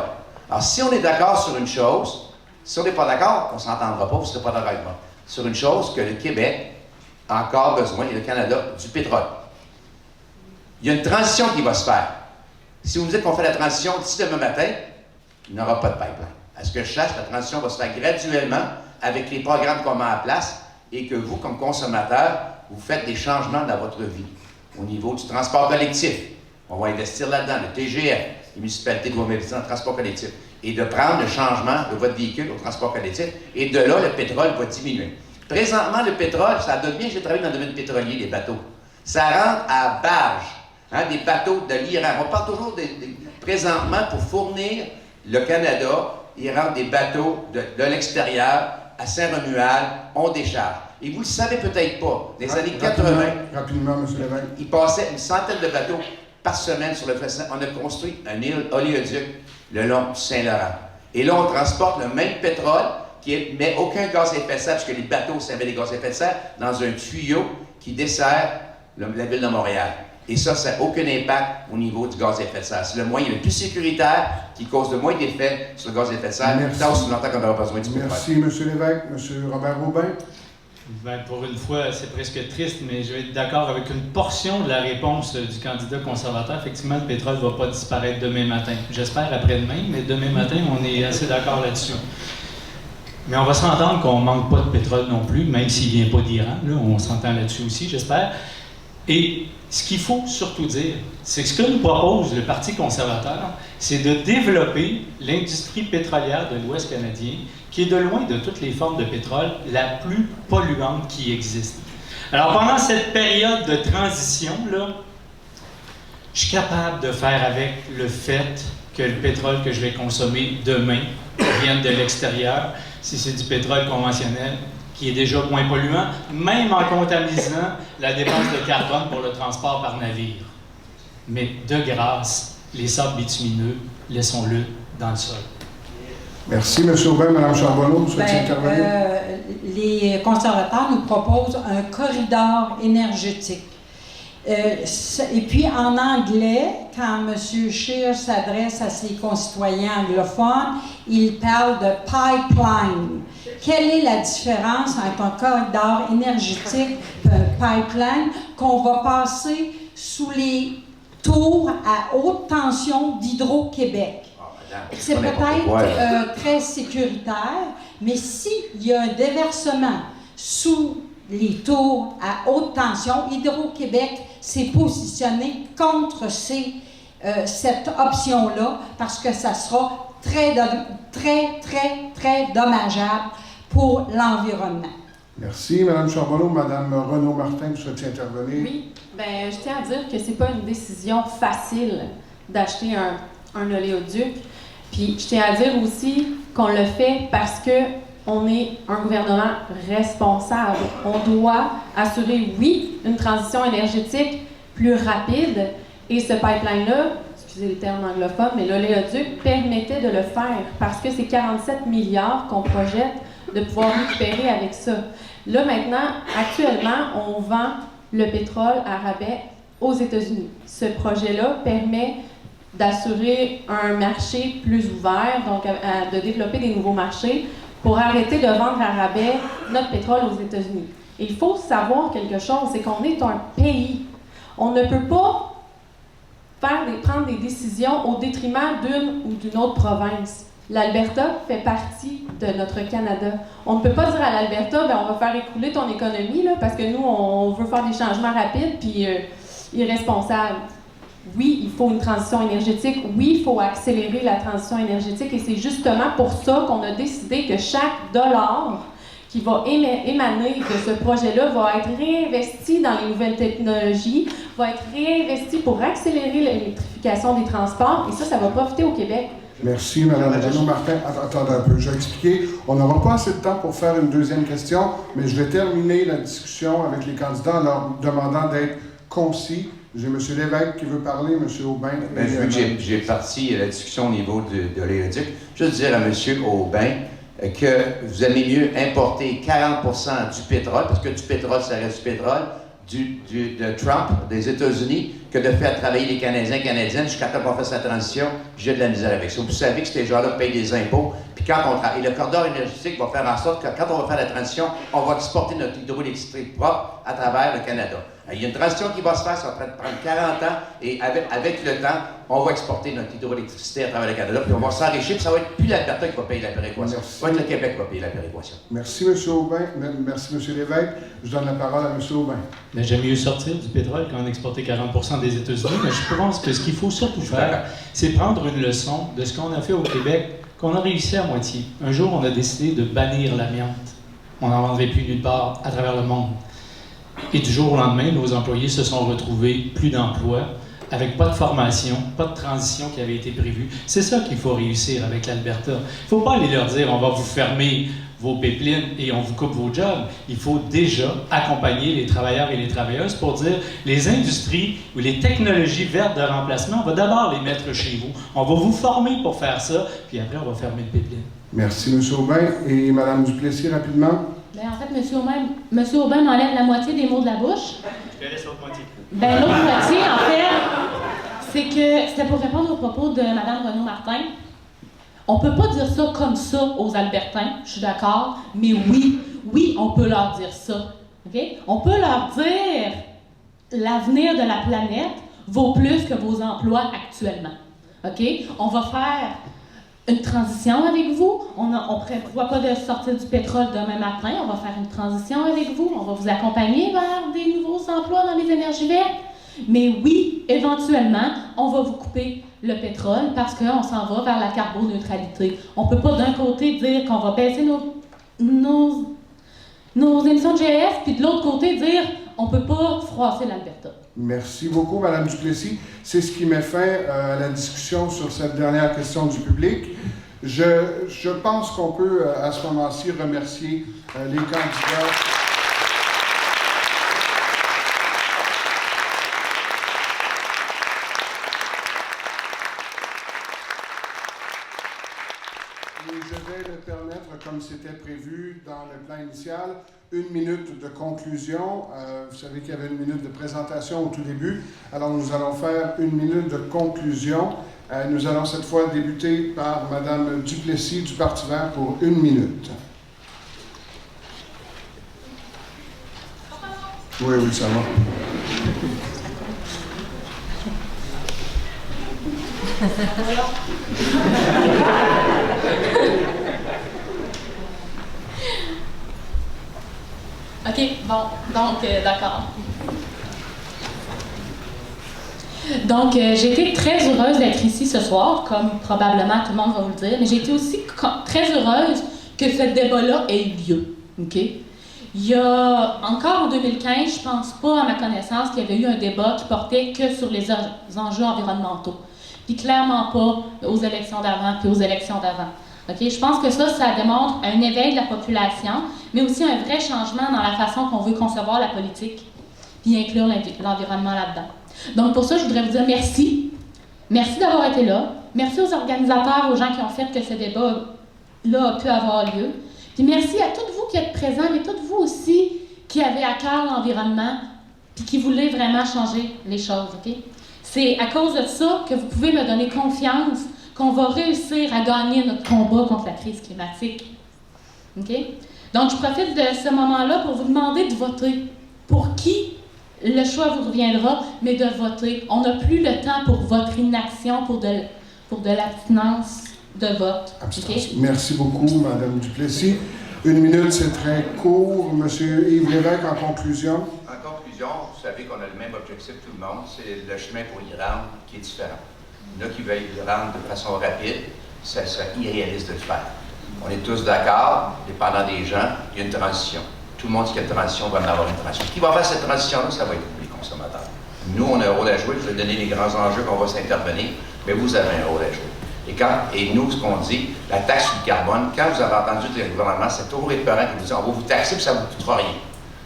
Alors, si on est d'accord sur une chose, si on n'est pas d'accord, on ne s'entendra pas, vous ne serez pas d'accord avec moi, sur une chose que le Québec a encore besoin, et le Canada, du pétrole. Il y a une transition qui va se faire. Si vous me dites qu'on fait la transition d'ici demain matin, il n'y aura pas de pipeline. À ce que je sache, la transition va se faire graduellement avec les programmes qu'on met en place et que vous, comme consommateur, vous faites des changements dans votre vie. Au niveau du transport collectif, on va investir là-dedans, le TGF, les municipalités doivent investir dans le transport collectif, et de prendre le changement de votre véhicule au transport collectif, et de là, le pétrole va diminuer. Présentement, le pétrole, ça donne bien, j'ai travaillé dans le domaine pétrolier, les bateaux. Ça rentre à barge, des bateaux de l'Iran. On parle toujours présentement, pour fournir le Canada, il rentre des bateaux de l'extérieur, à Saint-Romuald, on décharge. Et vous ne le savez peut-être pas, dans les années 80, rapidement, M. Lévesque. il passait une centaine de bateaux par semaine sur le fleuve. On a construit un oléoduc le long du Saint-Laurent. Et là, on transporte le même pétrole qui met aucun gaz à effet de serre, puisque les bateaux servaient des gaz à effet de serre, dans un tuyau qui dessert la ville de Montréal. Et ça n'a aucun impact au niveau du gaz à effet de serre. C'est le moyen le plus sécuritaire qui cause de moins d'effets sur le gaz à effet de serre, tant aussi longtemps qu'on aura besoin du pétrole. Merci, M. Lévesque. M. Robert Aubin. Ben, pour une fois, c'est presque triste, mais je vais être d'accord avec une portion de la réponse du candidat conservateur. Effectivement, le pétrole ne va pas disparaître demain matin. J'espère après-demain, mais demain matin, on est assez d'accord là-dessus. Mais on va s'entendre qu'on ne manque pas de pétrole non plus, même s'il ne vient pas d'Iran. Là, on s'entend là-dessus aussi, j'espère. Et ce qu'il faut surtout dire, c'est que ce que nous propose le Parti conservateur, c'est de développer l'industrie pétrolière de l'Ouest canadien, qui est de loin de toutes les formes de pétrole la plus polluante qui existe. Alors pendant cette période de transition-là, je suis capable de faire avec le fait que le pétrole que je vais consommer demain vienne de l'extérieur, si c'est du pétrole conventionnel, qui est déjà moins polluant, même en comptabilisant la dépense de carbone pour le transport par navire. Mais de grâce, les sables bitumineux, laissons-le dans le sol. Merci, M. Aubin. Mme Charbonneau, vous souhaitez intervenir? Les conservateurs nous proposent un corridor énergétique. Et puis, en anglais, quand M. Scheer s'adresse à ses concitoyens anglophones, il parle de pipeline. Quelle est la différence entre un corridor énergétique et un pipeline qu'on va passer sous les tours à haute tension d'Hydro-Québec? C'est peut-être très sécuritaire, mais s'il y a un déversement sous les tours à haute tension, Hydro-Québec s'est positionné contre cette option-là parce que ça sera très dommageable pour l'environnement. Merci, Mme Charbonneau. Mme Renaud-Martin, vous souhaitez intervenir? Oui, bien, je tiens à dire que c'est pas une décision facile d'acheter un oléoduc. Puis je tiens à dire aussi qu'on le fait parce qu'on est un gouvernement responsable. On doit assurer, oui, une transition énergétique plus rapide. Et ce pipeline-là, excusez les termes anglophones, mais l'oléoduc permettait de le faire parce que c'est 47 milliards qu'on projette de pouvoir récupérer avec ça. Là, maintenant, actuellement, on vend le pétrole à rabais aux États-Unis. Ce projet-là permet d'assurer un marché plus ouvert, donc de développer des nouveaux marchés pour arrêter de vendre à rabais notre pétrole aux États-Unis. Et il faut savoir quelque chose, c'est qu'on est un pays. On ne peut pas prendre des décisions au détriment d'une ou d'une autre province. L'Alberta fait partie de notre Canada. On ne peut pas dire à l'Alberta, on va faire écouler ton économie là, parce que nous, on veut faire des changements rapides puis irresponsables. Oui, il faut une transition énergétique. Oui, il faut accélérer la transition énergétique. Et c'est justement pour ça qu'on a décidé que chaque dollar qui va émaner de ce projet-là va être réinvesti dans les nouvelles technologies, va être réinvesti pour accélérer l'électrification des transports. Et ça va profiter au Québec. Merci, Mme Renaud-Martin. Attendez un peu, je vais expliquer. On n'aura pas assez de temps pour faire une deuxième question, mais je vais terminer la discussion avec les candidats en leur demandant d'être concis. J'ai M. Lévesque qui veut parler, M. Aubin. Vu que j'ai parti la discussion au niveau de l'électrique, juste dire à M. Aubin que vous aimez mieux importer 40% du pétrole, parce que du pétrole, ça reste du pétrole, de Trump, des États-Unis, que de faire travailler les Canadiens, Canadiennes jusqu'à temps qu'on fasse la transition, j'ai de la misère avec ça. Vous savez que ces gens-là payent des impôts, puis quand on travaille, et le corridor énergétique va faire en sorte que quand on va faire la transition, on va exporter notre hydroélectricité propre à travers le Canada. Il y a une transition qui va se faire, ça va prendre 40 ans, et avec le temps, on va exporter notre hydroélectricité à travers le Canada, puis on va s'enrichir, puis ça va être plus l'Alberta qui va payer la péréquation. Ça va être le Québec qui va payer la péréquation. Merci, M. Aubin. Merci, M. Lévesque. Je donne la parole à M. Aubin. Mais j'aime mieux sortir du pétrole quand on exportait 40% des États-Unis, mais je pense que ce qu'il faut surtout faire, c'est prendre une leçon de ce qu'on a fait au Québec, qu'on a réussi à moitié. Un jour, on a décidé de bannir l'amiante. On n'en vendrait plus nulle part à travers le monde. Et du jour au lendemain, nos employés se sont retrouvés plus d'emplois, avec pas de formation, pas de transition qui avait été prévue. C'est ça qu'il faut réussir avec l'Alberta. Il ne faut pas aller leur dire « on va vous fermer vos pipelines et on vous coupe vos jobs ». Il faut déjà accompagner les travailleurs et les travailleuses pour dire « les industries ou les technologies vertes de remplacement, on va d'abord les mettre chez vous. On va vous former pour faire ça, puis après on va fermer le pipeline ». Merci, M. Aubin. Et Mme Duplessis, rapidement. Bien, en fait, M. Aubin m'enlève la moitié des mots de la bouche. Je te laisse l'autre moitié. Bien, l'autre moitié, en fait, c'est que c'était pour répondre aux propos de Mme Renaud-Martin. On ne peut pas dire ça comme ça aux Albertains, je suis d'accord, mais oui, on peut leur dire ça. Okay? On peut leur dire l'avenir de la planète vaut plus que vos emplois actuellement. Okay? On va faire une transition avec vous. On ne prévoit pas de sortir du pétrole demain matin. On va faire une transition avec vous. On va vous accompagner vers des nouveaux emplois dans les énergies vertes. Mais oui, éventuellement, on va vous couper le pétrole parce qu'on s'en va vers la carboneutralité. On ne peut pas d'un côté dire qu'on va baisser nos émissions de GES, puis de l'autre côté dire on ne peut pas froisser l'Alberta. Merci beaucoup, Mme Duplessis. C'est ce qui met fin à la discussion sur cette dernière question du public. Je pense qu'on peut, à ce moment-ci, remercier les candidats. Et je vais le permettre, comme c'était prévu dans le plan initial, 1 minute de conclusion. Vous savez qu'il y avait 1 minute de présentation au tout début. Alors, nous allons faire 1 minute de conclusion. Nous allons cette fois débuter par Mme Duplessis du Parti vert pour 1 minute. Oui, ça va. OK, bon, donc, d'accord. Donc, j'ai été très heureuse d'être ici ce soir, comme probablement tout le monde va vous le dire, mais j'ai été aussi très heureuse que ce débat-là ait eu lieu. OK? Il y a encore en 2015, je pense pas, à ma connaissance, qu'il y avait eu un débat qui portait que sur les enjeux environnementaux, puis clairement pas aux élections d'avant puis aux élections d'avant. Okay? Je pense que ça démontre un éveil de la population, mais aussi un vrai changement dans la façon qu'on veut concevoir la politique, puis inclure l'environnement là-dedans. Donc pour ça, je voudrais vous dire merci. Merci d'avoir été là. Merci aux organisateurs, aux gens qui ont fait que ce débat-là a pu avoir lieu. Puis merci à toutes vous qui êtes présents, mais toutes vous aussi qui avez à cœur l'environnement, puis qui voulez vraiment changer les choses. Okay? C'est à cause de ça que vous pouvez me donner confiance qu'on va réussir à gagner notre combat contre la crise climatique. OK? Donc, je profite de ce moment-là pour vous demander de voter. Pour qui le choix vous reviendra, mais de voter. On n'a plus le temps pour votre inaction, pour de l'abstinence de vote. Okay? Merci beaucoup, Mme Duplessis. 1 minute, c'est très court. Monsieur Yves Lévesque, en conclusion. En conclusion, vous savez qu'on a le même objectif tout le monde, c'est le chemin pour y rendre qui est différent. Il y en a qui veulent y rendre de façon rapide, ça serait irréaliste de le faire. On est tous d'accord, dépendant des gens, il y a une transition. Tout le monde dit qu'il y a une transition, va en avoir une transition. Qui va faire cette transition-là? Ça va être les consommateurs. Nous, on a un rôle à jouer, je vais donner les grands enjeux qu'on va s'intervenir, mais vous avez un rôle à jouer. Et nous, ce qu'on dit, la taxe sur le carbone, quand vous avez entendu le gouvernement, c'est toujours épeurant qui vous dit on va vous taxer puis ça ne vous coûtera rien.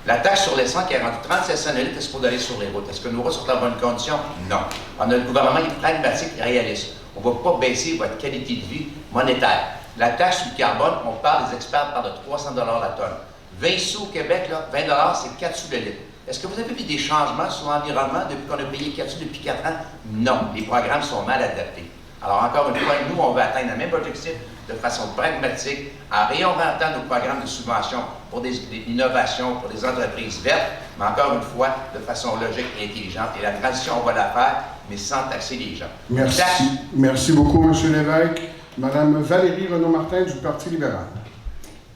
La taxe sur l'essence qui est rendue 37 cents le litre, est-ce pour aller sur les routes? Est-ce que nous aurons sur la bonne condition? Non. On a le gouvernement qui est pragmatique et réaliste. On ne va pas baisser votre qualité de vie monétaire. La taxe sur le carbone, on parle, les experts parlent de 300 $ la tonne. 20 sous au Québec, là, 20 $, c'est 4 sous le litre. Est-ce que vous avez vu des changements sur l'environnement depuis qu'on a payé 4 sous depuis 4 ans? Non. Les programmes sont mal adaptés. Alors, encore une fois, nous, on veut atteindre le même objectif de façon pragmatique, en réorientant nos programmes de subvention pour des innovations, pour des entreprises vertes, mais encore une fois, de façon logique et intelligente. Et la transition, on va la faire, mais sans taxer les gens. Merci. Merci beaucoup, M. Lévesque. Mme Valérie Renaud-Martin du Parti libéral.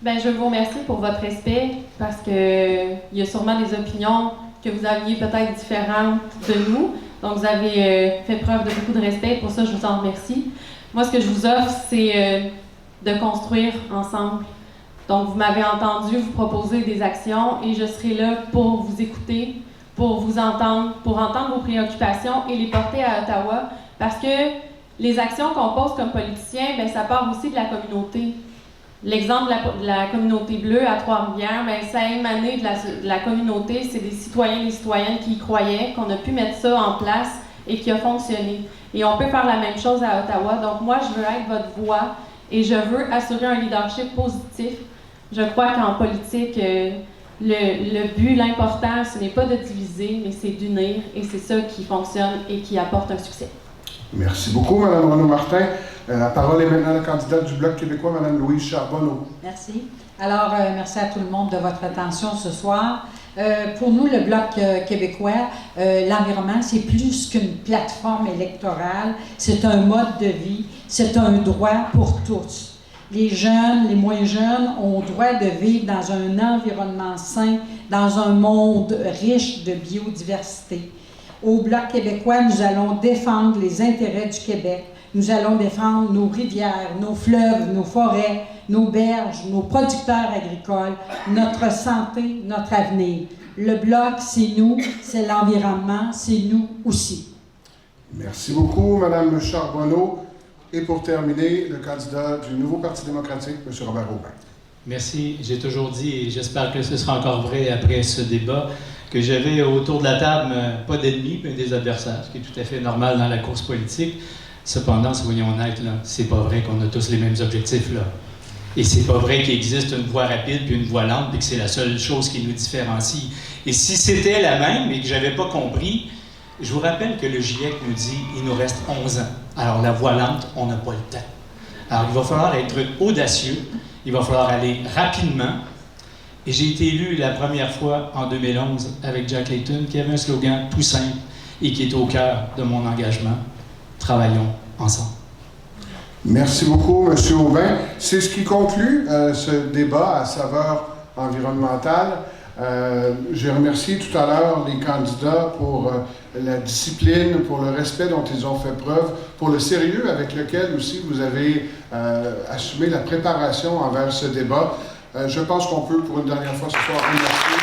Bien, je vous remercie pour votre respect, parce qu'il y a sûrement des opinions que vous aviez peut-être différentes de nous. Donc, vous avez fait preuve de beaucoup de respect. Pour ça, je vous en remercie. Moi, ce que je vous offre, c'est de construire ensemble. Donc, vous m'avez entendu vous proposer des actions et je serai là pour vous écouter, pour vous entendre, pour entendre vos préoccupations et les porter à Ottawa. Parce que les actions qu'on pose comme politiciens, bien, ça part aussi de la communauté. L'exemple de la communauté bleue à Trois-Rivières, bien, ça a émané de la communauté. C'est des citoyens et des citoyennes qui y croyaient, qu'on a pu mettre ça en place et qui a fonctionné. Et on peut faire la même chose à Ottawa. Donc moi, je veux être votre voix et je veux assurer un leadership positif. Je crois qu'en politique, le but, l'important, ce n'est pas de diviser, mais c'est d'unir. Et c'est ça qui fonctionne et qui apporte un succès. Merci beaucoup, Mme Renaud-Martin. La parole est maintenant à la candidate du Bloc québécois, Mme Louise Charbonneau. Merci. Alors, merci à tout le monde de votre attention ce soir. Pour nous, le Bloc québécois, l'environnement, c'est plus qu'une plateforme électorale, c'est un mode de vie, c'est un droit pour tous. Les jeunes, les moins jeunes ont le droit de vivre dans un environnement sain, dans un monde riche de biodiversité. Au Bloc québécois, nous allons défendre les intérêts du Québec. Nous allons défendre nos rivières, nos fleuves, nos forêts, nos berges, nos producteurs agricoles, notre santé, notre avenir. Le Bloc, c'est nous, c'est l'environnement, c'est nous aussi. Merci beaucoup, Mme Charbonneau. Et pour terminer, le candidat du nouveau Parti démocratique, M. Robert Aubin. Merci. J'ai toujours dit, et j'espère que ce sera encore vrai après ce débat, que j'avais autour de la table pas d'ennemis, mais des adversaires, ce qui est tout à fait normal dans la course politique. Cependant, soyons honnêtes, là, c'est pas vrai qu'on a tous les mêmes objectifs, là. Et c'est pas vrai qu'il existe une voie rapide puis une voie lente, puis que c'est la seule chose qui nous différencie. Et si c'était la même et que j'avais pas compris, je vous rappelle que le GIEC nous dit qu'il nous reste 11 ans. Alors la voie lente, on n'a pas le temps. Alors il va falloir être audacieux, il va falloir aller rapidement. Et j'ai été élu la première fois en 2011 avec Jack Layton, qui avait un slogan tout simple et qui est au cœur de mon engagement. Travaillons ensemble. Merci beaucoup, M. Aubin. C'est ce qui conclut ce débat à saveur environnementale. J'ai remercié tout à l'heure les candidats pour la discipline, pour le respect dont ils ont fait preuve, pour le sérieux avec lequel aussi vous avez assumé la préparation envers ce débat. Je pense qu'on peut, pour une dernière fois ce soir, remercier